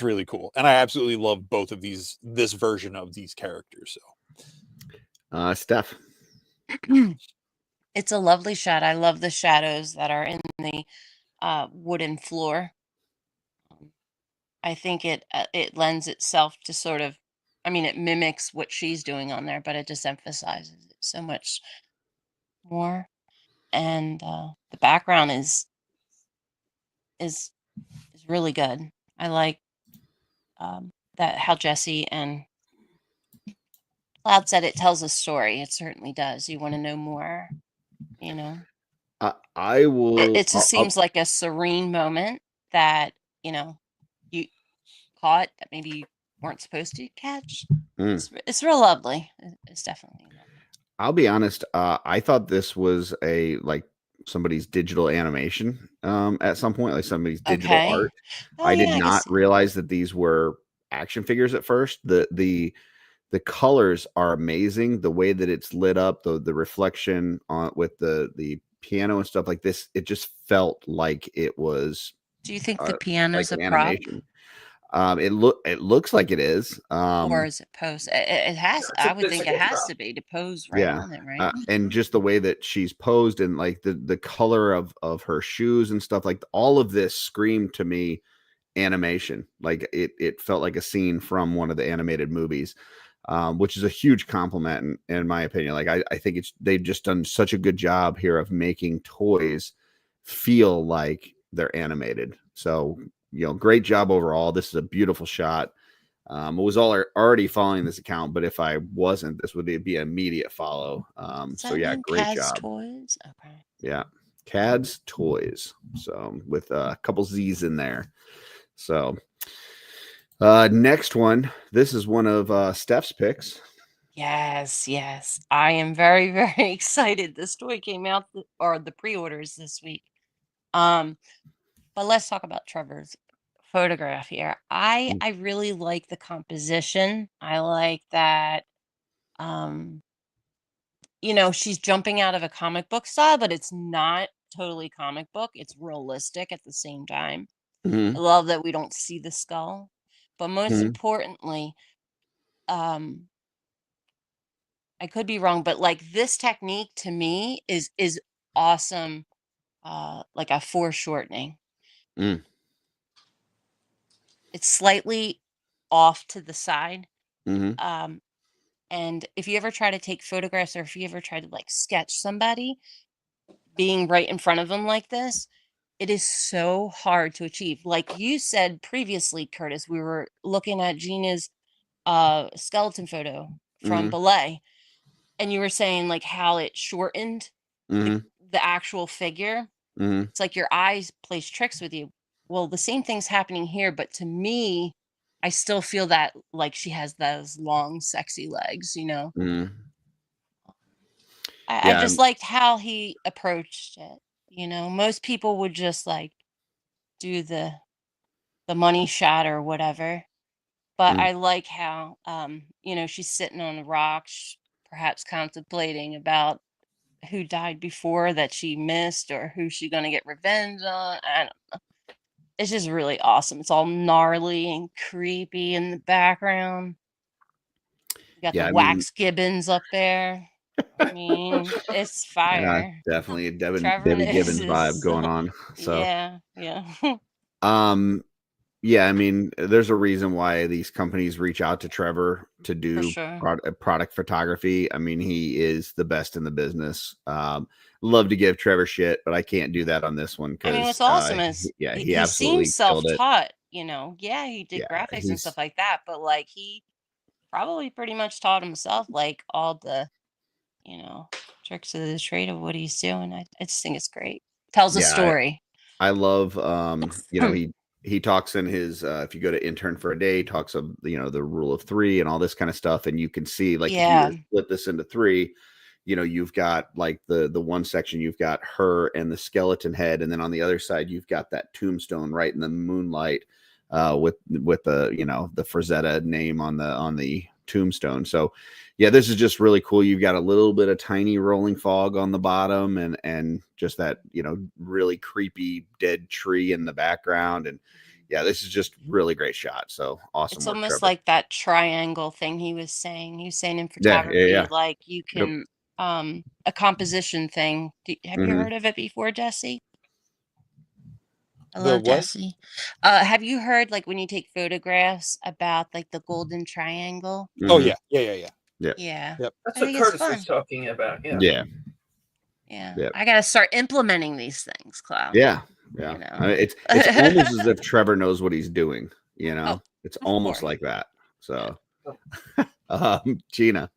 really cool, and I absolutely love both of this version of these characters. So, Stef. It's a lovely shot. I love the shadows that are in the wooden floor. I think it lends itself to sort of I mean, it mimics what she's doing on there, but it just emphasizes it so much more. And the background is really good. I like that how Jesse and Cloud said it tells a story. It certainly does. You want to know more, you know. I will. It just seems like a serene moment that you caught that maybe you weren't supposed to catch. It's real lovely. It's definitely lovely. I'll be honest. I thought this was somebody's digital animation at some point, like somebody's digital art. I did not realize that these were action figures at first. The colors are amazing. The way that it's lit up, the reflection on with the piano and stuff like this, it just felt like it was. Do you think the piano's like a prop? animation? It looks like it is. Or is it pose? It has. I would think it has to be to pose right on it, right? And just the way that she's posed and like the color of her shoes and stuff, like all of this screamed to me animation. Like it felt like a scene from one of the animated movies, which is a huge compliment in my opinion. Like I think they've just done such a good job here of making toys feel like they're animated. So great job overall. This is a beautiful shot. I was already following this account, but if I wasn't, this would be an immediate follow. So yeah, great Cad's job. Toys? Okay. Yeah, Cad's Toys. So with a couple Z's in there. So next one. This is one of Stef's picks. Yes. I am very, very excited. This toy came out, or the pre-orders this week. But let's talk about Trevor's photograph here. I really like the composition. I like that she's jumping out of a comic book style, but it's not totally comic book. It's realistic at the same time. I love that we don't see the skull. But most importantly, I could be wrong, but like this technique to me is awesome. Like a foreshortening. It's slightly off to the side. And if you ever try to take photographs or if you ever try to like sketch somebody being right in front of them like this, it is so hard to achieve. Like you said previously, Curtis, we were looking at Gina's skeleton photo from Belay, and you were saying like how it shortened the actual figure. It's like your eyes plays tricks with you. Well, the same thing's happening here, but to me, I still feel that like she has those long, sexy legs, I just liked how he approached it. Most people would just like do the money shot or whatever. But I like how she's sitting on a rock, perhaps contemplating about who died before that she missed or who's she gonna get revenge on. I don't know. It's just really awesome. It's all gnarly and creepy in the background. You got the wax gibbons up there. I mean, it's fire. Yeah, definitely a Debbie Gibbons vibe going on. So yeah. Yeah, I mean, there's a reason why these companies reach out to Trevor to do product photography. I mean, he is the best in the business. Love to give Trevor shit, but I can't do that on this one because what's awesome is he he absolutely seems killed it. self-taught. Yeah, he did graphics and stuff like that, but like he probably pretty much taught himself like all the tricks of the trade of what he's doing. I just think it's great. Tells a story. I love he talks in his if you go to Intern for a Day, talks of the rule of 3 and all this kind of stuff, and you can see like if you were to split this into 3, you've got like the one section, you've got her and the skeleton head, and then on the other side you've got that tombstone right in the moonlight with the Frazetta name on the tombstone. So yeah, this is just really cool. You've got a little bit of tiny rolling fog on the bottom and just that really creepy dead tree in the background. And yeah, this is just really great shot. So awesome. It's almost like that triangle thing he was saying. He was saying in photography, like you can a composition thing. Have you heard of it before, Jesse? Hello, what? Jesse. Have you heard like when you take photographs about like the golden triangle? Oh yeah. Yeah. Yeah. Yep. That's I what think it's Curtis fun. was talking about. Yeah. Yeah. Yeah. I gotta start implementing these things, Cloud. Yeah. You know. It's almost as if Trevor knows what he's doing. You know, it's almost course. like that. So, Gina.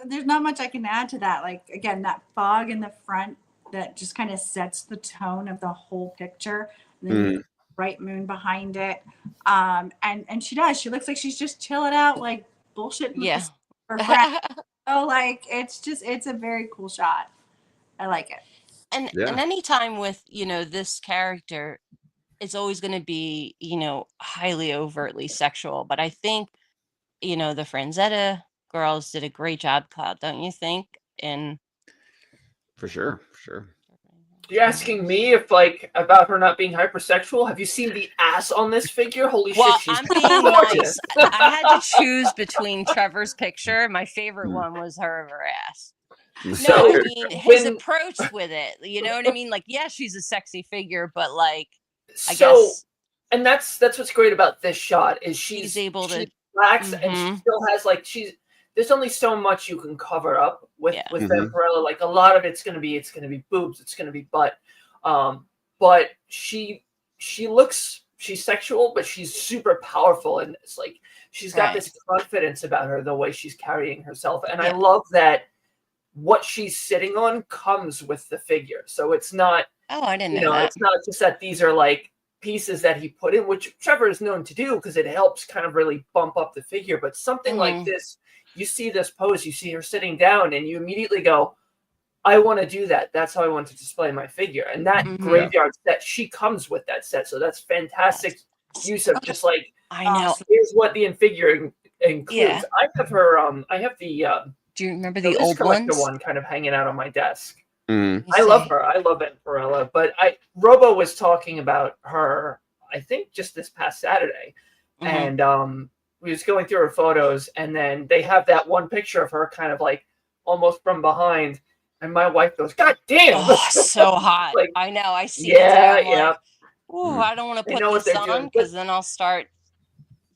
There's not much I can add to that. Like, again, that fog in the front that just kind of sets the tone of the whole picture. And then you get the bright moon behind it. And she does. She looks like she's just chilling out, like bullshitting with her friend. So like it's a very cool shot. I like it. And any time with, this character, it's always going to be, highly overtly sexual. But I think, the Franzetta girls did a great job, Cloud, don't you think? For sure. You're asking me if like about her not being hypersexual? Have you seen the ass on this figure? Holy shit, she's I'm being gorgeous. nice. I had to choose between Trevor's picture. My favorite one was her of her ass. So, No, I mean his approach with it. You know what I mean? Like, yeah, she's a sexy figure, but like, I guess. And that's what's great about this shot is she's able to relax and she still has like there's only so much you can cover up with Vampirella. Like a lot of it's gonna be boobs, it's gonna be butt. But she's sexual, but she's super powerful, and it's like she's got this confidence about her, the way she's carrying herself. And I love that what she's sitting on comes with the figure. So it's not I didn't know that. It's not just that these are like pieces that he put in, which Trevor is known to do because it helps kind of really bump up the figure. But something like this, you see this pose, you see her sitting down, and you immediately go, I want to do that. That's how I want to display my figure. And that graveyard set, she comes with that set. So that's fantastic use of just like, I know. Here's what the infigure includes. Yeah. I have her, I have the, do you remember the old one kind of hanging out on my desk? I love her. I love Vampirella. But Robo was talking about her, I think, just this past Saturday. And we was going through her photos, and then they have that one picture of her kind of like almost from behind. And my wife goes, God damn. Oh, so hot. Like, I know. I see it. Like, ooh, I don't want to put this on because then I'll start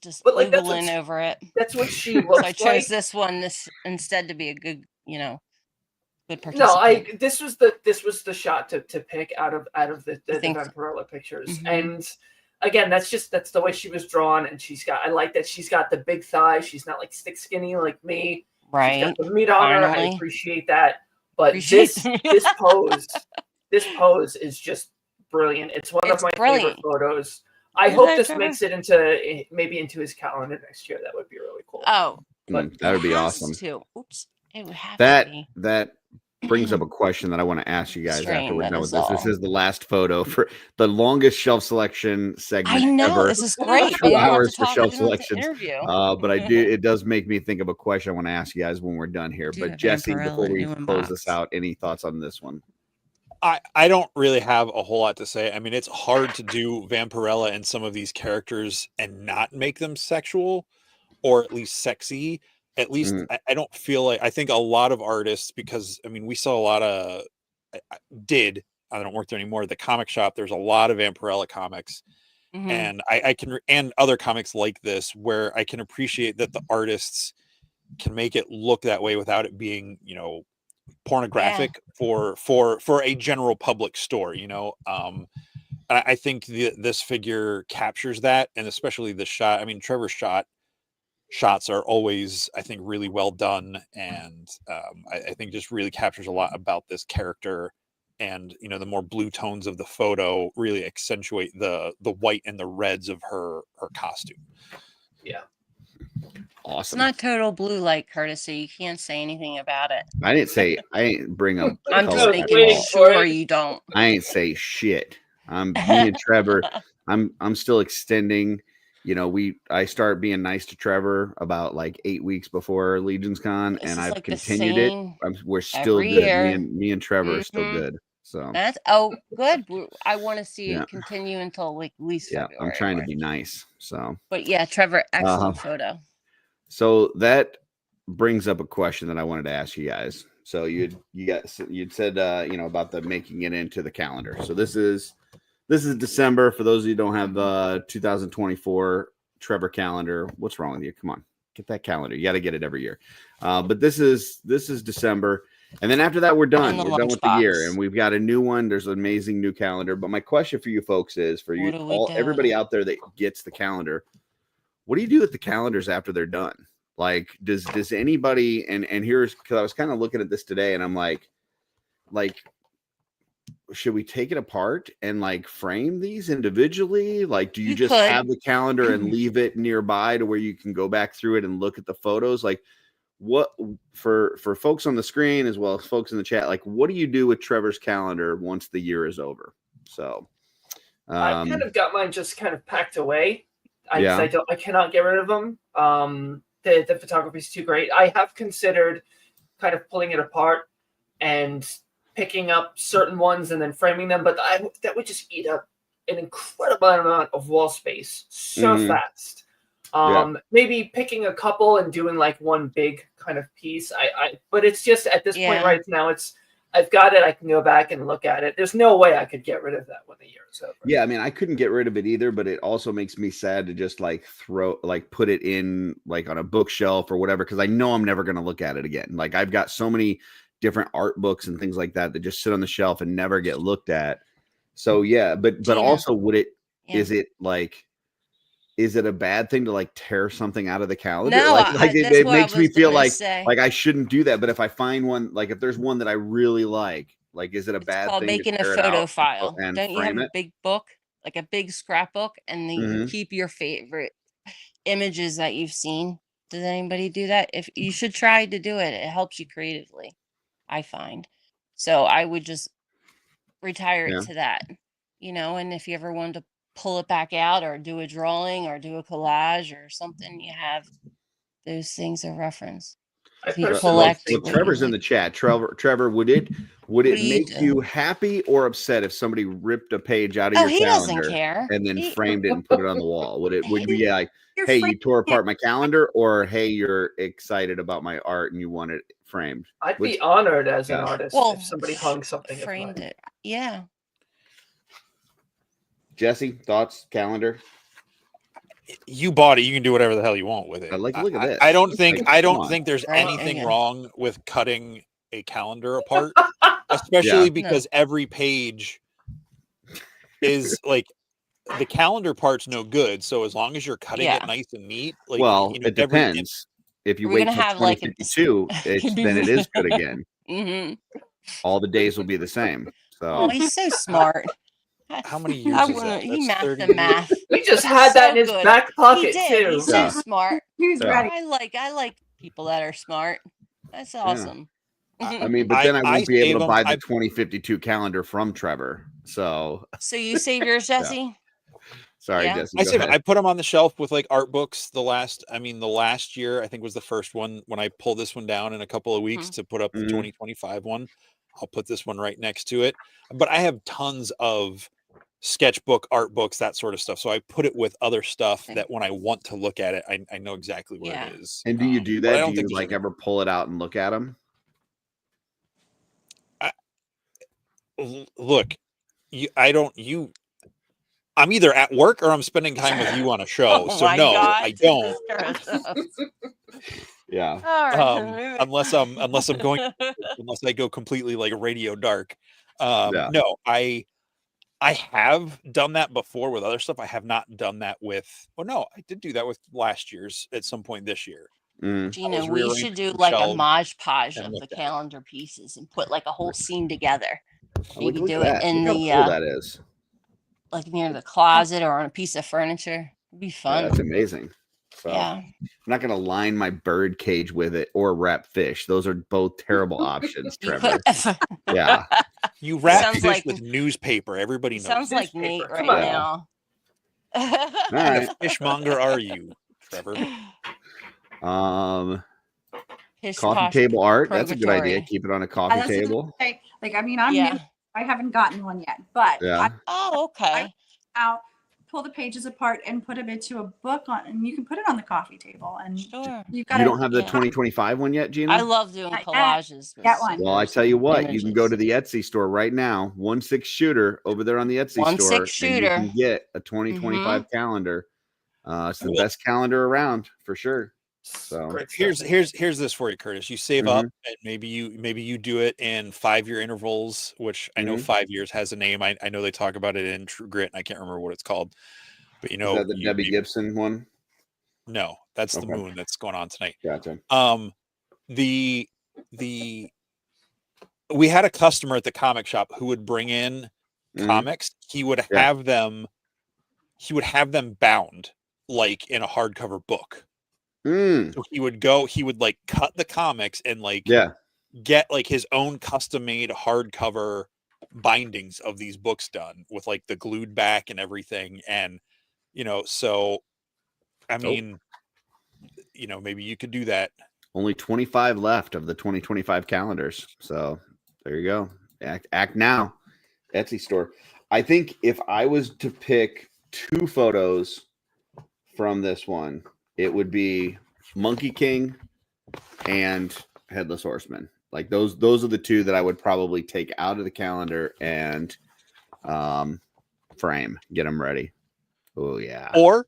just oogling over it. That's what she looks so I chose this one instead to be a good, good participant. No, this was the shot to pick out of the Vampirella pictures. And again, that's the way she was drawn, and I like that she's got the big thighs. She's not like stick skinny like me. Right. She's got the meat on her. I appreciate that. But this pose is just brilliant. It's one of my favorite photos. I hope this makes it into his calendar next year. That would be really cool. Oh, but that would be awesome. Oops. It would have to be. That brings up a question that I want to ask you guys after we're done with this. This is the last photo for the longest shelf selection segment I know, ever. This is great. 2 hours for shelf selections. But it does make me think of a question I want to ask you guys when we're done here. But Jesse, before we close this out, any thoughts on this one? I don't really have a whole lot to say. I mean, it's hard to do Vampirella and some of these characters and not make them sexual or at least sexy. At least I don't feel like, I think a lot of artists, because I mean, we saw a lot of, I don't work there anymore. The comic shop, there's a lot of Vampirella comics. And I can, and other comics like this, where I can appreciate that the artists can make it look that way without it being, pornographic for a general public store, I think this figure captures that, and especially the shot. I mean, Trevor's shots are always, I think, really well done, and I think just really captures a lot about this character. And the more blue tones of the photo really accentuate the white and the reds of her costume. Yeah. Awesome. It's not total blue light, Curtis, so you can't say anything about it. I ain't bring up. I'm just making sure you don't. I ain't say shit. Me and Trevor. I'm still extending. I start being nice to Trevor about like 8 weeks before Legion's Con, and I've continued it. We're still good. Me and Trevor are still good. So that's good. I want to see it continue until like at least February. I'm trying to be nice. So, but yeah, Trevor, excellent photo. So that brings up a question that I wanted to ask you guys. So you'd said about the making it into the calendar. So this is This is December. For those of you who don't have the 2024 Trevor calendar, what's wrong with you? Come on, get that calendar. You got to get it every year. But this is December. And then after that, we're done. We're done with the year, and we've got a new one. There's an amazing new calendar. But my question for you folks is, for you all, everybody out there that gets the calendar, what do you do with the calendars after they're done? Like, does anybody? And here's, because I was kind of looking at this today, and I'm like, should we take it apart and like frame these individually? Like, do you just have the calendar and leave it nearby to where you can go back through it and look at the photos? Like, what for folks on the screen as well as folks in the chat, like, what do you do with Trevor's calendar once the year is over? So I've kind of got mine just kind of packed away. I cannot get rid of them. The photography is too great. I have considered kind of pulling it apart and picking up certain ones and then framing them, but that would just eat up an incredible amount of wall space so fast. Maybe picking a couple and doing like one big kind of piece. But it's just at this point right now, I've got it. I can go back and look at it. There's no way I could get rid of that when the year is over. Yeah, I mean, I couldn't get rid of it either, but it also makes me sad to just like put it in like on a bookshelf or whatever, because I know I'm never going to look at it again. Like, I've got so many different art books and things like that that just sit on the shelf and never get looked at. So yeah, but also is it a bad thing to like tear something out of the calendar? No, it makes me feel like I shouldn't do that. But if I find one, like if there's one that I really like, is it a bad thing? Making a photo file. Don't you have a big book, like a big scrapbook, and then you keep your favorite images that you've seen? Does anybody do that? If you should try to do it, it helps you creatively, I find. So I would just retire it to that, and if you ever wanted to pull it back out or do a drawing or do a collage or something, you have those things of reference. Trevor's in the chat. Trevor, would it make you happy or upset if somebody ripped a page out of your calendar doesn't care. And then framed it and put it on the wall? Would you be like, hey, you tore apart my calendar, or hey, you're excited about my art and you want it framed? I'd be honored as an artist if somebody hung something framed it. Yeah. Jesse, thoughts? Calendar? You bought it. You can do whatever the hell you want with it. Look at this. I don't think there's anything wrong with cutting a calendar apart, especially because every page is like, the calendar part's no good. So as long as you're cutting it nice and neat, like, it depends. If you wait till 2052, then it is good again. All the days will be the same. So he's so smart. How many years is that? He math the math. He just had that in his back pocket too. He's so smart. He's ready. I like people that are smart. That's awesome. I mean, but then I won't be able to buy the 2052 calendar from Trevor. So you save yours, Jesse? Sorry, Jesse. I put them on the shelf with like art books. The last year, I think, was the first one when I pull this one down in a couple of weeks to put up the 2025 one. I'll put this one right next to it. But I have tons of sketchbook, art books, that sort of stuff. So I put it with other stuff that when I want to look at it, I know exactly where it is. And do you do that? Do you like ever pull it out and look at them? Look, I'm either at work or I'm spending time with you on a show. I don't. Yeah. Unless I go completely like radio dark. No, I have done that before with other stuff. I have not done that with. Oh no, I did do that with last year's at some point this year. Gina, we should do like a Mod Podge of the calendar pieces and put like a whole scene together. Maybe do it in the that is like near the closet or on a piece of furniture. It'd be fun. That's amazing. So I'm not going to line my bird cage with it or wrap fish. Those are both terrible options, Trevor. You wrap fish with newspaper. Everybody knows. Sounds like Nate right now. All right. What fishmonger are you, Trevor? Coffee table art. That's a good idea. Keep it on a coffee table. Like, I mean, I haven't gotten one yet, but okay. Out pull the pages apart and put them into a book and you can put it on the coffee table. And Sure. you've got You don't have the 2025 one yet, Gina? I love doing Not yet. collages. Get one. Well, I tell you what, you can go to the Etsy store right now, 1/6 shooter over there on the Etsy 1/6 store, and shooter. you can get a 2025 calendar. It's the best calendar around for sure. So here's this for you, Curtis. You save up, and maybe you do it in 5-year intervals, which I know 5 years has a name. I know they talk about it in True Grit, and I can't remember what it's called. But you know, is that the Debbie Gibson one? No, that's the moon that's going on tonight. Gotcha. We had a customer at the comic shop who would bring in comics. He would have them bound like in a hardcover book. So he would like cut the comics and like get like his own custom made hardcover bindings of these books done with like the glued back and everything. And so I mean, maybe you could do that. Only 25 left of the 2025 calendars. So there you go. Act now. Etsy store. I think if I was to pick 2 photos from this one, it would be Monkey King and Headless Horseman. Like those are the 2 that I would probably take out of the calendar and frame, get them ready. Oh yeah. Or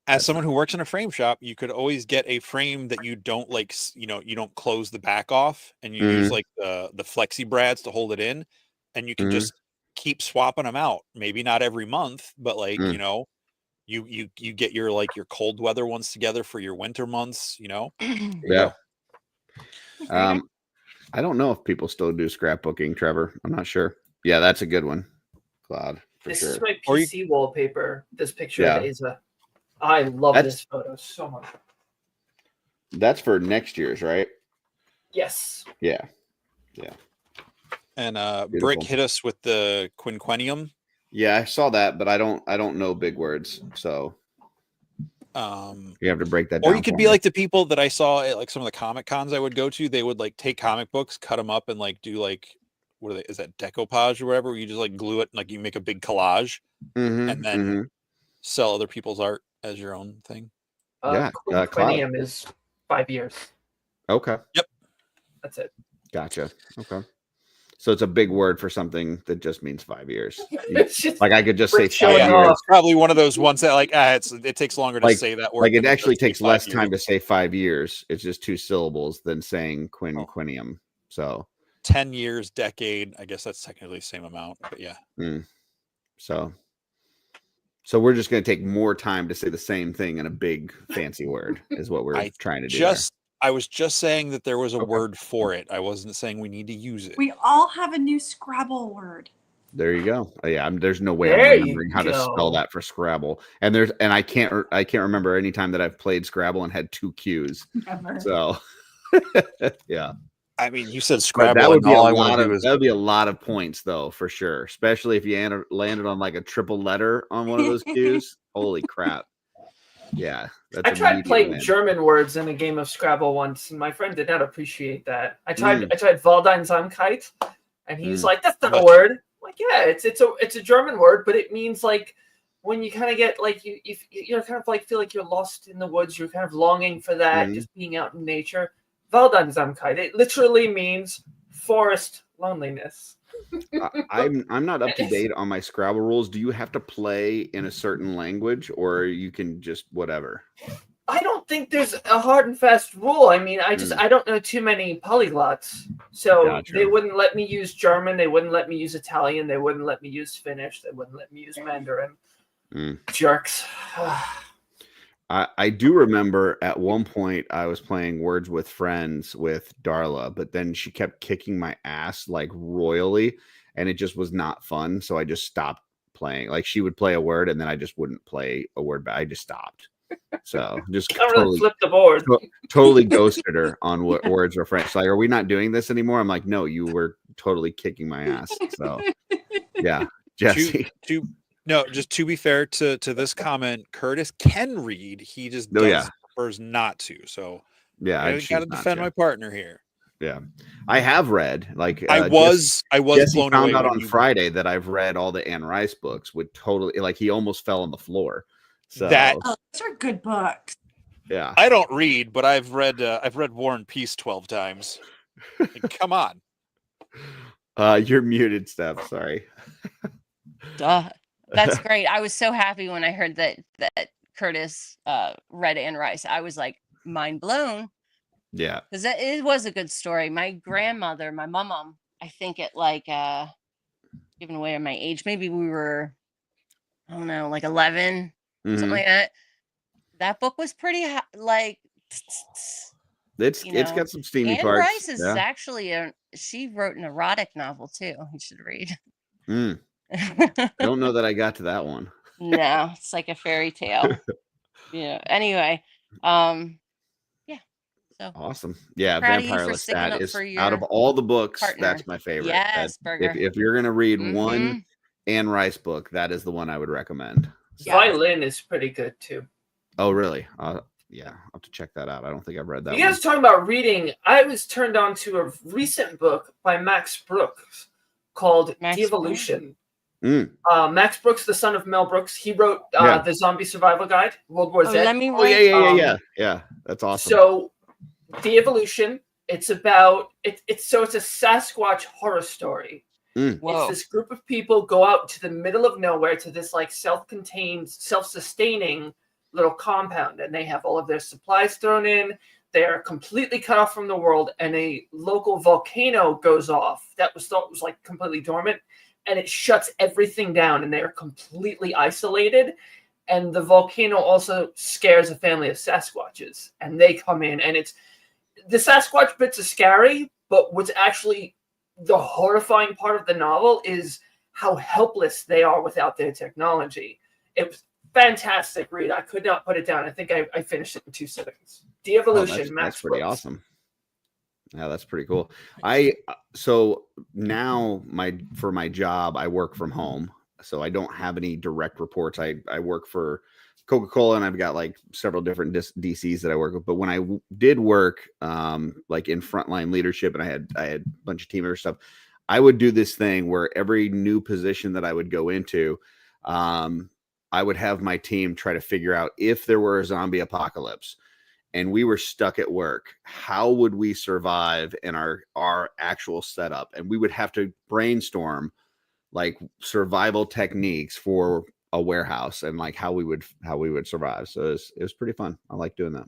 as someone who works in a frame shop, you could always get a frame that you don't like, you don't close the back off, and you use like the flexi brads to hold it in, and you can just keep swapping them out. Maybe not every month, but like, you get your like your cold weather ones together for your winter months, Yeah. I don't know if people still do scrapbooking, Trevor. I'm not sure. Yeah, that's a good one, Claude. This is my PC wallpaper. This picture of Asa. I love this photo so much. That's for next year's, right? Yes. Yeah. And Brick hit us with the quinquennium. Yeah, I saw that, but I don't know big words, so you have to break that down. Or you could be like the people that I saw at like some of the comic cons I would go to. They would like take comic books, cut them up, and like do like is that decoupage or whatever? Where you just like glue it and like you make a big collage and then sell other people's art as your own thing. Quinquennium is 5 years. Okay. Yep. That's it. Gotcha. Okay. So it's a big word for something that just means 5 years. Just like I could just say 5 years. It's probably one of those ones that like it takes longer to say that word. Like it actually takes less time to say 5 years. It's just 2 syllables than saying quinquennium. So 10 years, decade. I guess that's technically the same amount, but yeah. So we're just going to take more time to say the same thing in a big fancy word is what we're trying to do. I was just saying that there was a word for it. I wasn't saying we need to use it. We all have a new Scrabble word. There you go. Yeah, there's no way I'm remembering how to spell that for Scrabble. And I can't remember any time that I've played Scrabble and had 2 Qs. Never. So yeah. I mean, you said Scrabble. That would be a lot of points, though, for sure. Especially if you landed on like a triple letter on one of those Qs. Holy crap! Yeah, I tried playing German words in a game of Scrabble once, and my friend did not appreciate that. I tried Waldeinsamkeit, and he's like, "That's not a word." I'm like, yeah, it's a German word, but it means like when you kind of get like you kind of like feel like you're lost in the woods. You're kind of longing for that, just being out in nature. Waldeinsamkeit. It literally means forest loneliness. I'm not up to date on my Scrabble rules. Do you have to play in a certain language, or you can just whatever? I don't think there's a hard and fast rule. I mean, I don't know too many polyglots, so they wouldn't let me use German. They wouldn't let me use Italian. They wouldn't let me use Finnish. They wouldn't let me use Mandarin. Jerks. I do remember at one point I was playing Words with Friends with Darla, but then she kept kicking my ass like royally, and it just was not fun. So I just stopped playing. Like she would play a word, and then I just wouldn't play a word, but I just stopped. So just totally flipped the board. Totally ghosted her on Words with Friends. Like, are we not doing this anymore? I'm like, no, you were totally kicking my ass. So yeah, Jesse. No, just to be fair to this comment, Curtis can read. He just prefers not to. So yeah, I got to defend my partner here. Yeah, I have read like I was Jesse blown found away out when on Friday that I've read all the Anne Rice books. Would totally like he almost fell on the floor. So that those are good books. yeah, I don't read, but I've read War and Peace 12 times. Like, come on. You're muted, Steph. Sorry. Duh. That's great. I was so happy when I heard that Curtis read Anne Rice. I was like mind blown. Yeah, because it was a good story. My grandmother, my mom, I think at like giving away my age, maybe we were, I don't know, like 11, something like that. That book was pretty like it's got some steamy Anne parts. Rice is actually she wrote an erotic novel too. You should read. I don't know that I got to that one. No, it's like a fairy tale. Anyway, yeah. So awesome. Yeah, Vampire Lestat is out of all the books, partner. that's my favorite. Yes, Burger. If you're gonna read one Anne Rice book, that is the one I would recommend. So. Violin is pretty good too. Oh, really? Yeah, I'll have to check that out. I don't think I've read that. You guys talking about reading? I was turned on to a recent book by Max Brooks called De-Evolution. Max Brooks, the son of Mel Brooks, he wrote the Zombie Survival Guide, World War Z. Yeah. That's awesome. So, De-Evolution. It's about it's a Sasquatch horror story. It's this group of people go out to the middle of nowhere to this like self-contained, self-sustaining little compound, and they have all of their supplies thrown in. They are completely cut off from the world, and a local volcano goes off that was thought was like completely dormant, and it shuts everything down, and they are completely isolated. And the volcano also scares a family of Sasquatches, and they come in, and it's the Sasquatch bits are scary, but what's actually the horrifying part of the novel is how helpless they are without their technology. It was fantastic read. I could not put it down. I think I finished it in 2 sittings. De-Evolution, Max that's pretty Brooks. awesome. Yeah, that's pretty cool. So now for my job, I work from home, so I don't have any direct reports. I work for Coca-Cola, and I've got like several different DCs that I work with. But when I did work like in frontline leadership, and I had a bunch of team member stuff, I would do this thing where every new position that I would go into, I would have my team try to figure out if there were a zombie apocalypse and we were stuck at work, how would we survive in our actual setup? And we would have to brainstorm like survival techniques for a warehouse and like how we would survive. So it was pretty fun. I like doing that.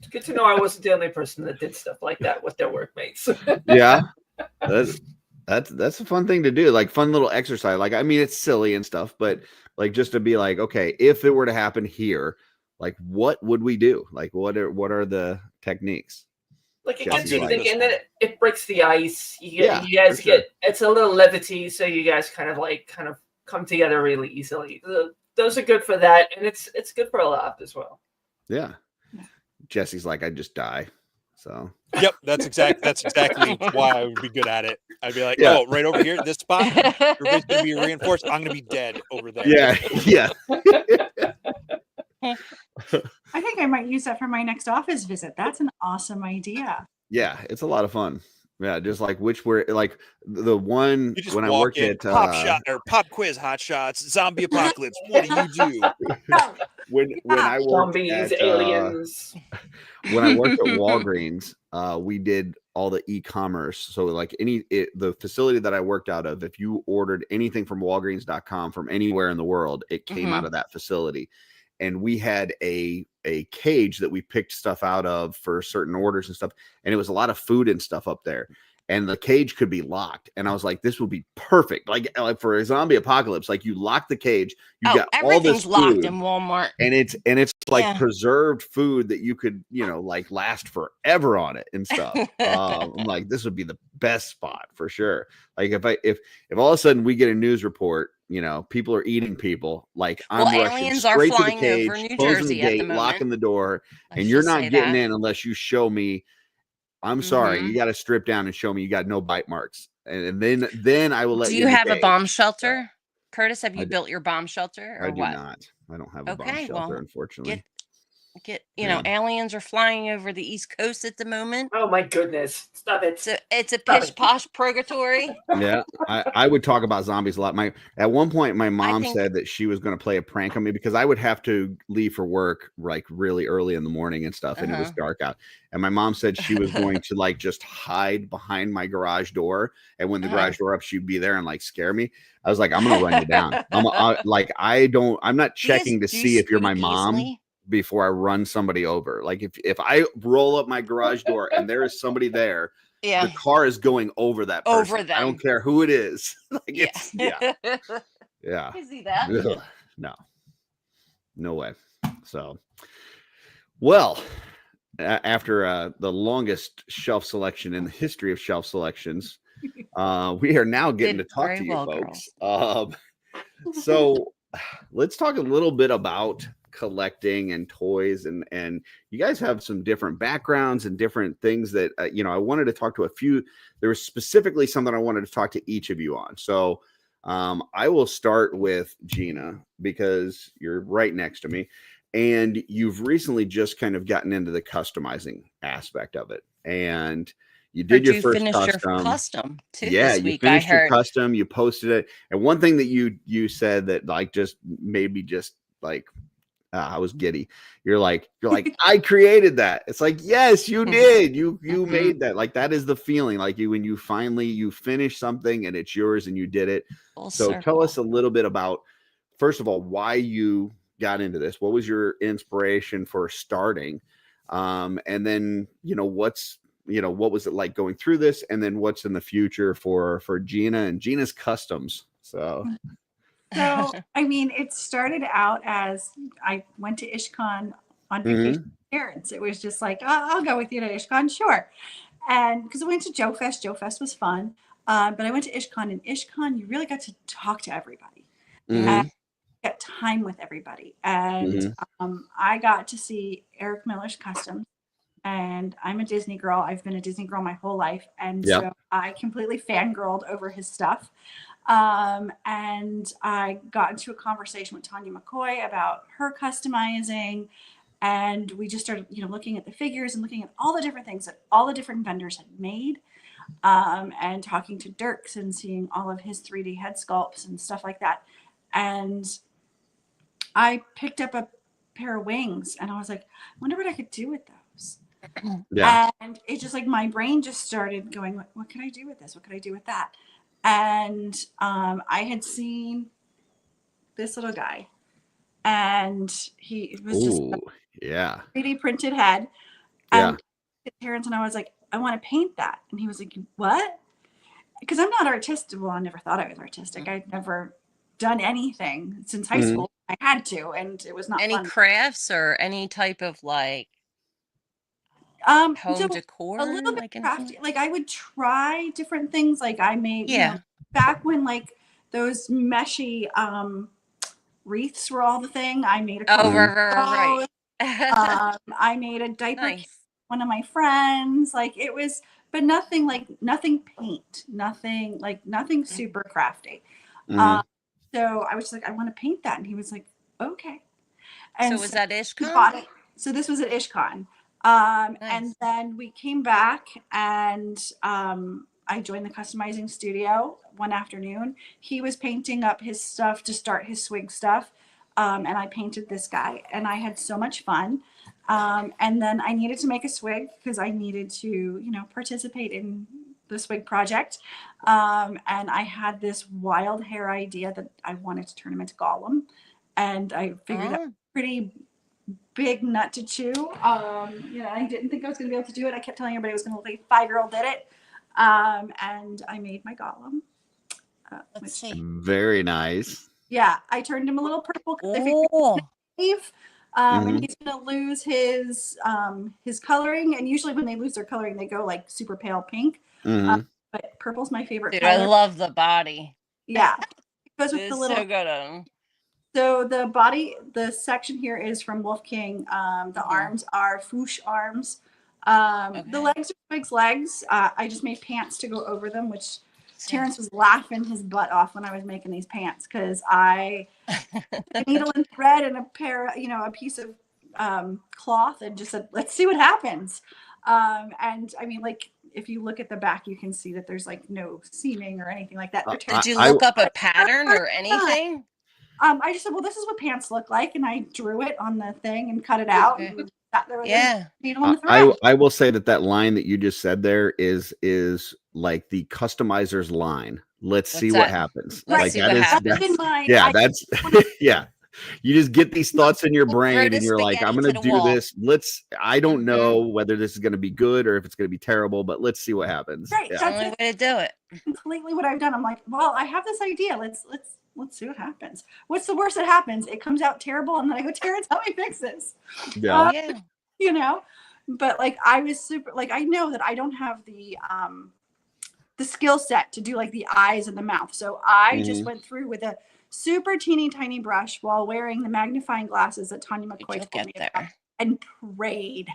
It's good to know I wasn't the only person that did stuff like that with their workmates. Yeah. That's a fun thing to do, like fun little exercise. Like, I mean, it's silly and stuff, but like just to be like, okay, if it were to happen here, like what would we do? Like what are the techniques? Like it gets you thinking, that it breaks the ice. You guys it's a little levity, so you guys kind of come together really easily. Those are good for that, and it's good for a laugh as well. Yeah. Jesse's like, I'd just die. So yep, that's exactly why I would be good at it. I'd be like, oh, right over here, this spot, everybody's gonna be reinforced. I'm gonna be dead over there. Yeah. I think I might use that for my next office visit. That's an awesome idea. Yeah, it's a lot of fun. Yeah, just like which were like the one when I worked at Pop Shot or Pop Quiz Hot Shots, Zombie Apocalypse. What do you do? When I worked zombies, aliens. When I worked at Walgreens, we did all the e-commerce. So like the facility that I worked out of, if you ordered anything from Walgreens.com from anywhere in the world, it came out of that facility. And we had a cage that we picked stuff out of for certain orders and stuff. And it was a lot of food and stuff up there. And the cage could be locked. And I was like, this would be perfect. Like for a zombie apocalypse, like you lock the cage, you got all this food, locked in Walmart. And it's like preserved food that you could, like last forever on it and stuff. I'm like, this would be the best spot for sure. Like if all of a sudden we get a news report, people are eating people, like I'm rushing straight to the cage, over New closing Jersey the gate, locking the door, and you're not getting in unless you show me. I'm sorry, you got to strip down and show me you got no bite marks, and then I will let you. Do you have a bomb shelter, Curtis? Have you built your bomb shelter, or I do what? not. I don't have a bomb shelter, unfortunately. aliens are flying over the East Coast at the moment. Oh my goodness. Stop it. So it's a pish posh purgatory. Yeah, I would talk about zombies a lot. At one point, my mom said that she was going to play a prank on me because I would have to leave for work like really early in the morning and stuff, and it was dark out. And my mom said she was going to like just hide behind my garage door, and when the garage door up, she'd be there and like scare me. I was like, I'm going to run you down. I'm not checking to see if you're my mom before I run somebody over. Like if I roll up my garage door and there is somebody there, the car is going over that person. Over them. I don't care who it is. Yeah. I see that. Ugh, no way. So, well, after the longest shelf selection in the history of shelf selections, we are now getting to talk to you folks. So let's talk a little bit about collecting and toys, and you guys have some different backgrounds and different things that I wanted to talk to a few. There was specifically something I wanted to talk to each of you on. So I will start with Gina because you're right next to me, and you've recently just kind of gotten into the customizing aspect of it, and you did your first custom too. Yeah, this week, you finished your custom. You posted it, and one thing that you said that like just made me just like I was giddy. You're like I created that. It's like, yes, you did. You made that. Like that is the feeling. Like when you finally finish something and it's yours and you did it. So tell us a little bit about, first of all, why you got into this. What was your inspiration for starting? And then what was it like going through this? And then what's in the future for Gina and Gina's customs? So I mean, it started out as I went to IshCon on vacation with parents. It was just like, oh, I'll go with you to IshCon, sure. And because I went to Joe Fest was fun. But I went to IshCon, and IshCon, you really got to talk to everybody and get time with everybody. And I got to see Eric Miller's customs. And I'm a Disney girl. I've been a Disney girl my whole life. And so I completely fangirled over his stuff. And I got into a conversation with Tanya McCoy about her customizing. And we just started, looking at the figures and looking at all the different things that all the different vendors had made. And talking to Dirks and seeing all of his 3D head sculpts and stuff like that. And I picked up a pair of wings and I was like, I wonder what I could do with those. Yeah. And it's just like my brain just started going, what can I do with this? What could I do with that? And I had seen this little guy, and he was just a 3D printed head. And Terrence and I was like, I want to paint that. And he was like, what? Because I'm not artistic. Well, I never thought I was artistic. I'd never done anything since high school. I had to, and it was not any fun. Crafts or any type of like home decor, a little bit crafty. Like I would try different things. Like I made back when like those meshy wreaths were all the thing. I made a couple right. I made a diaper for one of my friends. Like it was, but nothing paint, nothing super crafty. So I was just like, I want to paint that, and he was like, okay. And so was that IshCon? So this was at IshCon. And then we came back, and I joined the customizing studio one afternoon. He was painting up his stuff to start his swig stuff. And I painted this guy, and I had so much fun. And then I needed to make a swig because I needed to, participate in the swig project. And I had this wild hair idea that I wanted to turn him into Gollum. And I figured that was pretty big nut to chew. I didn't think I was going to be able to do it. I kept telling everybody I was going to look like a 5-year-old did it. And I made my Gollum. Let's see. Very nice. Yeah, I turned him a little purple because I figured he was and he's going to lose his coloring. And usually when they lose their coloring, they go like super pale pink. But purple's my favorite Dude, color. I love the body. Yeah, it goes with the little. So good. So the body, the section here is from Wolf King. The arms are Foosh arms. The legs are Twig's legs. I just made pants to go over them, which Terrence was laughing his butt off when I was making these pants because I a needle and thread and a pair, a piece of cloth and just said, let's see what happens. And I mean, like, if you look at the back, you can see that there's like no seaming or anything like that. Did you look up a pattern or anything? I just said, well, this is what pants look like, and I drew it on the thing and cut it out. Okay. And I will say that line that you just said there is like the customizer's line. Let's see what happens. Let's see what happens. That's yeah. You just get these thoughts in your brain and you're like, I'm going to do this. I don't know whether this is going to be good or if it's going to be terrible, but let's see what happens. Right. That's the only way to do it. Completely what I've done. I'm like, well, I have this idea. Let's see what happens. What's the worst that happens? It comes out terrible. And then I go, Terrence, help me fix this. Yeah. You know, but like, I was super, like, I know that I don't have the skill set to do like the eyes and the mouth. So I just went through with a super teeny tiny brush while wearing the magnifying glasses that Tanya McCoy told me about and prayed.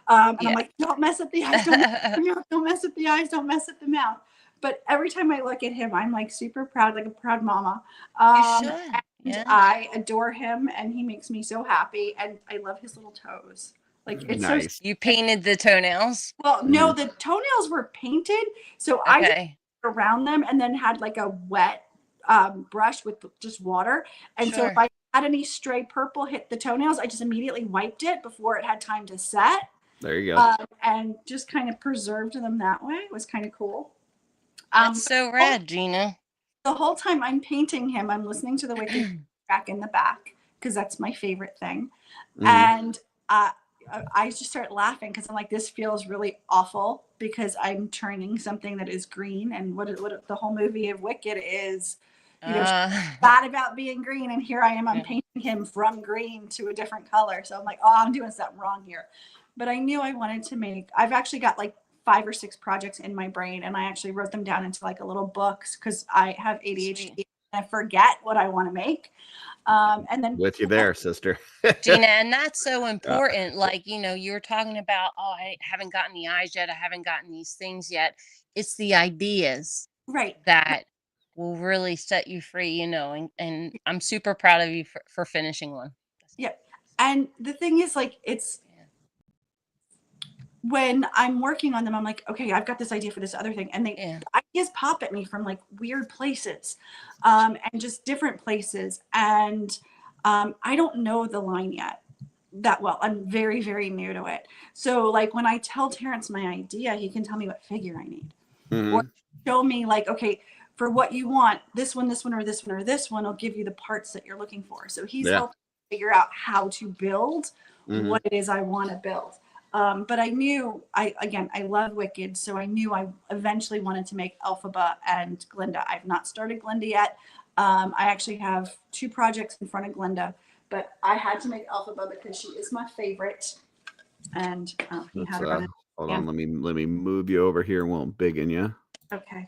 And I'm like, don't mess up the eyes, don't mess up the mouth, don't mess up the eyes, don't mess up the mouth. But every time I look at him, I'm like super proud, like a proud mama. And I adore him and he makes me so happy. And I love his little toes. Like, it's nice. You painted the toenails? Well, no, the toenails were painted. So I just around them and then had like a wet brush with just water. And so if I had any stray purple hit the toenails, I just immediately wiped it before it had time to set. There you go. And just kind of preserved them that way. It was kind of cool. That's so rad, Gina. The whole time I'm painting him, I'm listening to the Wicked track in the back because that's my favorite thing. And I just start laughing because I'm like, this feels really awful because I'm turning something that is green. And what the whole movie of Wicked is, you know, bad about being green. And here I am, I'm painting him from green to a different color. So I'm like, oh, I'm doing something wrong here. But I knew I wanted to I've actually got like 5 or 6 projects in my brain. And I actually wrote them down into like a little books because I have ADHD and I forget what I want to make. And then with you there, sister. Gina, and that's so important. Like, you know, you were talking about, oh, I haven't gotten the eyes yet. I haven't gotten these things yet. It's the ideas that will really set you free, you know, and I'm super proud of you for finishing one. Yeah. And the thing is, like, it's when I'm working on them, I'm like, okay, I've got this idea for this other thing. And ideas pop at me from like weird places and just different places. And I don't know the line yet that well. I'm very, very new to it. So like when I tell Terrence my idea, he can tell me what figure I need or show me like, okay, for what you want, this one, or this one, or this one, I'll give you the parts that you're looking for. So he's helping figure out how to build what it is I want to build. But I knew I love Wicked. So I knew I eventually wanted to make Elphaba and Glinda. I've not started Glinda yet. I actually have 2 projects in front of Glinda, but I had to make Elphaba because she is my favorite. And hold on, let me move you over here and won't biggin you. Okay.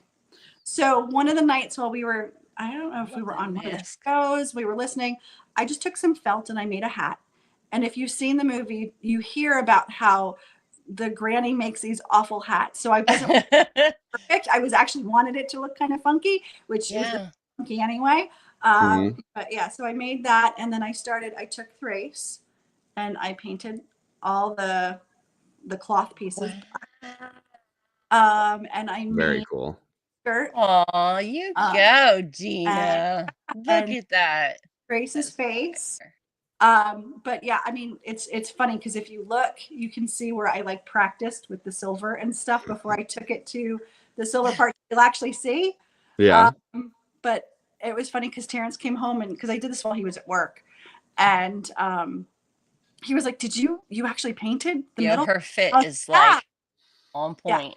So one of the nights while we were, I don't know if we were on one of the shows, we were listening, I just took some felt and I made a hat. And if you've seen the movie, you hear about how the granny makes these awful hats. So I wasn't perfect. I was actually wanted it to look kind of funky, which is funky anyway. But yeah, so I made that. And then I took Thrace and I painted all the cloth pieces. And I very cool. Shirt. Oh, you go, Gina. Look at that. Thrace's face. But yeah, I mean, it's funny because if you look, you can see where I like practiced with the silver and stuff before I took it to the silver part. You'll actually see. Yeah. But it was funny because Terrence came home and because I did this while he was at work, and he was like, "Did you actually painted the middle?" Her fit is like on point.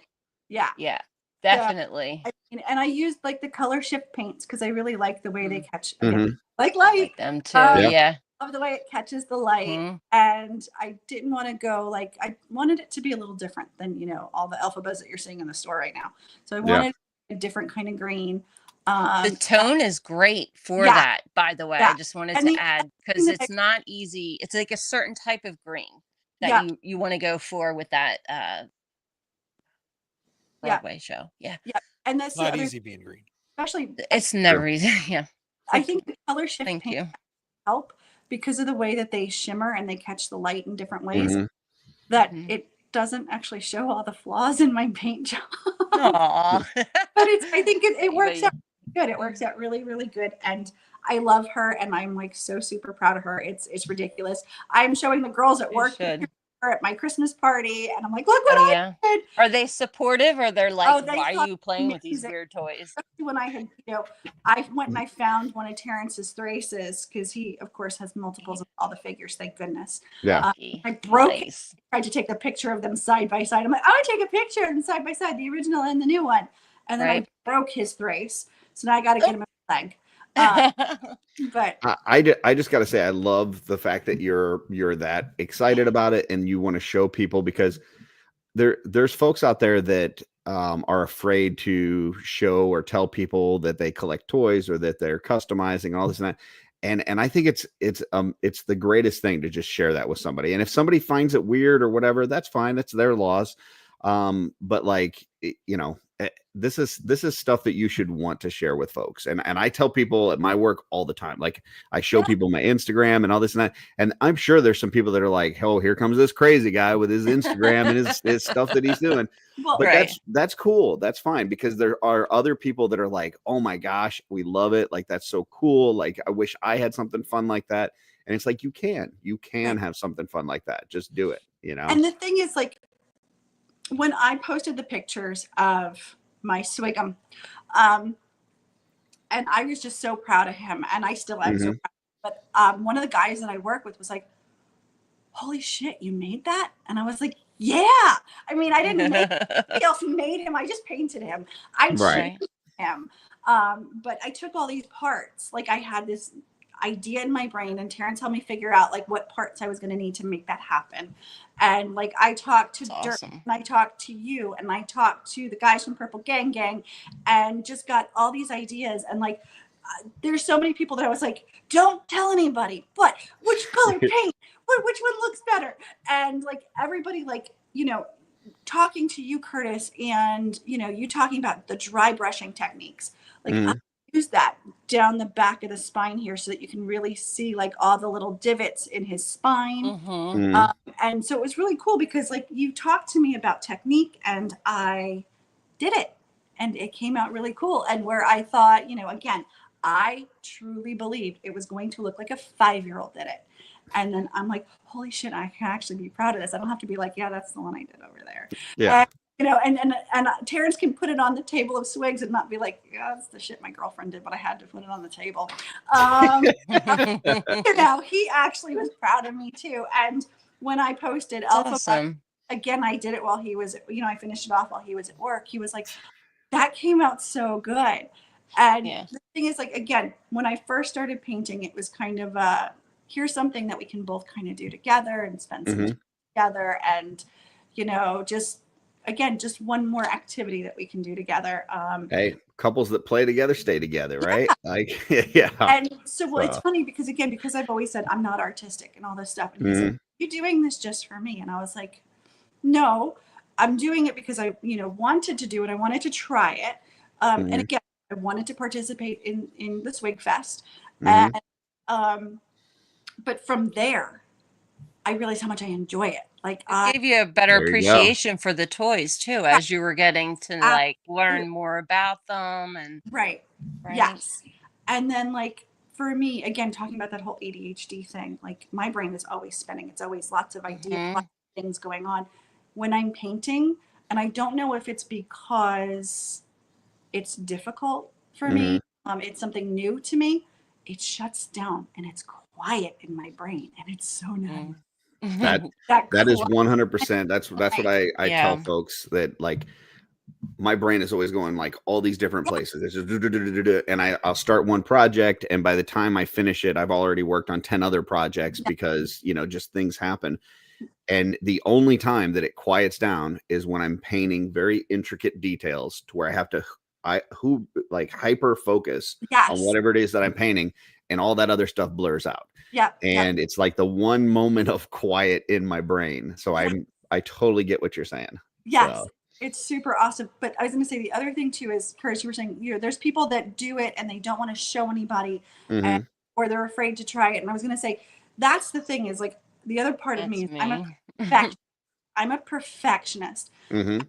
Yeah. Definitely. And I used like the color shift paints because I really like the way they catch like light. Like them too. Love the way it catches the light. And I didn't want to go like I wanted it to be a little different than, you know, all the Elphabas that you're seeing in the store right now. So I wanted a different kind of green. The tone is great for that, by the way. I just wanted to add because it's not easy. It's like a certain type of green that you want to go for with that Broadway show. Yeah. And that's not easy being green. Especially it's never easy. Yeah. I think the color shift help because of the way that they shimmer and they catch the light in different ways, that it doesn't actually show all the flaws in my paint job. Aw. But I think it works out good. It works out really, really good. And I love her, and I'm like so super proud of her. It's ridiculous. I'm showing the girls at work pictures of her at my Christmas party, and I'm like, look what I did. Are they supportive, or they're like, why are you playing with these weird toys? When I had, I went and I found one of Terrence's Thraces, because he, of course, has multiples of all the figures. Thank goodness. Yeah. I broke it. Tried to take a picture of them side by side. I'm like, I want to take a picture of them side by side, the original and the new one. And then I broke his Thrace, so now I got to get him a leg. But I just got to say, I love the fact that you're that excited about it and you want to show people, because there's folks out there that are afraid to show or tell people that they collect toys or that they're customizing and all this and that. And I think it's the greatest thing to just share that with somebody. And if somebody finds it weird or whatever, that's fine. That's their loss. But like, this is stuff that you should want to share with folks. And I tell people at my work all the time, like I show people my Instagram and all this and that. And I'm sure there's some people that are like, oh, here comes this crazy guy with his Instagram and his stuff that he's doing. Well, but that's cool. That's fine, because there are other people that are like, oh my gosh, we love it. Like, that's so cool. Like, I wish I had something fun like that. And it's like, you can have something fun like that. Just do it, And the thing is, like, when I posted the pictures of my Swigum, and I was just so proud of him, and I still am so proud. But one of the guys that I work with was like, holy shit, you made that? And I was like, yeah. I mean, I didn't make somebody else made him. I just painted him. I changed him. But I took all these parts. Like, I had this idea in my brain, and Terrence helped me figure out like what parts I was going to need to make that happen. And like, I talked to Dirk, and I talked to you, and I talked to the guys from Purple Gang, and just got all these ideas. And like, there's so many people that I was like, don't tell anybody, but which color paint, which one looks better? And like, everybody, like, talking to you, Curtis, and you talking about the dry brushing techniques, like I use that down the back of the spine here so that you can really see like all the little divots in his spine. And so it was really cool, because like, you talked to me about technique and I did it, and it came out really cool. And where I thought, again, I truly believed it was going to look like a 5-year-old did it. And then I'm like, holy shit, I can actually be proud of this. I don't have to be like, yeah, that's the one I did over there. Yeah. And Terrence can put it on the table of swigs and not be like, yeah, that's the shit my girlfriend did, but I had to put it on the table. He actually was proud of me too. And when I posted Alpha, again, I did it while he was, I finished it off while he was at work. He was like, that came out so good. And the thing is, like, again, when I first started painting, it was kind of here's something that we can both kind of do together and spend some time together, and just one more activity that we can do together. Hey, couples that play together stay together, right? Like, And so, it's funny because I've always said I'm not artistic and all this stuff, and he's like, you're doing this just for me, and I was like, no, I'm doing it because I wanted to do it. I wanted to try it, and again, I wanted to participate in the Swig Fest, and but from there, I realized how much I enjoy it. Like, it gave you a better appreciation for the toys too, as you were getting to like learn more about them. And right. Yes. And then, like, for me, again, talking about that whole ADHD thing, like, my brain is always spinning. It's always lots of ideas, lots of things going on when I'm painting. And I don't know if it's because it's difficult for me. It's something new to me. It shuts down and it's quiet in my brain, and it's so nice. That is 100%. That's what I tell folks, that like, my brain is always going like all these different places. And I'll start one project, and by the time I finish it, I've already worked on 10 other projects, because just things happen. And the only time that it quiets down is when I'm painting very intricate details, to where I have to hyper focus on whatever it is that I'm painting, and all that other stuff blurs out. And it's like the one moment of quiet in my brain. So I totally get what you're saying. Yes. So. It's super awesome. But I was going to say, the other thing too is, Curtis, you were saying, there's people that do it and they don't want to show anybody, or they're afraid to try it. And I was going to say, that's the thing is like the other part of me is I'm a perfectionist. And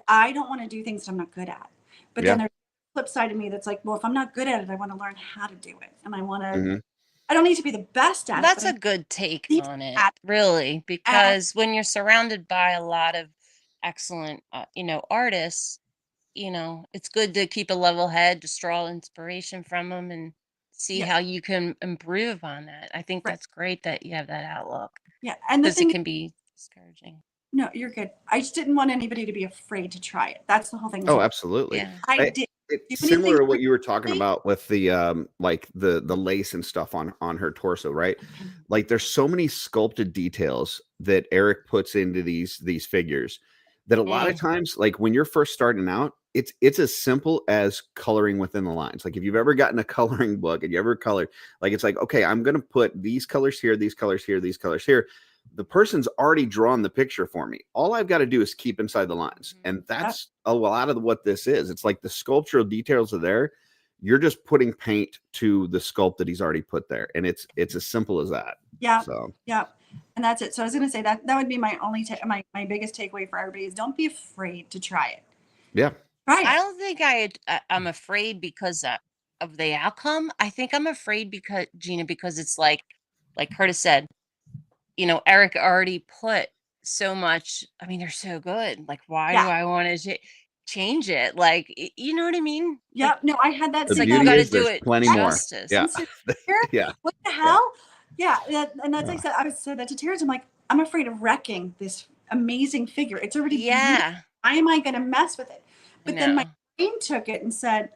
I don't want to do things that I'm not good at. But then there's the flip side of me that's like, well, if I'm not good at it, I want to learn how to do it. And I want to, I don't need to be the best at it. That's a good take on it, really, because when you're surrounded by a lot of excellent, artists, it's good to keep a level head, to draw inspiration from them and see how you can improve on that. I think that's great that you have that outlook. Yeah. And because it can be discouraging. No, you're good. I just didn't want anybody to be afraid to try it. That's the whole thing. Oh, absolutely. Yeah. I did. It's similar to what you were talking about with the like the lace and stuff on her torso, right? Like there's so many sculpted details that Eric puts into these figures that a lot of times, like when you're first starting out, it's as simple as coloring within the lines. Like if you've ever gotten a coloring book and you ever colored, like it's like, okay, I'm gonna put these colors here, these colors here, these colors here. The person's already drawn the picture for me. All I've got to do is keep inside the lines. And that's a lot of what this is. It's like the sculptural details are there. You're just putting paint to the sculpt that he's already put there. And it's as simple as that. Yeah. So, yeah. And that's it. So I was going to say that would be my only, my biggest takeaway for everybody is don't be afraid to try it. Yeah. Right. I don't think I'm afraid because of the outcome. I think I'm afraid because, Gina, because it's like Curtis said, Eric already put so much. I mean, they're so good. Like, why do I want to change it? Like, you know what I mean? Yeah. Like, no, I had that. The same beauty gotta is do there's it plenty justice. more. Yeah. Yeah. What the hell? Yeah. And that's like I said that to Terrence. I'm like, I'm afraid of wrecking this amazing figure. It's already beautiful. Why am I going to mess with it? But then my brain took it and said,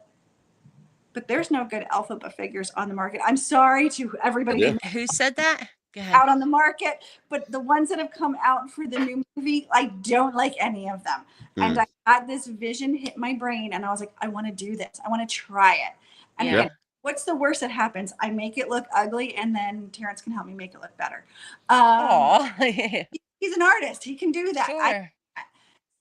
but there's no good alphabet figures on the market. I'm sorry to everybody. Who said that? Go ahead. Out on the market, but the ones that have come out for the new movie, I don't like any of them. And I had this vision hit my brain and I was like, I want to do this. I want to try it. And again, what's the worst that happens? I make it look ugly and then Terrence can help me make it look better. He's an artist. He can do that. Sure.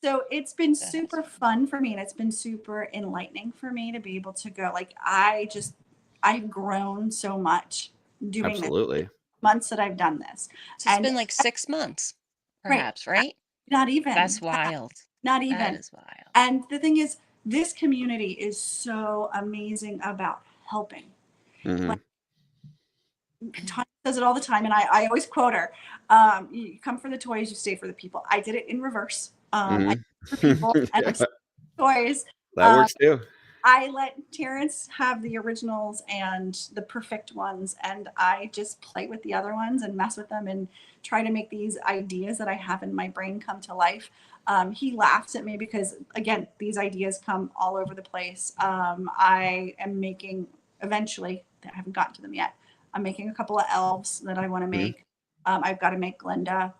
So it's been super fun for me and it's been super enlightening for me to be able to go like, I've grown so much doing this. Months that I've done this. So it's been like 6 months, perhaps, right? Not even. That's wild. Not even. That is wild. And the thing is, this community is so amazing about helping. Like, Tanya says it all the time, and I always quote her. You come for the toys, you stay for the people. I did it in reverse. I did it for people and toys. That works too. I let Terrence have the originals and the perfect ones, and I just play with the other ones and mess with them and try to make these ideas that I have in my brain come to life. He laughs at me because, again, these ideas come all over the place. I am making, eventually, I haven't gotten to them yet, I'm making a couple of elves that I want to make. I've got to make Glinda.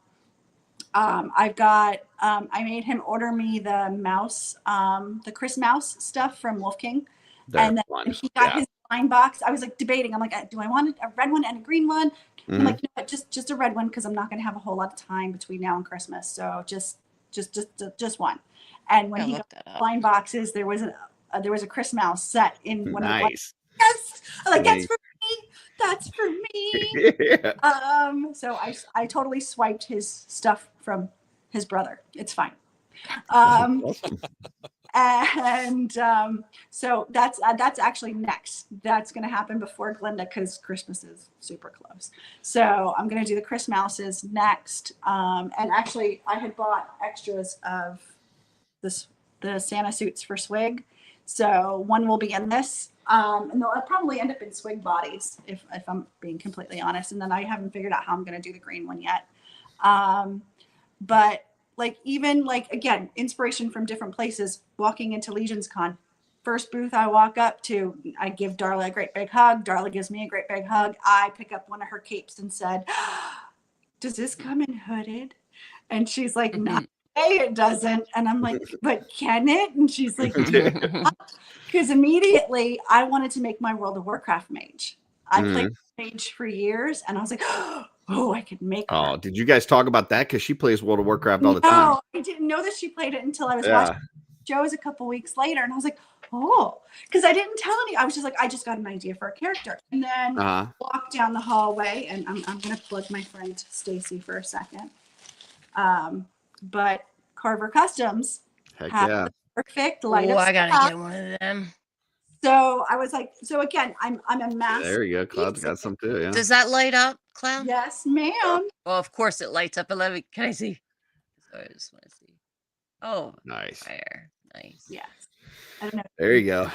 I made him order me the mouse, the Chris Mouse stuff from Wolf King. And then he got his line box. I was like debating. I'm like, do I want a red one and a green one? I'm like, no, just a red one because I'm not going to have a whole lot of time between now and Christmas. So just one. And when he got the line boxes, there was a Chris Mouse set in one of the boxes. Yes, I'm like, that's for me. That's for me. So I totally swiped his stuff from his brother. It's fine. Awesome. And so that's actually next. That's going to happen before Glinda because Christmas is super close. So I'm going to do the Chris Mouses next. And actually, I had bought extras of the Santa suits for Swig. So one will be in this. And they'll probably end up in Swig bodies if I'm being completely honest. And then I haven't figured out how I'm going to do the green one yet. But again, inspiration from different places. Walking into Legion's Con, first booth I walk up to, I give Darla a great big hug. Darla gives me a great big hug. I pick up one of her capes and said, does this come in hooded? And she's like, no, it doesn't. And I'm like, but can it? And she's like, because immediately I wanted to make my World of Warcraft mage. I played mage for years and I was like, oh, I could make her. Oh, did you guys talk about that? Because she plays World of Warcraft all the time. No, I didn't know that she played it until I was watching shows a couple weeks later. And I was like, oh, because I didn't tell any. I was just like, I just got an idea for a character, and then walked down the hallway, and I'm going to plug my friend Stacy for a second. But Carver Customs had the perfect light up. I gotta get one of them. So I was like, so again, I'm a master. There you go. Cloud's got some too. Yeah. Does that light up, Cloud? Yes, ma'am. Well, of course it lights up. Can I see? So I just want to see. Oh, nice. Fire. Nice. Yes. I don't know. There you go.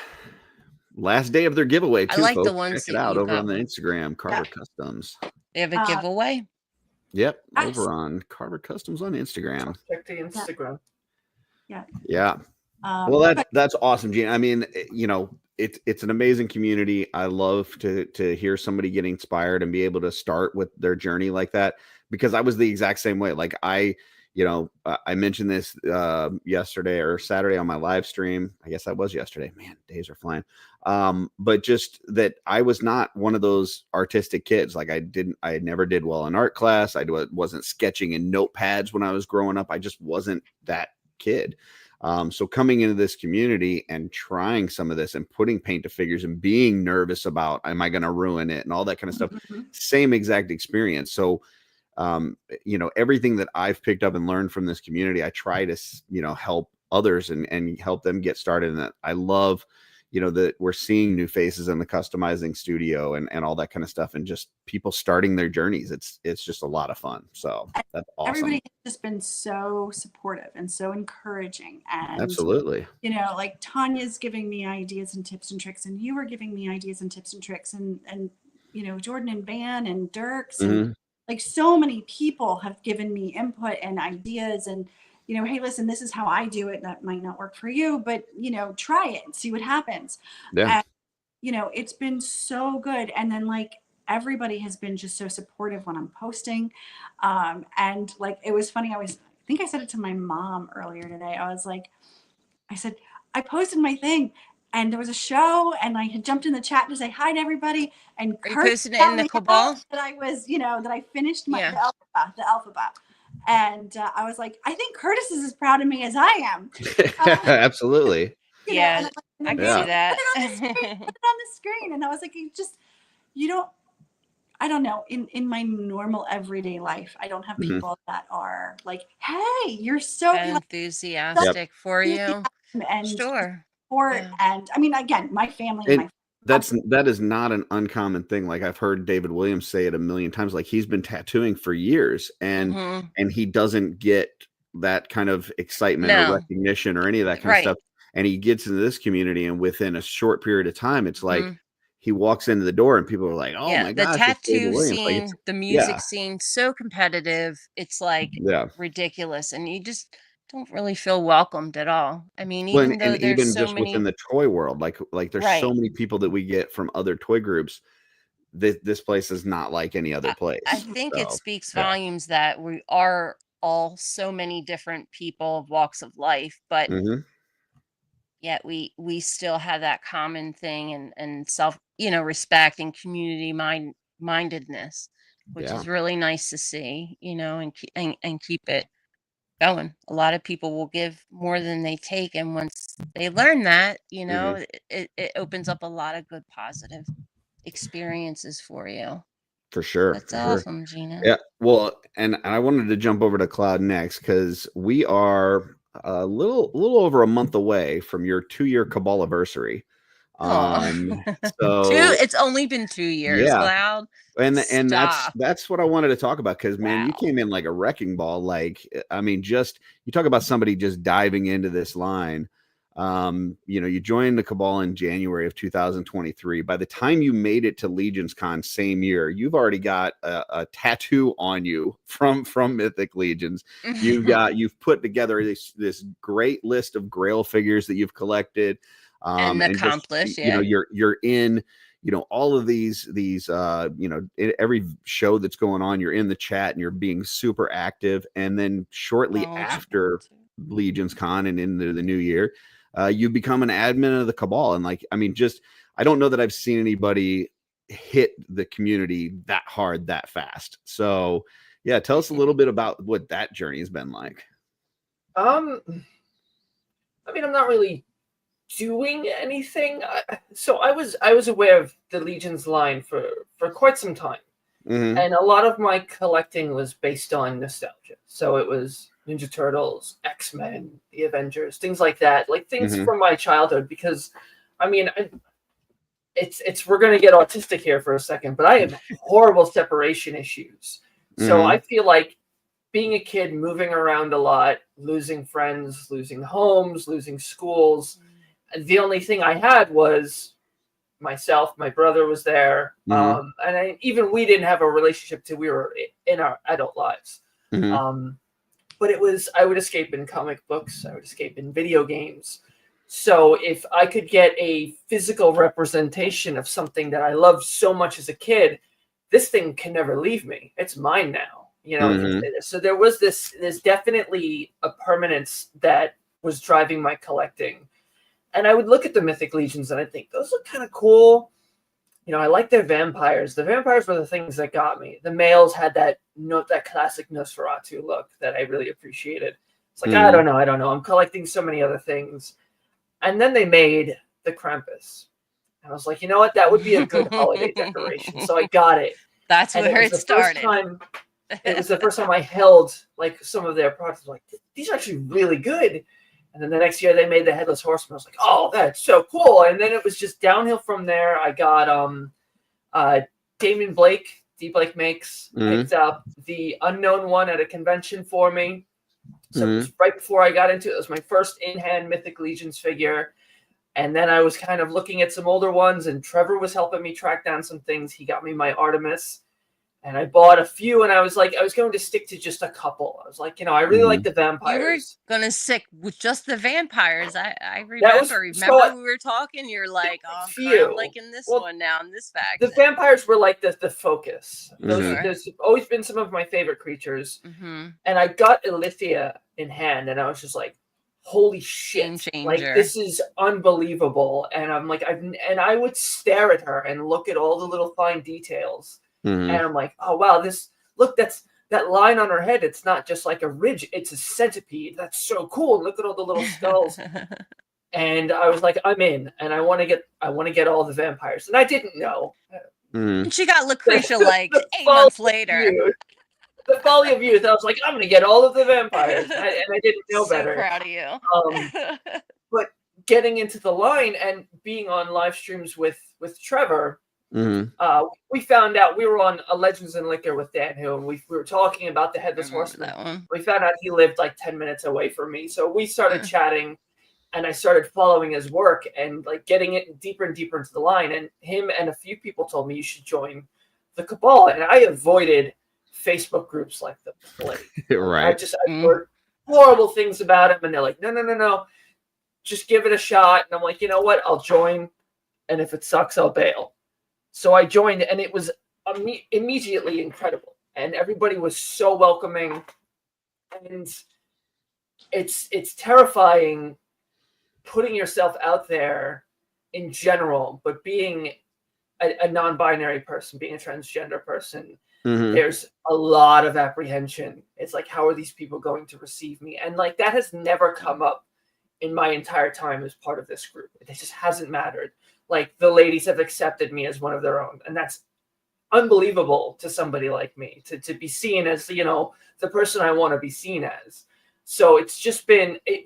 Last day of their giveaway too. I like folks. the ones Check it out over on the Instagram, Carver Customs. They have a giveaway. Yep, over on Carver Customs on Instagram. Check the Instagram. Yeah. Well, that's awesome, Gina. I mean, you know, it's an amazing community. I love to hear somebody get inspired and be able to start with their journey like that, because I was the exact same way. Like I mentioned this yesterday or Saturday on my live stream. I guess that was yesterday. Man, days are flying. But just that I was not one of those artistic kids. Like I never did well in art class. I wasn't sketching in notepads when I was growing up. I just wasn't that kid. So coming into this community and trying some of this and putting paint to figures and being nervous about, am I going to ruin it and all that kind of stuff, same exact experience. So, you know, everything that I've picked up and learned from this community, I try to, you know, help others and help them get started in that. I love, you know, that we're seeing new faces in the customizing studio and all that kind of stuff, and just people starting their journeys. It's just a lot of fun. So that's awesome. Everybody has just been so supportive and so encouraging. And absolutely, you know, like Tanya's giving me ideas and tips and tricks, and you were giving me ideas and tips and tricks, and you know, Jordan and Van and Dirks and like so many people have given me input and ideas, and you know, hey, listen, this is how I do it. That might not work for you, but you know, try it and see what happens. Yeah. And, you know, it's been so good. And then like everybody has been just so supportive when I'm posting. And like, it was funny. I think I said it to my mom earlier today. I said, I posted my thing and there was a show and I had jumped in the chat to say hi to everybody. And Are you posting it in the Cabal? That I was, you know, that I finished the alphabet. And I was like, I think Curtis is as proud of me as I am. Absolutely. Yeah, I can see that. Put it on the screen. And I was like, I don't know. In my normal everyday life, I don't have people that are like, hey, you're so enthusiastic for you. And sure. And I mean, again, my family. That is not an uncommon thing. Like I've heard David Williams say it a million times. Like he's been tattooing for years and he doesn't get that kind of excitement or recognition or any of that kind of stuff. And he gets into this community and within a short period of time, it's like he walks into the door and people are like, oh my gosh, the tattoo scene, like the music scene, so competitive. It's like ridiculous. And you just don't really feel welcomed at all. I mean, even though there's even so just many within the toy world, like there's so many people that we get from other toy groups. This place is not like any other place. I think it speaks volumes that we are all so many different people of walks of life, but yet we still have that common thing and self, you know, respect and community mindedness, which is really nice to see, you know, and keep it going. A lot of people will give more than they take, and once they learn that, you know, it opens up a lot of good positive experiences for you. For sure. That's awesome, Gina. Yeah. Well, and I wanted to jump over to Cloud next because we are a little over a month away from your 2-year Cabal anniversary. So it's only been 2 years, Cloud. And that's what I wanted to talk about, because man, you came in like a wrecking ball. Like, I mean, just you talk about somebody just diving into this line. You know, you joined the Cabal in January of 2023. By the time you made it to Legions Con same year, you've already got a tattoo on you from Mythic Legions. You've put together this great list of Grail figures that you've collected. And accomplished, you know, you're in, you know, all of these, you know, every show that's going on, you're in the chat and you're being super active. And then shortly after Legions Con and into the new year, you become an admin of the Cabal. And like, I mean, just, I don't know that I've seen anybody hit the community that hard, that fast. So yeah, tell us a little bit about what that journey has been like. I mean, I'm not really doing anything. So I was aware of the Legions line for quite some time. And a lot of my collecting was based on nostalgia. So it was Ninja Turtles, X-Men, the Avengers, things like that, like things from my childhood. Because, I mean, it's we're gonna get autistic here for a second, but I have horrible separation issues. So I feel like being a kid, moving around a lot, losing friends, losing homes, losing schools, the only thing I had was myself. My brother was there, and even we didn't have a relationship till we were in our adult lives. But it was, I would escape in comic books, I would escape in video games. So if I could get a physical representation of something that I loved so much as a kid, this thing can never leave me. It's mine now, you know. So there was there's definitely a permanence that was driving my collecting. And I would look at the Mythic Legions and I'd think, those look kind of cool. You know, I like their vampires. The vampires were the things that got me. The males had that classic Nosferatu look that I really appreciated. It's like, I don't know. I'm collecting so many other things. And then they made the Krampus. And I was like, you know what? That would be a good holiday decoration. So I got it. That's where it started. It was the first time I held like some of their products. Like, these are actually really good. And then the next year they made the Headless Horseman. I was like, oh, that's so cool. And then it was just downhill from there. I got Damon Blake, D. Blake Makes, picked up the Unknown One at a convention for me. So it was right before I got into it. It was my first in-hand Mythic Legions figure. And then I was kind of looking at some older ones, and Trevor was helping me track down some things. He got me my Artemis. And I bought a few, and I was like, I was going to stick to just a couple. I was like, you know, I really like the vampires. You were going to stick with just the vampires. I remember. We were talking, you're like, oh, I'm liking this one now in this fact. The vampires were like the focus. There's always been some of my favorite creatures. And I got Ilithia in hand, and I was just like, holy shit. Like, this is unbelievable. And I'm like, I would stare at her and look at all the little fine details. And I'm like, oh, wow, that's that line on her head. It's not just like a ridge. It's a centipede. That's so cool. Look at all the little skulls. And I was like, I'm in, and I want to get all the vampires. And I didn't know. She got Lucretia like 8 months later. The folly of youth. I was like, I'm going to get all of the vampires. And I didn't know better. So proud of you. But getting into the line and being on live streams with Trevor, we found out we were on a Legends and Liquor with Dan Hill, and we were talking about the Headless Horseman. We found out he lived like 10 minutes away from me. So we started chatting, and I started following his work and like getting it deeper and deeper into the line. And him and a few people told me you should join the Cabal. And I avoided Facebook groups like the plague. Right. I heard horrible things about him, and they're like, no, just give it a shot. And I'm like, you know what? I'll join, and if it sucks, I'll bail. So I joined, and it was immediately incredible. And everybody was so welcoming. And it's terrifying putting yourself out there in general, but being a non-binary person, being a transgender person, there's a lot of apprehension. It's like, how are these people going to receive me? And like, that has never come up in my entire time as part of this group. It just hasn't mattered. Like, the ladies have accepted me as one of their own. And that's unbelievable to somebody like me, to be seen as, you know, the person I want to be seen as. So it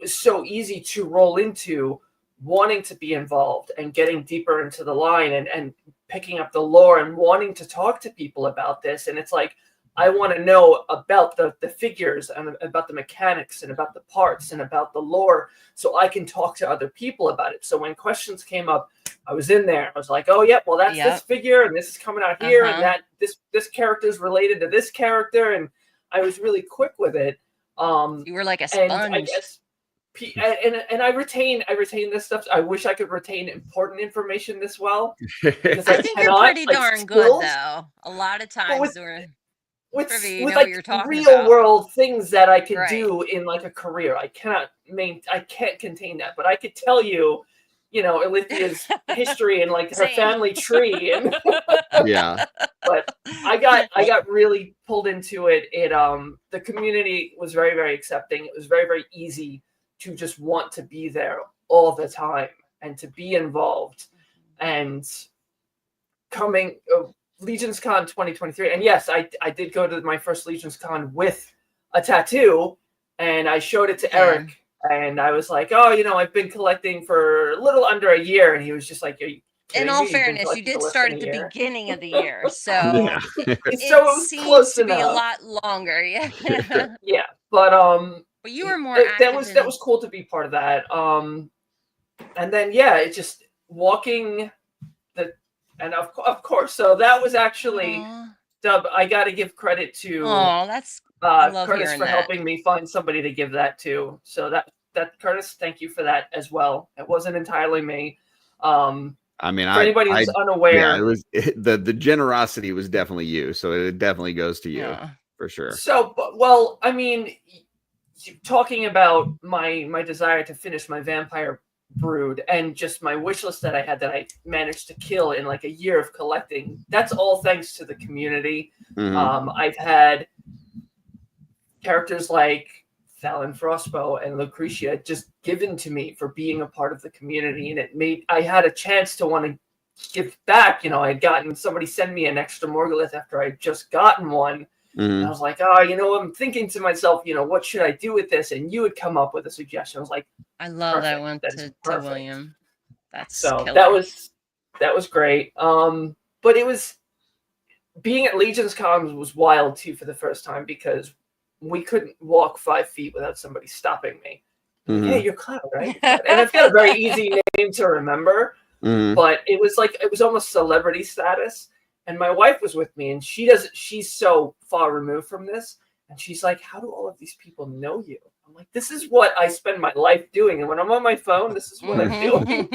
was so easy to roll into wanting to be involved and getting deeper into the line and picking up the lore and wanting to talk to people about this. And it's like, I want to know about the figures and about the mechanics and about the parts and about the lore, so I can talk to other people about it. So when questions came up, I was in there. I was like, oh, yeah, well, that's this figure, and this is coming out here, and that this character is related to this character. And I was really quick with it. You were like a sponge. And I guess, and I retain this stuff. I wish I could retain important information this well. I think you're pretty darn good, though. A lot of times with like real world things that I could do in like a career. I can't contain that, but I could tell you, you know, Ilithia's history and like her family tree, and But I got really pulled into it. The community was very, very accepting. It was very, very easy to just want to be there all the time. and to be involved. And coming Legions Con 2023, and yes, I did go to my first Legions Con with a tattoo, and I showed it to Eric, and I was like, oh, I've been collecting for a little under a year, and he was just like, in all fairness, you did start at the beginning of the year, so Yeah. it seems to be a lot longer. Yeah. Yeah, but but you were more active. That was cool to be part of that. And then it's just walking and of course, so that was actually Dub. I got to give credit to that's I love Curtis for helping me find somebody to give that to. So that Curtis, thank you for that as well. It wasn't entirely me. I mean, for anybody who's unaware, it was the generosity was definitely you. So it definitely goes to you for sure. So, well, I mean, talking about my desire to finish my Vampire Brood and just my wish list that I had that I managed to kill in like a year of collecting, that's all thanks to the community. I've had characters like Fallon Frostbow and Lucretia just given to me for being a part of the community, and I had a chance to want to give back. I had gotten somebody send me an extra Morgulith after I'd just gotten one. And I was like, I'm thinking to myself, what should I do with this? And you would come up with a suggestion. I was like, I love that one to William. That's so killer. that was great. But it was being at Legions Con was wild too for the first time, because we couldn't walk 5 feet without somebody stopping me. Hey, you're Cloud, right? And I've got a very easy name to remember, but it was almost celebrity status. And my wife was with me, and she's so far removed from this. And she's like, how do all of these people know you? I'm like, this is what I spend my life doing. And when I'm on my phone, this is what I'm doing.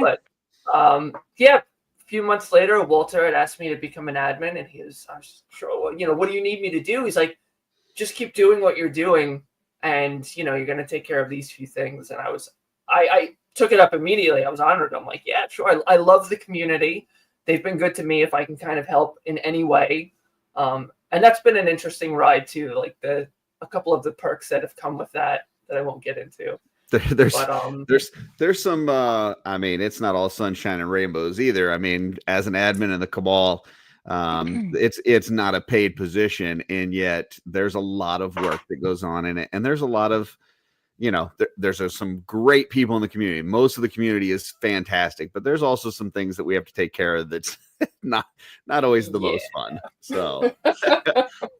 But a few months later, Walter had asked me to become an admin, and I was sure, what do you need me to do? He's like, just keep doing what you're doing, and you're going to take care of these few things. And I took it up immediately. I was honored. I'm like, yeah, sure. I love the community. They've been good to me if I can kind of help in any way. And that's been an interesting ride too. Like a couple of the perks that have come with that I won't get into. There's some, I mean, it's not all sunshine and rainbows either. I mean, as an admin in the Cabal, it's not a paid position, and yet there's a lot of work that goes on in it. And there's a lot of, there's some great people in the community. Most of the community is fantastic, but there's also some things that we have to take care of that's not always the most fun. So,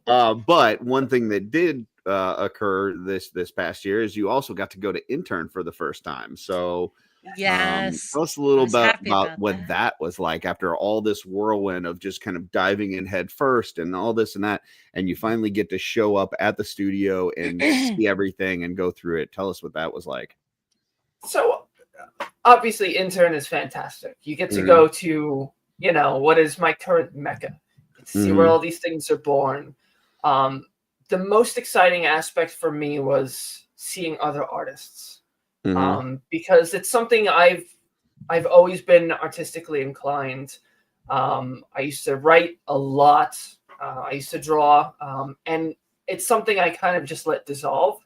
but one thing that did occur this past year is you also got to go to intern for the first time. So yes, tell us a little about what that was like after all this whirlwind of just kind of diving in head first and all this and that, and you finally get to show up at the studio and see everything and go through it. Tell us what that was like. So obviously intern is fantastic. You get to go to, what is my current mecca. To see where all these things are born. The most exciting aspect for me was seeing other artists. Because it's something I've always been artistically inclined. I used to write a lot. I used to draw, and it's something I kind of just let dissolve.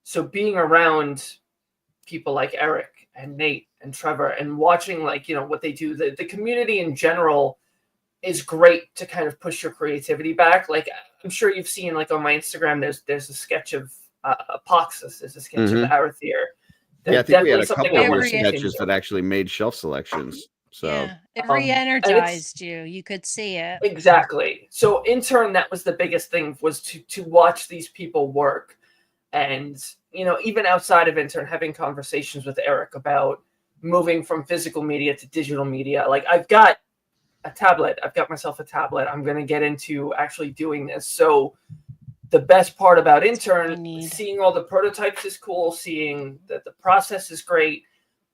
So being around people like Eric and Nate and Trevor and watching what they do, the community in general is great to kind of push your creativity back. Like I'm sure you've seen on my Instagram, there's a sketch of Apoxis, there's a sketch of Arathier. Yeah, I think we had a couple of our sketches that actually made shelf selections. So it re-energized you. You could see it. Exactly. So intern, that was the biggest thing, was to watch these people work. And, even outside of intern, having conversations with Eric about moving from physical media to digital media. Like I've got a tablet. I've got myself a tablet. I'm going to get into actually doing this. So the best part about intern, seeing all the prototypes is cool, seeing that the process is great,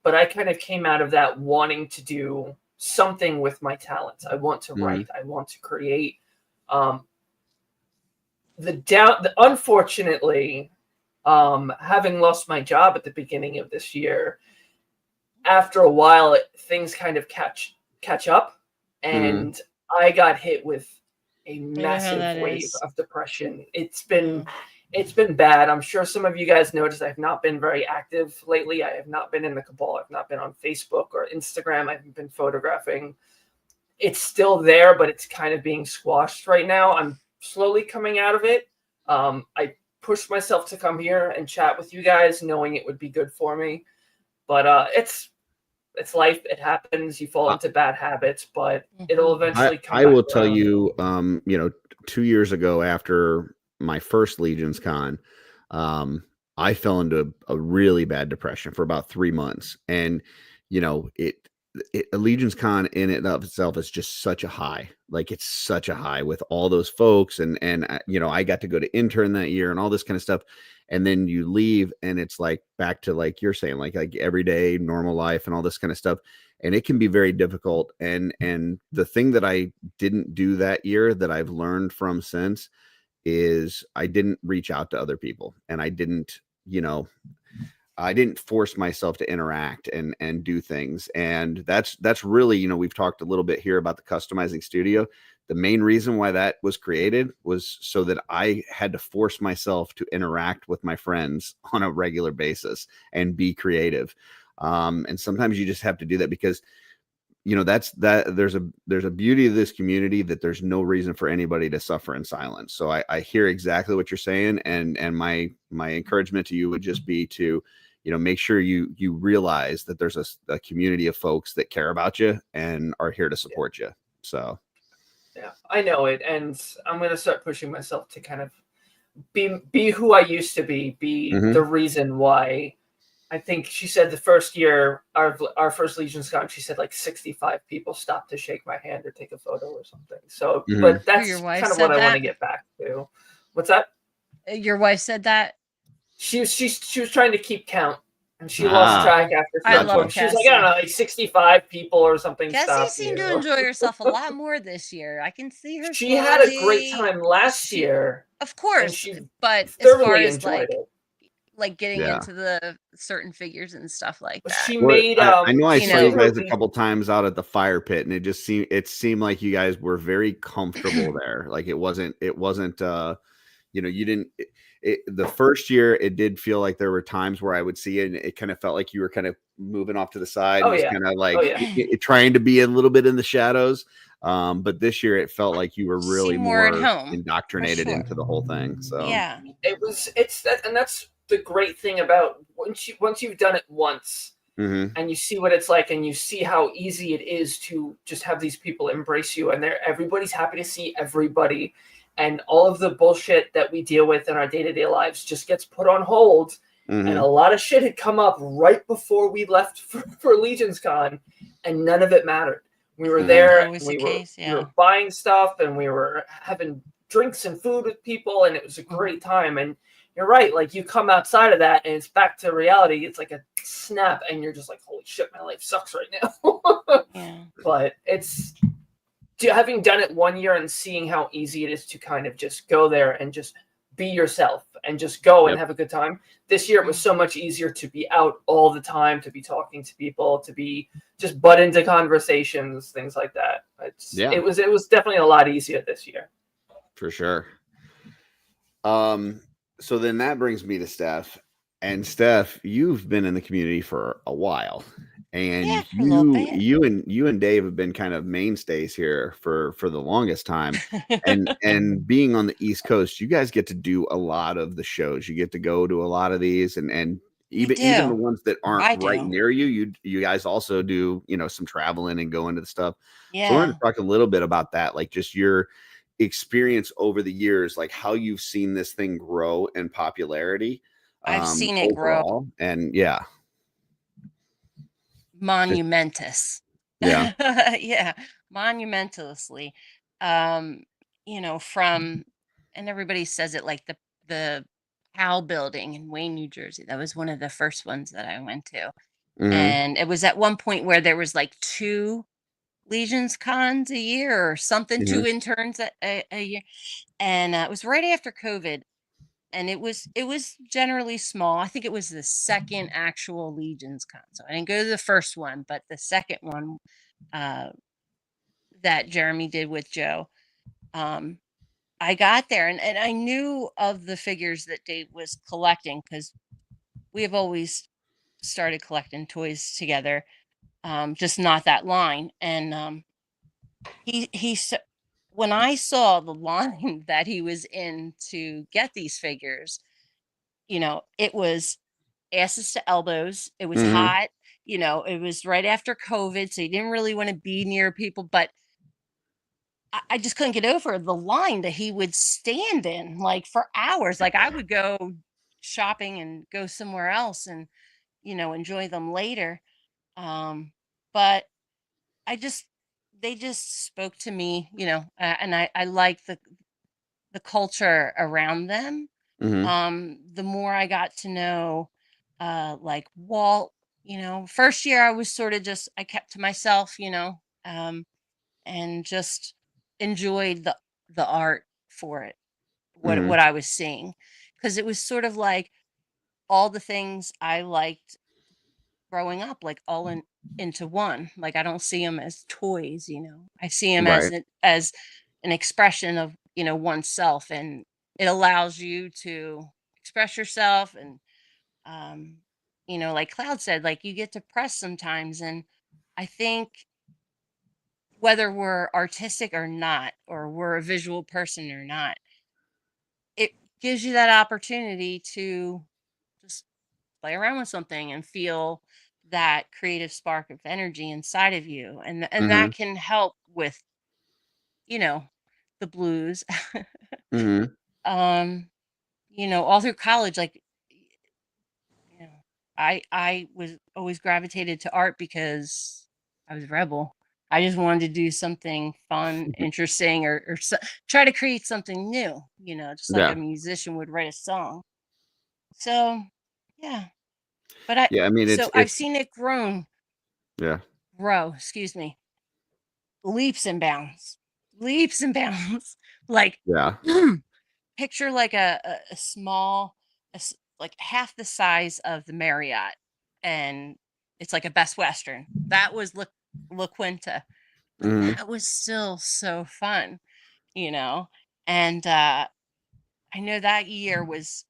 but I kind of came out of that wanting to do something with my talents. I want to write. I want to create. Unfortunately, having lost my job at the beginning of this year, after a while, things kind of catch up, and I got hit with a massive wave of depression. It's been it's been bad. I'm sure some of you guys noticed I've not been very active lately. I have not been in the cabal. I've not been on Facebook or Instagram. I haven't been photographing. It's still there, but it's kind of being squashed right now. I'm slowly coming out of it. I pushed myself to come here and chat with you guys, knowing it would be good for me. But it's life. It happens. You fall into bad habits, but it'll eventually come back. I will tell you, 2 years ago after my first Legions Con, I fell into a really bad depression for about 3 months. And, a Legions Con in and of itself is just such a high. Like, it's such a high with all those folks. And I got to go to intern that year and all this kind of stuff. And then you leave and it's like back to, like you're saying, like everyday normal life and all this kind of stuff. And it can be very difficult. And the thing that I didn't do that year that I've learned from since is I didn't reach out to other people, and I didn't force myself to interact and do things. And that's really, we've talked a little bit here about the customizing studio. The main reason why that was created was so that I had to force myself to interact with my friends on a regular basis and be creative. And sometimes you just have to do that because, there's a beauty of this community that there's no reason for anybody to suffer in silence. So I hear exactly what you're saying. And my encouragement to you would just be to, make sure you realize that there's a community of folks that care about you and are here to support you. So. Yeah, I know it. And I'm going to start pushing myself to kind of be who I used to be the reason why. I think she said the first year, our first Legions Con, she said like 65 people stopped to shake my hand or take a photo or something. So, but that's kind of what I want to get back to. What's that? Your wife said that? She was trying to keep count, and she lost track after. I love She was like, I don't know, like 65 people or something. Cassie seemed to enjoy herself a lot more this year. I can see her. She had a great time last year, of course, but as far as like getting into the certain figures and stuff like that. She made. I know I saw you guys a couple times out at the fire pit, and it seemed like you guys were very comfortable there. Like it wasn't. You didn't. The first year, it did feel like there were times where I would see it, and it kind of felt like you were kind of moving off to the side, kind of like trying to be a little bit in the shadows. But this year, it felt like you were really more at home, indoctrinated into the whole thing. So yeah, and that's the great thing about once you've done it once and you see what it's like and you see how easy it is to just have these people embrace you, and everybody's happy to see everybody, and all of the bullshit that we deal with in our day-to-day lives just gets put on hold. And a lot of shit had come up right before we left for Legions Con, and none of it mattered. We were there, and we were buying stuff, and we were having drinks and food with people, and it was a great time. And you're right, like you come outside of that and it's back to reality. It's like a snap, and you're just like, holy shit, my life sucks right now. But it's having done it 1 year and seeing how easy it is to kind of just go there and just be yourself and just go and have a good time. This year it was so much easier to be out all the time, to be talking to people, to be just butt into conversations, things like that. It was definitely a lot easier this year. For sure. So then that brings me to Stef. And Stef, you've been in the community for a while, and you and Dave have been kind of mainstays here for the longest time. and being on the East Coast, you guys get to do a lot of the shows. You get to go to a lot of these, and even the ones that aren't right near you, you guys also do, some traveling and going to the stuff. Yeah. So I wanted to talk a little bit about that, like just your experience over the years, like how you've seen this thing grow in popularity. I've seen it grow, and monumentous. Yeah. Monumentously. From, and everybody says it, like the PAL building in Wayne, New Jersey. That was one of the first ones that I went to. And it was at one point where there was like 2 Legions Cons a year or something, 2 interns a year. And it was right after COVID. And it was generally small. I think it was the second actual Legions Con. So I didn't go to the first one, but the second one that Jeremy did with Joe. I got there and I knew of the figures that Dave was collecting because we have always started collecting toys together, just not that line. And when I saw the line that he was in to get these figures, it was asses to elbows. It was hot. It was right after COVID, so you didn't really want to be near people, but I just couldn't get over the line that he would stand in like for hours. Like I would go shopping and go somewhere else and, enjoy them later. But they just spoke to me, and I like the culture around them. The more I got to know, like Walt, first year I was sort of I kept to myself, and just enjoyed the art for it, what I was seeing, because it was sort of like all the things I liked growing up, like all into one. Like I don't see them as toys, I see them Right. as an expression of oneself, and it allows you to express yourself. And like Cloud said, like you get depressed sometimes, and I think whether we're artistic or not, or we're a visual person or not, it gives you that opportunity to just play around with something and feel that creative spark of energy inside of you. And that can help with, the blues. All through college, like, I was always gravitated to art because I was a rebel. I just wanted to do something fun, interesting, or try to create something new, just like a musician would write a song. So, yeah. But I mean, I've seen it grow, excuse me, leaps and bounds. Like, picture like a small, like half the size of the Marriott, and it's like a Best Western. That was La Quinta. That was still so fun, and I know that year was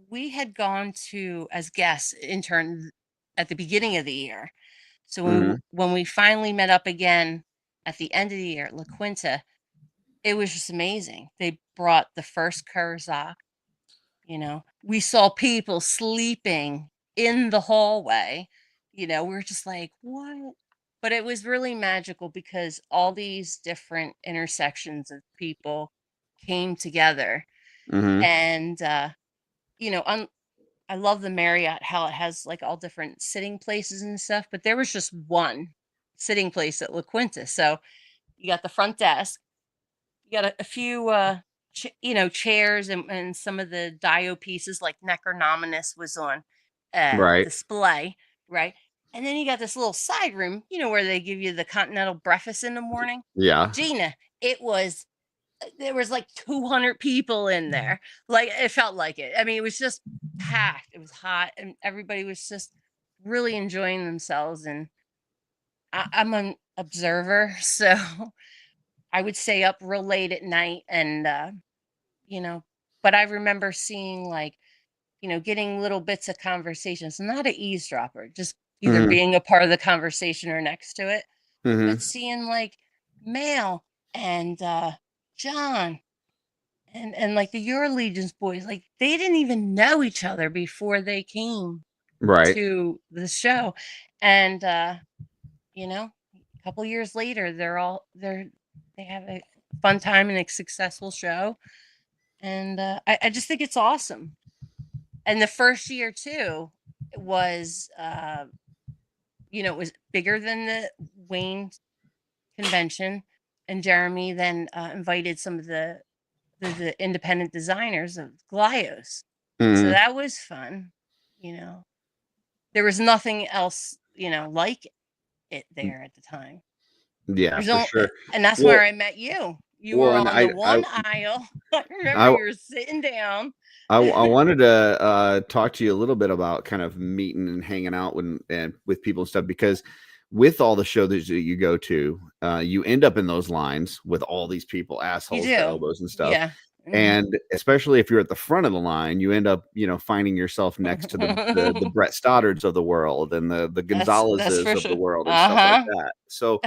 we had gone to as guests intern at the beginning of the year. So when we finally met up again at the end of the year at La Quinta, it was just amazing. They brought the first Kurzak. We saw people sleeping in the hallway. We were just like, what? But it was really magical because all these different intersections of people came together. And, I love the Marriott, how it has like all different sitting places and stuff, but there was just one sitting place at La Quinta. So you got the front desk, you got a few, chairs and some of the dio pieces like Necronominus was on display, right? And then you got this little side room, where they give you the continental breakfast in the morning. Gina, there was like 200 people in there. Like it felt like it. I mean, it was just packed. It was hot, and everybody was just really enjoying themselves. And I'm an observer, so I would stay up real late at night, and but I remember seeing like, getting little bits of conversations, not an eavesdropper, just either being a part of the conversation or next to it, but seeing like Mel and John and like the Your Legions boys, like they didn't even know each other before they came to the show. And a couple years later, they have a fun time and a successful show. And I just think it's awesome. And the first year too was it was bigger than the Wayne convention, and Jeremy then invited some of the independent designers of Glyos. So that was fun. There was nothing else, like it there at the time. For sure. And that's where I met you. You were on the one aisle. I remember you were sitting down. I wanted to talk to you a little bit about kind of meeting and hanging out with people and stuff, because with all the shows that you go to, you end up in those lines with all these people, assholes to elbows and stuff. Yeah. And especially if you're at the front of the line, you end up, finding yourself next to the Brett Stoddards of the world and the Gonzaleses for of sure. the world and stuff like that. So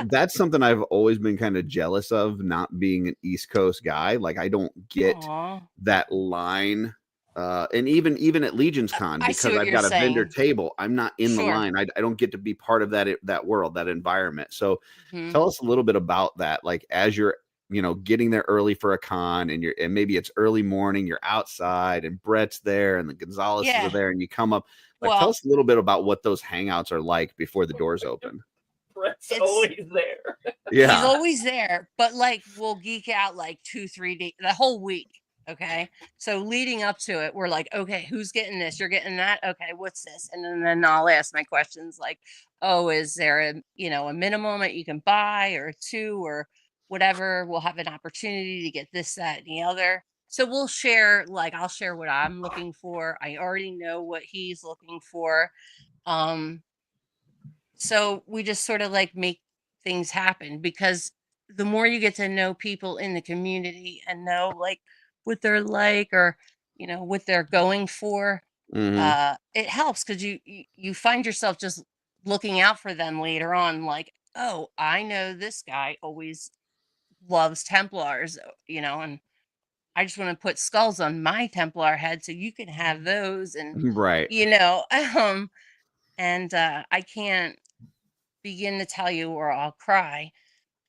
that's something I've always been kind of jealous of, not being an East Coast guy. Like, I don't get that line. And even at Legion's Con, because I've got a vendor table, I'm not in the line. I don't get to be part of that world, that environment. So tell us a little bit about that. Like, as you're, getting there early for a con, and maybe it's early morning, you're outside and Brett's there and the Gonzaleses are there, and you come up. Like, tell us a little bit about what those hangouts are like before the doors open. Brett's always there. Yeah. He's always there, but like, we'll geek out like 2-3 days, the whole week. Okay. So leading up to it, we're like, okay, who's getting this? You're getting that? Okay. What's this? And then I'll ask my questions like, oh, is there a minimum that you can buy, or 2 or whatever? We'll have an opportunity to get this, that, and the other. So we'll share, like, I'll share what I'm looking for. I already know what he's looking for. So we just sort of like make things happen, because the more you get to know people in the community and know like what they're like, or what they're going for, it helps, because you find yourself just looking out for them later on, like, oh, I know this guy always loves Templars, and I just want to put skulls on my Templar head so you can have those. And Right. and I can't begin to tell you, or I'll cry,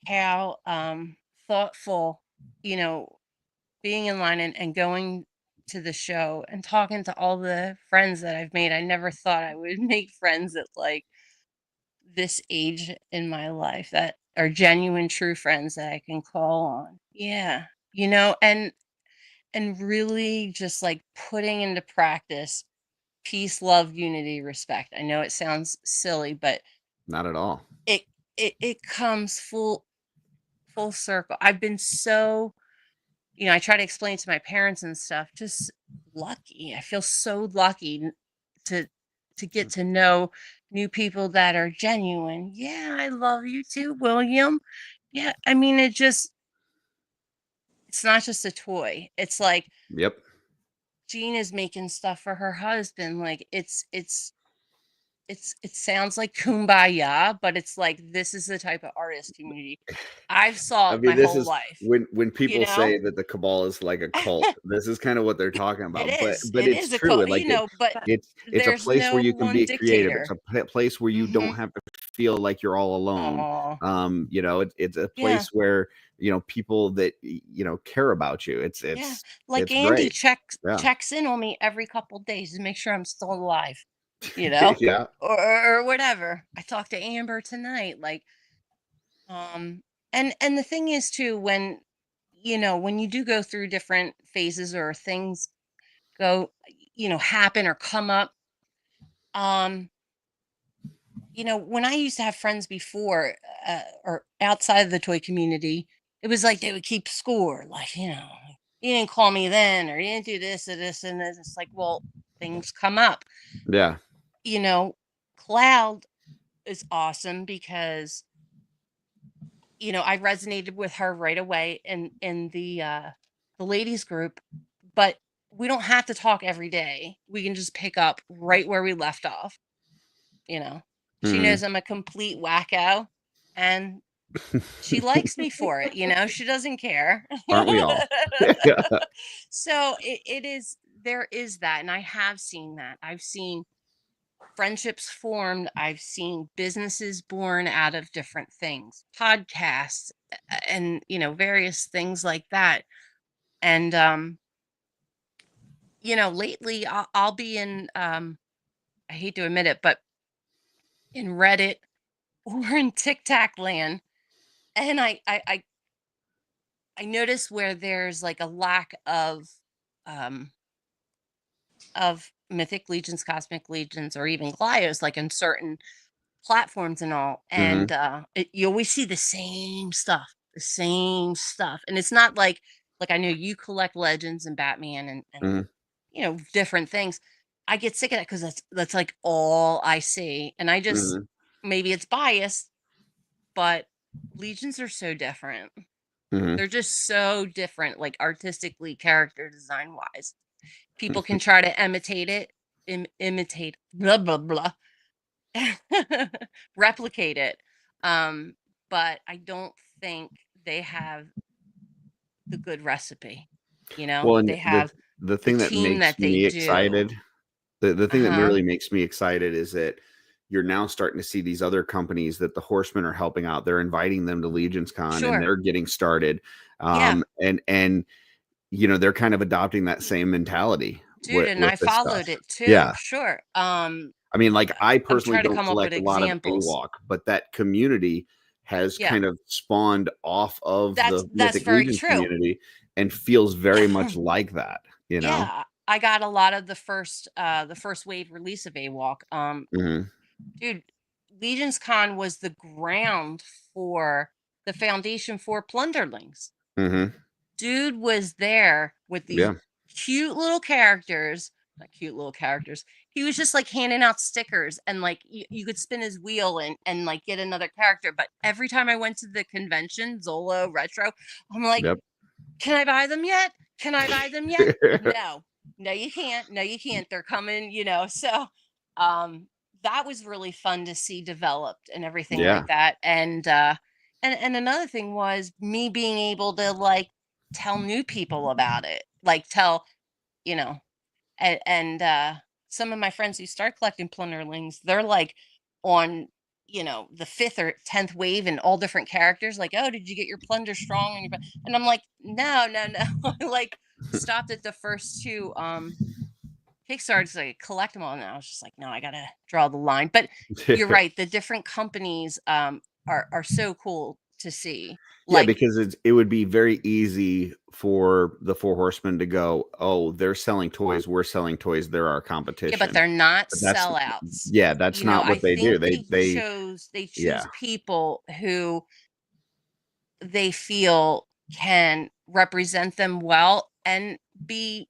how thoughtful, being in line and going to the show and talking to all the friends that I've made. I never thought I would make friends at like this age in my life that are genuine, true friends that I can call on. Yeah. And really just like putting into practice peace, love, unity, respect. I know it sounds silly, but not at all. It comes full circle. I've been so, I try to explain to my parents and stuff, just lucky. I feel so lucky to get to know new people that are genuine. Yeah, I love you too, William. Yeah, I mean, it's not just a toy. It's like, yep, Gina's making stuff for her husband. Like, it sounds like kumbaya, but it's like, this is the type of artist community I've saw my whole life. When people say that the cabal is like a cult, this is kind of what they're talking about. But it's true. Cult, like but it's a place where you can be creative. It's a place where you don't have to feel like you're all alone. It's a place where people that care about you. It's like it's Andy great. checks in on me every couple of days to make sure I'm still alive. Yeah, or whatever. I talked to Amber tonight, like, and the thing is too, when you do go through different phases, or things happen or come up, when I used to have friends before, or outside of the toy community, it was like they would keep score, like, you didn't call me then, or you didn't do this or this and this. It's like, well, things come up. Yeah. Cloud is awesome because I resonated with her right away in the ladies group, but we don't have to talk every day. We can just pick up right where we left off. She knows I'm a complete wacko, and she likes me for it. She doesn't care. Aren't we all? So there is that. And I have seen that. I've seen friendships formed. I've seen businesses born out of different things, podcasts, and, various things like that. And, lately I'll be in, I hate to admit it, but in Reddit or in TikTok land. And I notice where there's like a lack of mythic legions, cosmic legions, or even Glyos, like in certain platforms and all. And you always see the same stuff. And it's not like I know you collect legends and Batman and different things. I get sick of that, because that's like all I see. And I just maybe it's biased, but Legions are so different. They're just so different, like artistically, character design wise. People can try to imitate it, imitate, blah, blah, blah, replicate it. But I don't think they have the good recipe. Well, and They have the the thing that team makes that they me do. excited, the thing that Uh-huh. really makes me excited is that you're now starting to see these other companies that the Horsemen are helping out. They're inviting them to Legions Con and Sure. they're getting started. Yeah. And they're kind of adopting that same mentality. Dude, and with I this followed stuff. it too. Yeah. Sure. I mean, like I I'm personally trying to don't come up with collect a lot of examples. AWOC, but that community has Yeah. kind of spawned off of the That's Mythic very Legion true. community and feels very much like that, you know? Yeah, I got a lot of the first wave release of AWOC. Dude, Legions Con was the ground for the foundation for Plunderlings. Dude was there with these Yeah. cute little characters. Not cute little characters. He was just like handing out stickers, and like you could spin his wheel and like get another character. But every time I went to the convention, Zolo Retro, I'm like, Yep. can I buy them yet? Can I buy them yet? No, you can't. No, you can't. They're coming, So that was really fun to see developed and everything Yeah. like that. And another thing was me being able to like tell new people about it. Like tell, and some of my friends who start collecting Plunderlings, they're like on the 5th or 10th wave and all different characters, like, oh, did you get your Plunder Strong and I'm like, no. I like stopped at the first 2 Kickstarters, like collect them all, and I was just like, no, I gotta draw the line. But you're right, the different companies are so cool to see. Yeah, Like, because it would be very easy for the 4 Horsemen to go, oh, they're selling toys, we're selling toys, they're our competition. yeah, but they're not But that's sellouts. that's not what they do. They choose yeah. people who they feel can represent them well and be,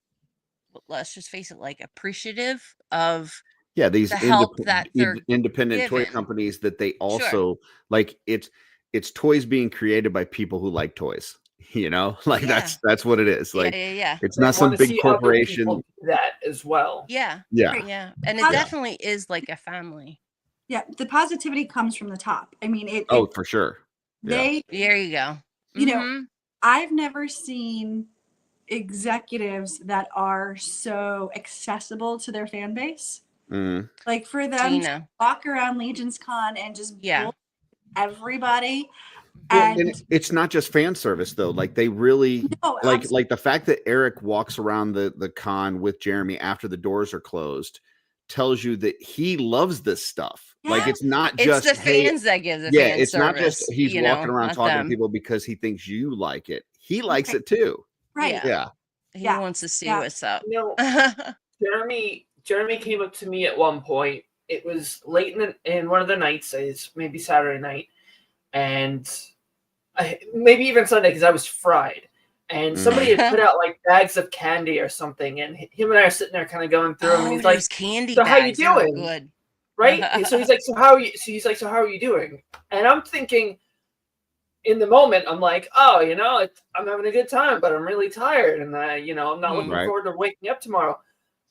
let's just face it, like appreciative of these the help that they're independent toy given. companies that they also like it's toys being created by people who like toys, like Yeah. that's what it is. Like Yeah. it's They not some wanna big see other corporation. people do that as well. Yeah. Yeah. And it definitely is like a family. Yeah, the positivity comes from the top. I mean, For sure. There you go. I've never seen executives that are so accessible to their fan base. Like for them Gina. to walk around Legions Con and just bull everybody. Well, and it's not just fan service though. Like they really like the fact that Eric walks around the con with Jeremy after the doors are closed tells you that he loves this stuff. Yeah. Like it's not just the fans that give the fan it's service, not just he's walking around talking to people because he thinks you like it. He likes it too. Right. Yeah. He wants to see what's up. Jeremy came up to me at one point. It was late in one of the nights, maybe Saturday night, and maybe even Sunday because I was fried. And somebody had put out like bags of candy or something, and him and I are sitting there kind of going through them, and he's like, "Candy so bags, how you doing? Good, right?" So he's like, "So how are you?" So he's like, "So how are you doing?" And I'm thinking, in the moment, I'm like, "Oh, I'm having a good time, but I'm really tired, and I'm not looking forward to waking up tomorrow."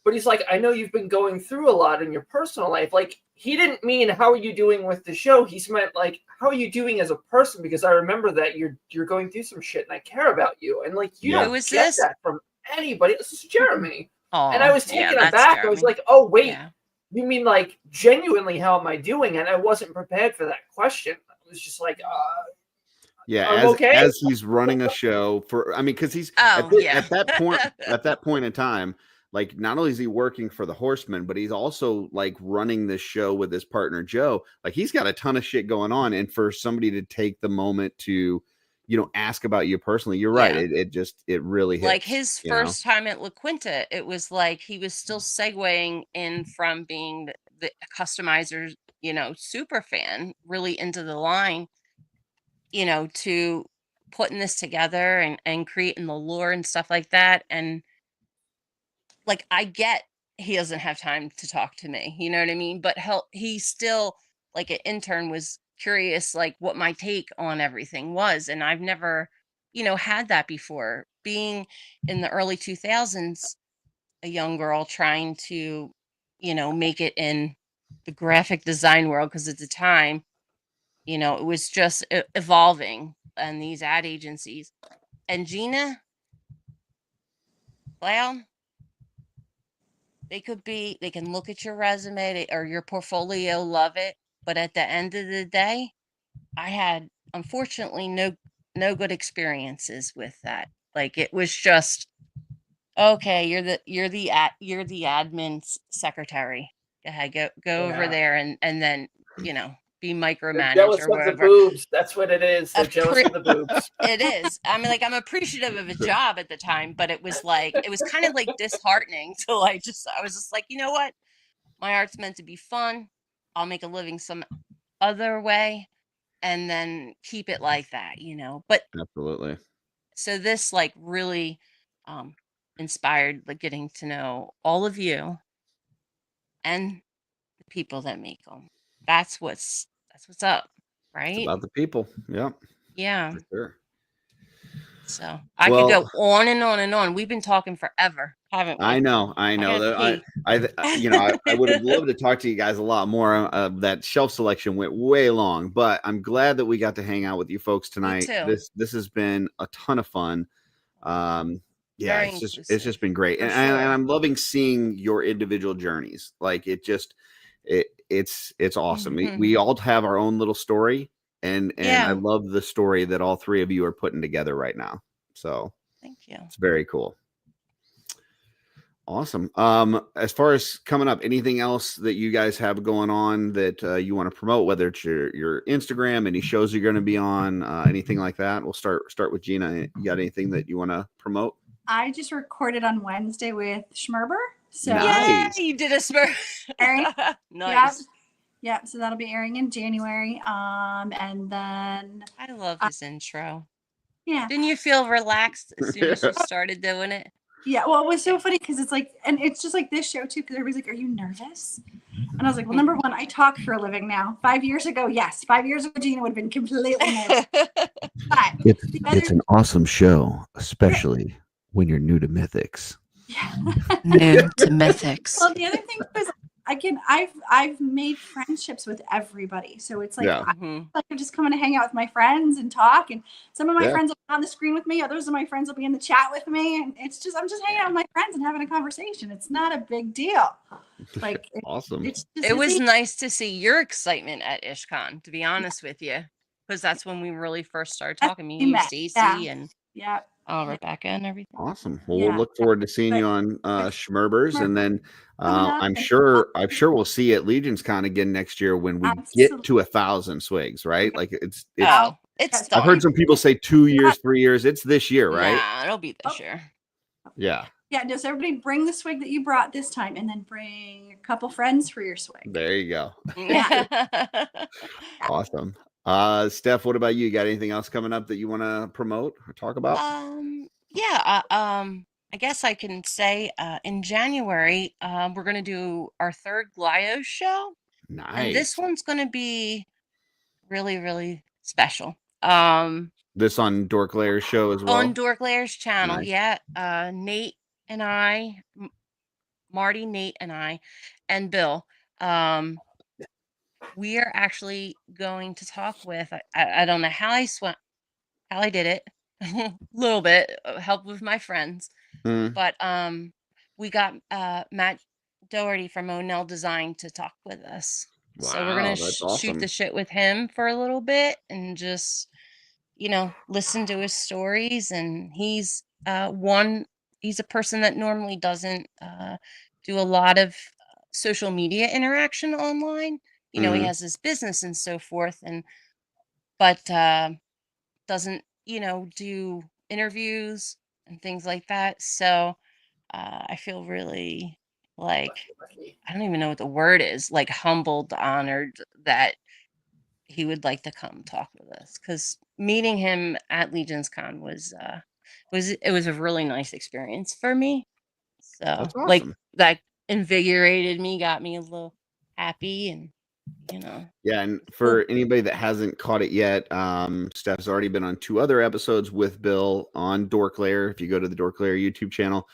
But he's like, "I know you've been going through a lot in your personal life." Like he didn't mean how are you doing with the show. He's meant like how are you doing as a person? Because I remember that you're going through some shit, and I care about you. And like you don't get that from anybody. This is Jeremy. And I was taken aback. I was like, "Oh wait, you mean like genuinely? How am I doing?" And I wasn't prepared for that question. I was just like, as he's running a show because he's at that point in time. Like not only is he working for the Horsemen, but he's also like running this show with his partner Joe. Like he's got a ton of shit going on, and for somebody to take the moment to, ask about you personally, you're right. It really hits. Like his first time at La Quinta, it was like he was still segueing in from being the customizer, super fan, really into the line, to putting this together and creating the lore and stuff like that, and. Like I get he doesn't have time to talk to me, you know what I mean? But he still like an intern was curious, like what my take on everything was. And I've never, had that before. Being in the early 2000s, a young girl trying to, make it in the graphic design world, because at the time, it was just evolving, and these ad agencies. And Gina, well, they can look at your resume or your portfolio, love it. But at the end of the day, I had, unfortunately, no good experiences with that. Like, it was just, okay, you're the admin secretary. Go ahead, go over Yeah. there and then, be They're micromanaged jealous or of the whatever. boobs. That's what it is. They're jealous of the boobs. It is. I mean, like, I'm appreciative of a job at the time, but it was kind of like disheartening to I was just like, you know what? My art's meant to be fun. I'll make a living some other way and then keep it like that, But Absolutely. so this really inspired getting to know all of you and the people that make them. That's what's up, right? It's about the people. Yeah. Yeah. For sure. So I could go on and on and on. We've been talking forever, haven't we? I know. I would have loved to talk to you guys a lot more. That shelf selection went way long, but I'm glad that we got to hang out with you folks tonight. Me too. This has been a ton of fun. Yeah, Very it's just been great, and I'm loving seeing your individual journeys. Like it's awesome. Mm-hmm. We all have our own little story, and I love the story that all three of you are putting together right now. So thank you. It's very cool. Awesome. As far as coming up, anything else that you guys have going on that you want to promote, whether it's your Instagram, any shows you're going to be on, anything like that? We'll start with Gina. You got anything that you want to promote? I just recorded on Wednesday with Schmerber. So nice. Yeah, you did a Schmerber. Nice. Yep. So that'll be airing in January. And then I love this intro. Yeah. Didn't you feel relaxed as soon as you started doing it? Yeah, well, it was so funny because it's like, and it's just like this show too, because everybody's like, are you nervous? And I was like, well, number one, I talk for a living now. 5 years ago, yes. 5 years ago, Gina would have been completely nervous. But it's an awesome show, especially when you're new to Mythics. Yeah. New to Mythics. Well, the other thing is, again, I've made friendships with everybody, so it's like I'm just coming to hang out with my friends and talk. And some of my friends will be on the screen with me. Others of my friends will be in the chat with me, and I'm just hanging out with my friends and having a conversation. It's not a big deal. Like awesome. It was nice to see your excitement at IshCon, to be honest with you, because that's when we really first started talking. Me and Stacy and Rebecca and everything. Awesome. Well, we'll look forward to seeing you on Schmerbers, and then I'm sure we'll see you at Legion's Con again next year when we get to 1,000 swigs, right? Like it's done. I've heard some people say 2 years, 3 years. It's this year, right? Yeah, it'll be this year. Yeah. Yeah, just everybody bring the swig that you brought this time, and then bring a couple friends for your swig. There you go. Yeah. Awesome. Steph, what about you? You got anything else coming up that you want to promote or talk about? I guess I can say in January, we're going to do our third Glio show. Nice. And this one's going to be really, really special. This on Dork Layer's show as well? On Dork Layer's channel, nice. Yeah. Nate and I, Marty, Nate and I, and Bill, we are actually going to talk with, I don't know how I did it, a little bit, help with my friends, but we got Matt Doherty from O'Neill Design to talk with us. Wow, so we're going to shoot the shit with him for a little bit and just, listen to his stories. And he's he's a person that normally doesn't do a lot of social media interaction online. He has his business and so forth, but doesn't, do interviews and things like that. So I feel really I don't even know what the word is, humbled, honored that he would like to come talk with us, because meeting him at Legion's Con was a really nice experience for me. So awesome. that invigorated me, got me a little happy, and you know. Yeah, and for anybody that hasn't caught it yet, Stef's already been on 2 other episodes with Bill on Dork Lair. If you go to the Dork Lair YouTube channel,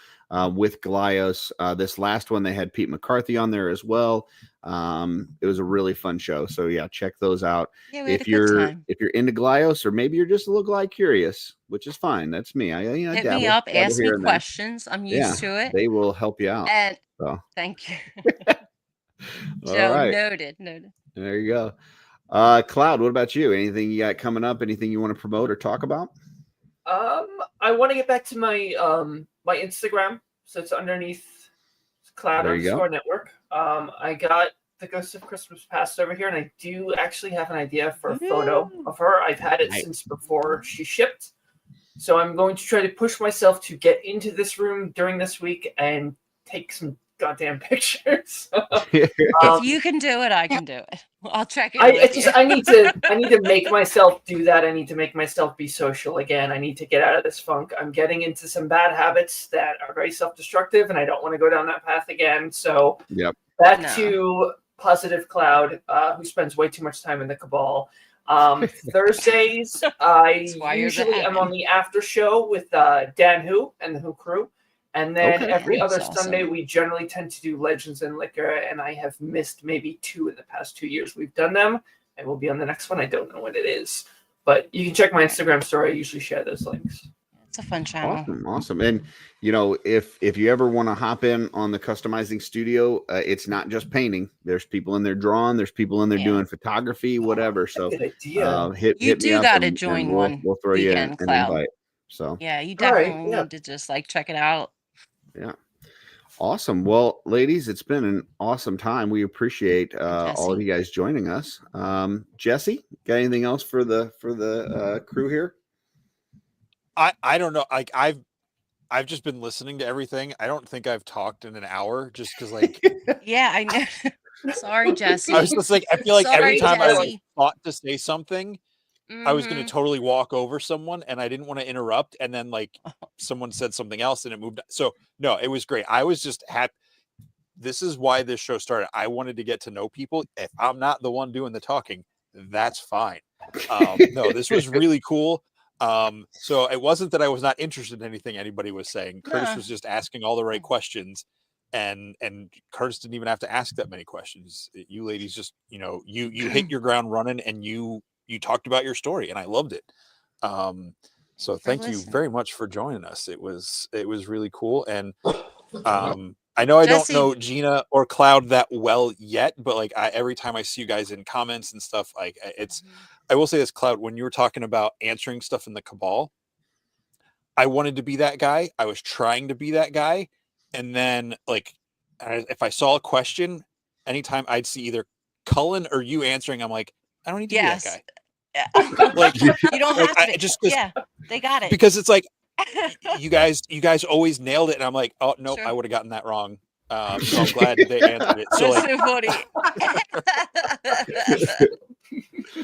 with Golios, this last one they had Pete McCarthy on there as well. It was a really fun show. So yeah, check those out. Yeah, we had a good time. If you're into Golios, or maybe you're just a little Glide curious, which is fine. That's me. Hit me up, ask me questions. I'm used to it. They will help you out. And so thank you. All right. Noted. There you go. Cloud, what about you? Anything you got coming up? Anything you want to promote or talk about? I want to get back to my my Instagram, so it's underneath Cloud_Network. I got the Ghost of Christmas Past over here, and I do actually have an idea for a photo of her. I've had it since before she shipped, so I'm going to try to push myself to get into this room during this week and take some goddamn pictures. If you can do it, I can do it. I'll check it. I need to make myself do that. I need to make myself be social again. I need to get out of this funk. I'm getting into some bad habits that are very self-destructive, and I don't want to go down that path again. So back to positive Cloud, who spends way too much time in the Cabal. Thursdays, I usually am on the after show with Dan Who and the Who crew. And then every other Sunday, we generally tend to do Legends and Liquor, and I have missed maybe 2 in the past 2 years. We've done them, and we'll be on the next one. I don't know what it is, but you can check my Instagram story. I usually share those links. It's a fun channel. Awesome. And you know, if you ever want to hop in on the customizing studio, it's not just painting. There's people in there drawing. There's people in there doing photography, whatever. So hit you do got to join one. We'll throw you an invite. So yeah, you definitely need to just check it out. Yeah. Awesome. Well, ladies, it's been an awesome time. We appreciate all of you guys joining us. Jesse, got anything else for the crew here? I don't know. I've just been listening to everything. I don't think I've talked in an hour just because yeah, I know. Sorry, Jesse. I was just I feel like every time I thought to say something, I was going to totally walk over someone, and I didn't want to interrupt. And then someone said something else and it moved. So no, it was great. I was just happy. This is why this show started. I wanted to get to know people. If I'm not the one doing the talking, that's fine. No, this was really cool. So it wasn't that I was not interested in anything anybody was saying. Curtis was just asking all the right questions, and Curtis didn't even have to ask that many questions. You ladies just, you hit your ground running, and you talked about your story, and I loved it. So thank you very much for joining us. It was really cool. And I know I don't know Gina or Cloud that well yet, but every time I see you guys in comments and stuff, I will say this, Cloud, when you were talking about answering stuff in the Cabal, I wanted to be that guy. I was trying to be that guy. And then if I saw a question, anytime I'd see either Cullen or you answering, I'm like, I don't need to be that guy. Yeah. You don't have to. They got it. Because it's you guys always nailed it. And I'm like, oh, nope, I would have gotten that wrong. So I'm glad they answered it. So funny.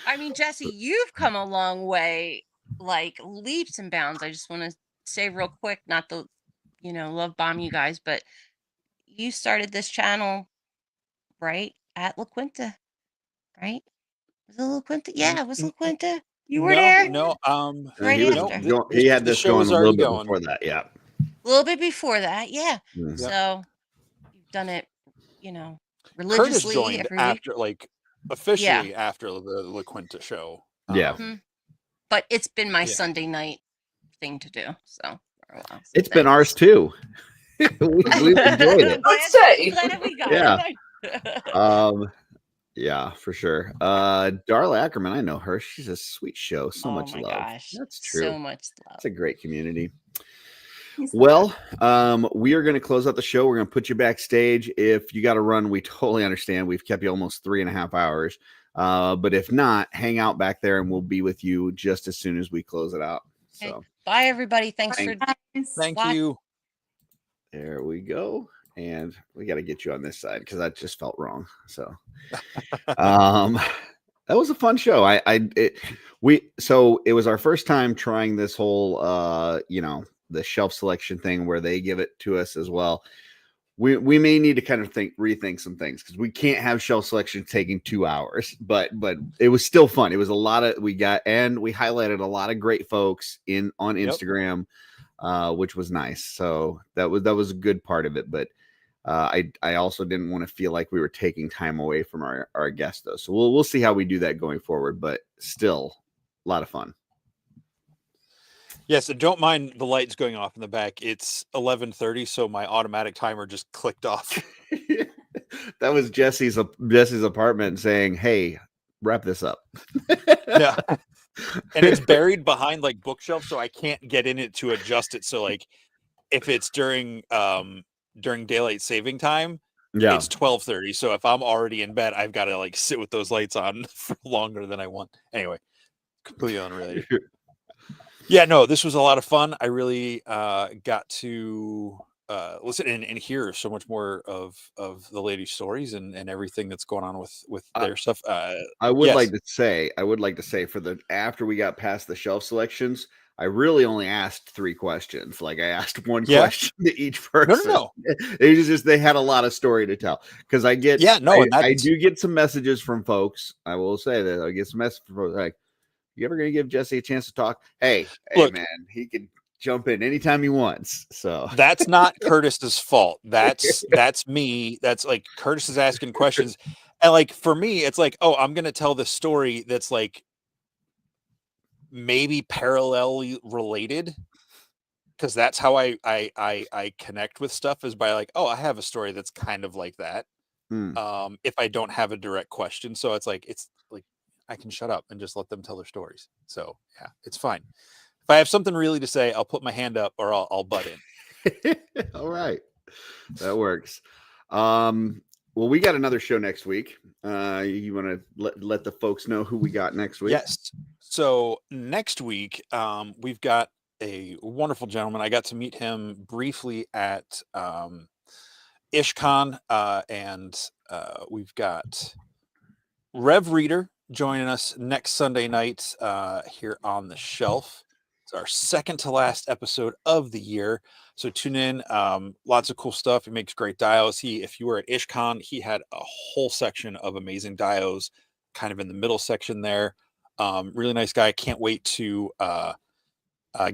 I mean, Jesse, you've come a long way, leaps and bounds. I just want to say real quick, not to, love bomb you guys, but you started this channel right at La Quinta, right? Was it La Quinta? Yeah, it was La Quinta. You were there? No, right after. He had this going a little bit before that, yeah. A little bit before that, yeah. Mm-hmm. So you've done it, religiously. Curtis joined after, officially after the La Quinta show. Yeah. But it's been my Sunday night thing to do. So for a while. It's been ours too. We've enjoyed it. Let's say. Yeah, for sure. Darla Ackerman, I know her. She's a sweet show. So much love. Gosh. That's true. So much love. It's a great community. Well, we are going to close out the show. We're going to put you backstage. If you got to run, we totally understand. We've kept you almost 3.5 hours. But if not, hang out back there and we'll be with you just as soon as we close it out. So okay. Bye, everybody. Thank you. There we go. And we got to get you on this side because that just felt wrong. So that was a fun show. So it was our first time trying this whole, the shelf selection thing where they give it to us as well. we may need to kind of rethink some things, because we can't have shelf selection taking 2 hours, but it was still fun. It was a lot of, we highlighted a lot of great folks on Instagram, which was nice. So that was a good part of it. But I also didn't want to feel like we were taking time away from our guests, though. So we'll see how we do that going forward, but still a lot of fun. Yes, and don't mind the lights going off in the back. It's 11:30, so my automatic timer just clicked off. That was Jesse's apartment saying, "Hey, wrap this up." Yeah, and it's buried behind like bookshelves, so I can't get in it to adjust it. So like, if it's during daylight saving time, it's 12:30. So if I'm already in bed, I've got to like sit with those lights on for longer than I want. Anyway, completely unrelated. Yeah, no, this was a lot of fun. I really got to listen and hear so much more of the ladies' stories and everything that's going on with their stuff. I would like to say for after we got past the shelf selections, I really only asked 3 questions. Like I asked one question to each person. No. It was just, they had a lot of story to tell. Because I do get some messages from folks. I will say that I get some messages from folks like, "You ever gonna give Jesse a chance to talk?" Hey, look, man, he can jump in anytime he wants. So that's not Curtis's fault. That's me. That's like Curtis is asking questions. And like for me, it's like, oh, I'm gonna tell this story that's like maybe parallelly related, because that's how I connect with stuff, is by like, oh, I have a story that's kind of like that. If I don't have a direct question. So it's like I can shut up and just let them tell their stories. So yeah, it's fine. If I have something really to say, I'll put my hand up or I'll butt in. All right. That works. Well, we got another show next week. You want to let the folks know who we got next week? Yes. So next week, we've got a wonderful gentleman. I got to meet him briefly at IshCon, and we've got Rev Reader joining us next Sunday night here on the Shelf. It's our second to last episode of the year, so tune in. Lots of cool stuff. He makes great dios. If you were at IshCon, he had a whole section of amazing dios kind of in the middle section there. Really nice guy. Can't wait to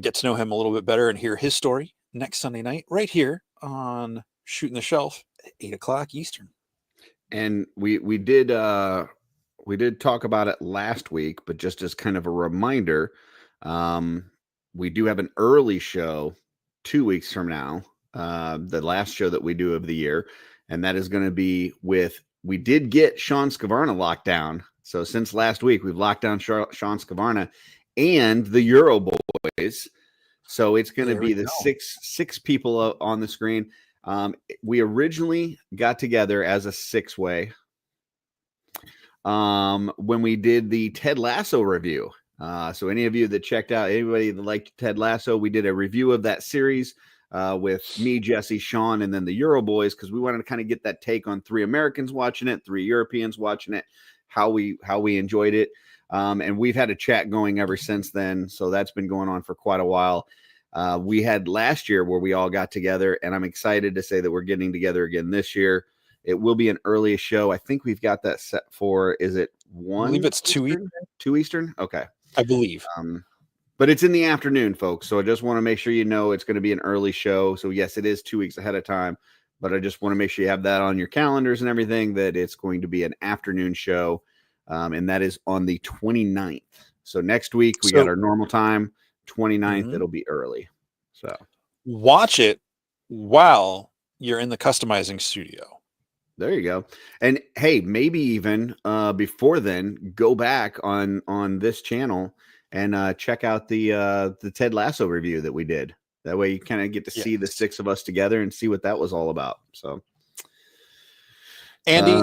get to know him a little bit better and hear his story next Sunday night right here on Shooting the Shelf at 8:00 Eastern. And we did talk about it last week, but just as kind of a reminder, we do have an early show 2 weeks from now, the last show that we do of the year, and that is going to be we did get Sean Scavarna locked down. So since last week, we've locked down Sean Scavarna and the Euro Boys. So it's going to be the six people on the screen. We originally got together as a 6-way when we did the Ted Lasso review. So any of you that checked out, anybody that liked Ted Lasso, we did a review of that series with me, Jesse, Sean, and then the Euro Boys, because we wanted to kind of get that take on 3 Americans watching it, 3 Europeans watching it, how we enjoyed it. And we've had a chat going ever since then. So that's been going on for quite a while. We had last year where we all got together, and I'm excited to say that we're getting together again this year. It will be an early show. I think we've got that set for, is it 1? I believe it's 2 Eastern. 2 Eastern? Okay. I believe. But it's in the afternoon, folks. So I just want to make sure you know it's going to be an early show. So yes, it is 2 weeks ahead of time, but I just want to make sure you have that on your calendars and everything, that it's going to be an afternoon show. And that is on the 29th. So next week we got our normal time. 29th, it'll be early. So watch it while you're in the customizing studio. There you go. And hey, maybe even before then, go back on this channel and check out the Ted Lasso review that we did. That way you kind of get to see the 6 of us together and see what that was all about. So Andy,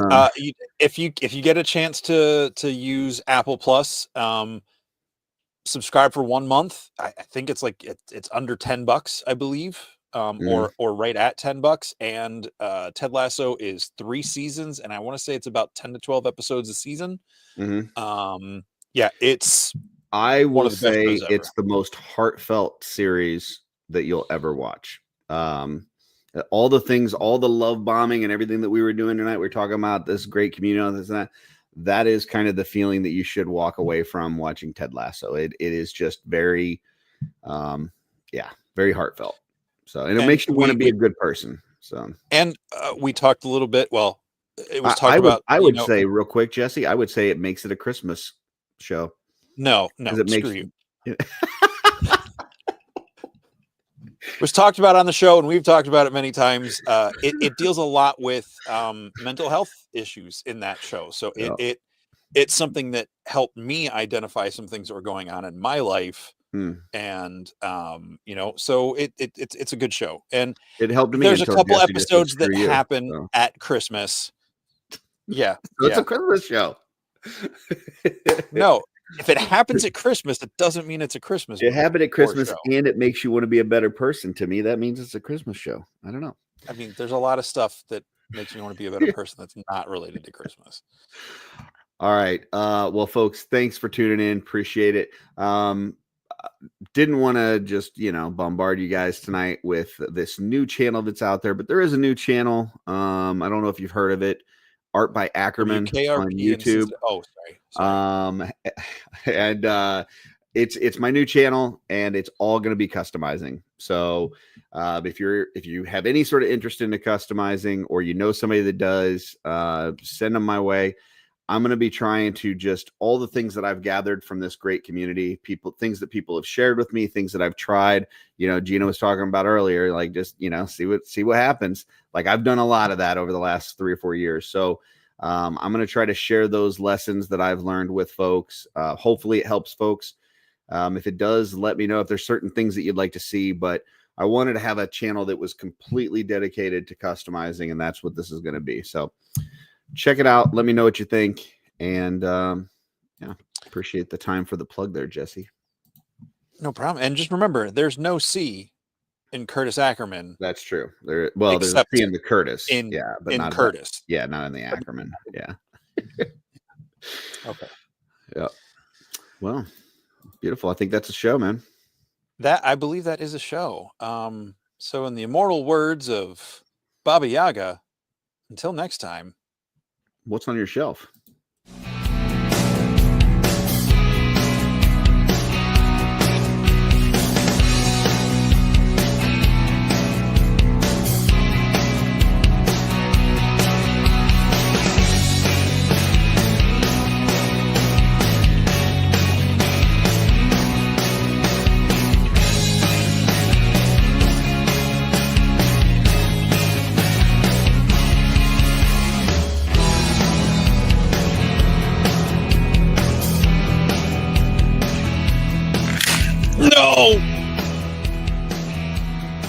if you get a chance to use Apple Plus, subscribe for 1 month. I think it's like it's under $10, I believe, or right at $10. And Ted Lasso is 3 seasons, and I want to say it's about 10 to 12 episodes a season. Yeah, it's. I will say it's the most heartfelt series that you'll ever watch. All the things, all the love bombing and everything that we were doing tonight, we're talking about this great community, this and that. That is kind of the feeling that you should walk away from watching Ted Lasso. It is just very, very heartfelt. So, and it makes you want to be a good person. So, and we talked a little bit. Well, it was talked about. I would say real quick, Jesse. I would say it makes it a Christmas show. No, it makes you. It was talked about on the show, and we've talked about it many times. It deals a lot with mental health issues in that show. So it's something that helped me identify some things that were going on in my life. And so it's a good show, and it helped me. There's a couple episodes that happen at Christmas. Yeah, so it's a Christmas show. No, if it happens at Christmas, it doesn't mean it's a Christmas. It happened at Christmas, and it makes you want to be a better person. To me, that means it's a Christmas show. I don't know. I mean, there's a lot of stuff that makes me want to be a better person that's not related to Christmas. All right. Well, folks, thanks for tuning in. Appreciate it. Didn't want to just, bombard you guys tonight with this new channel that's out there, but there is a new channel. I don't know if you've heard of it. Art by Ackerman on YouTube. Sorry. And it's my new channel, and it's all going to be customizing. So if you have any sort of interest into customizing, or somebody that does, send them my way. I'm going to be trying to just all the things that I've gathered from this great community, things that people have shared with me, things that I've tried. Gina was talking about earlier, like just, see what happens. Like I've done a lot of that over the last 3 or 4 years. So I'm going to try to share those lessons that I've learned with folks. Hopefully it helps folks. If it does, let me know if there's certain things that you'd like to see, but I wanted to have a channel that was completely dedicated to customizing, and that's what this is going to be. So check it out. Let me know what you think. And appreciate the time for the plug there, Jesse. No problem. And just remember, there's no C in Curtis Ackerman. That's true. There's a C in the Curtis. But not Curtis. Not in the Ackerman. Yeah. Okay. Yeah. Well, beautiful. I think that's a show, man. I believe that is a show. So in the immortal words of Baba Yaga, until next time. What's on your shelf? No!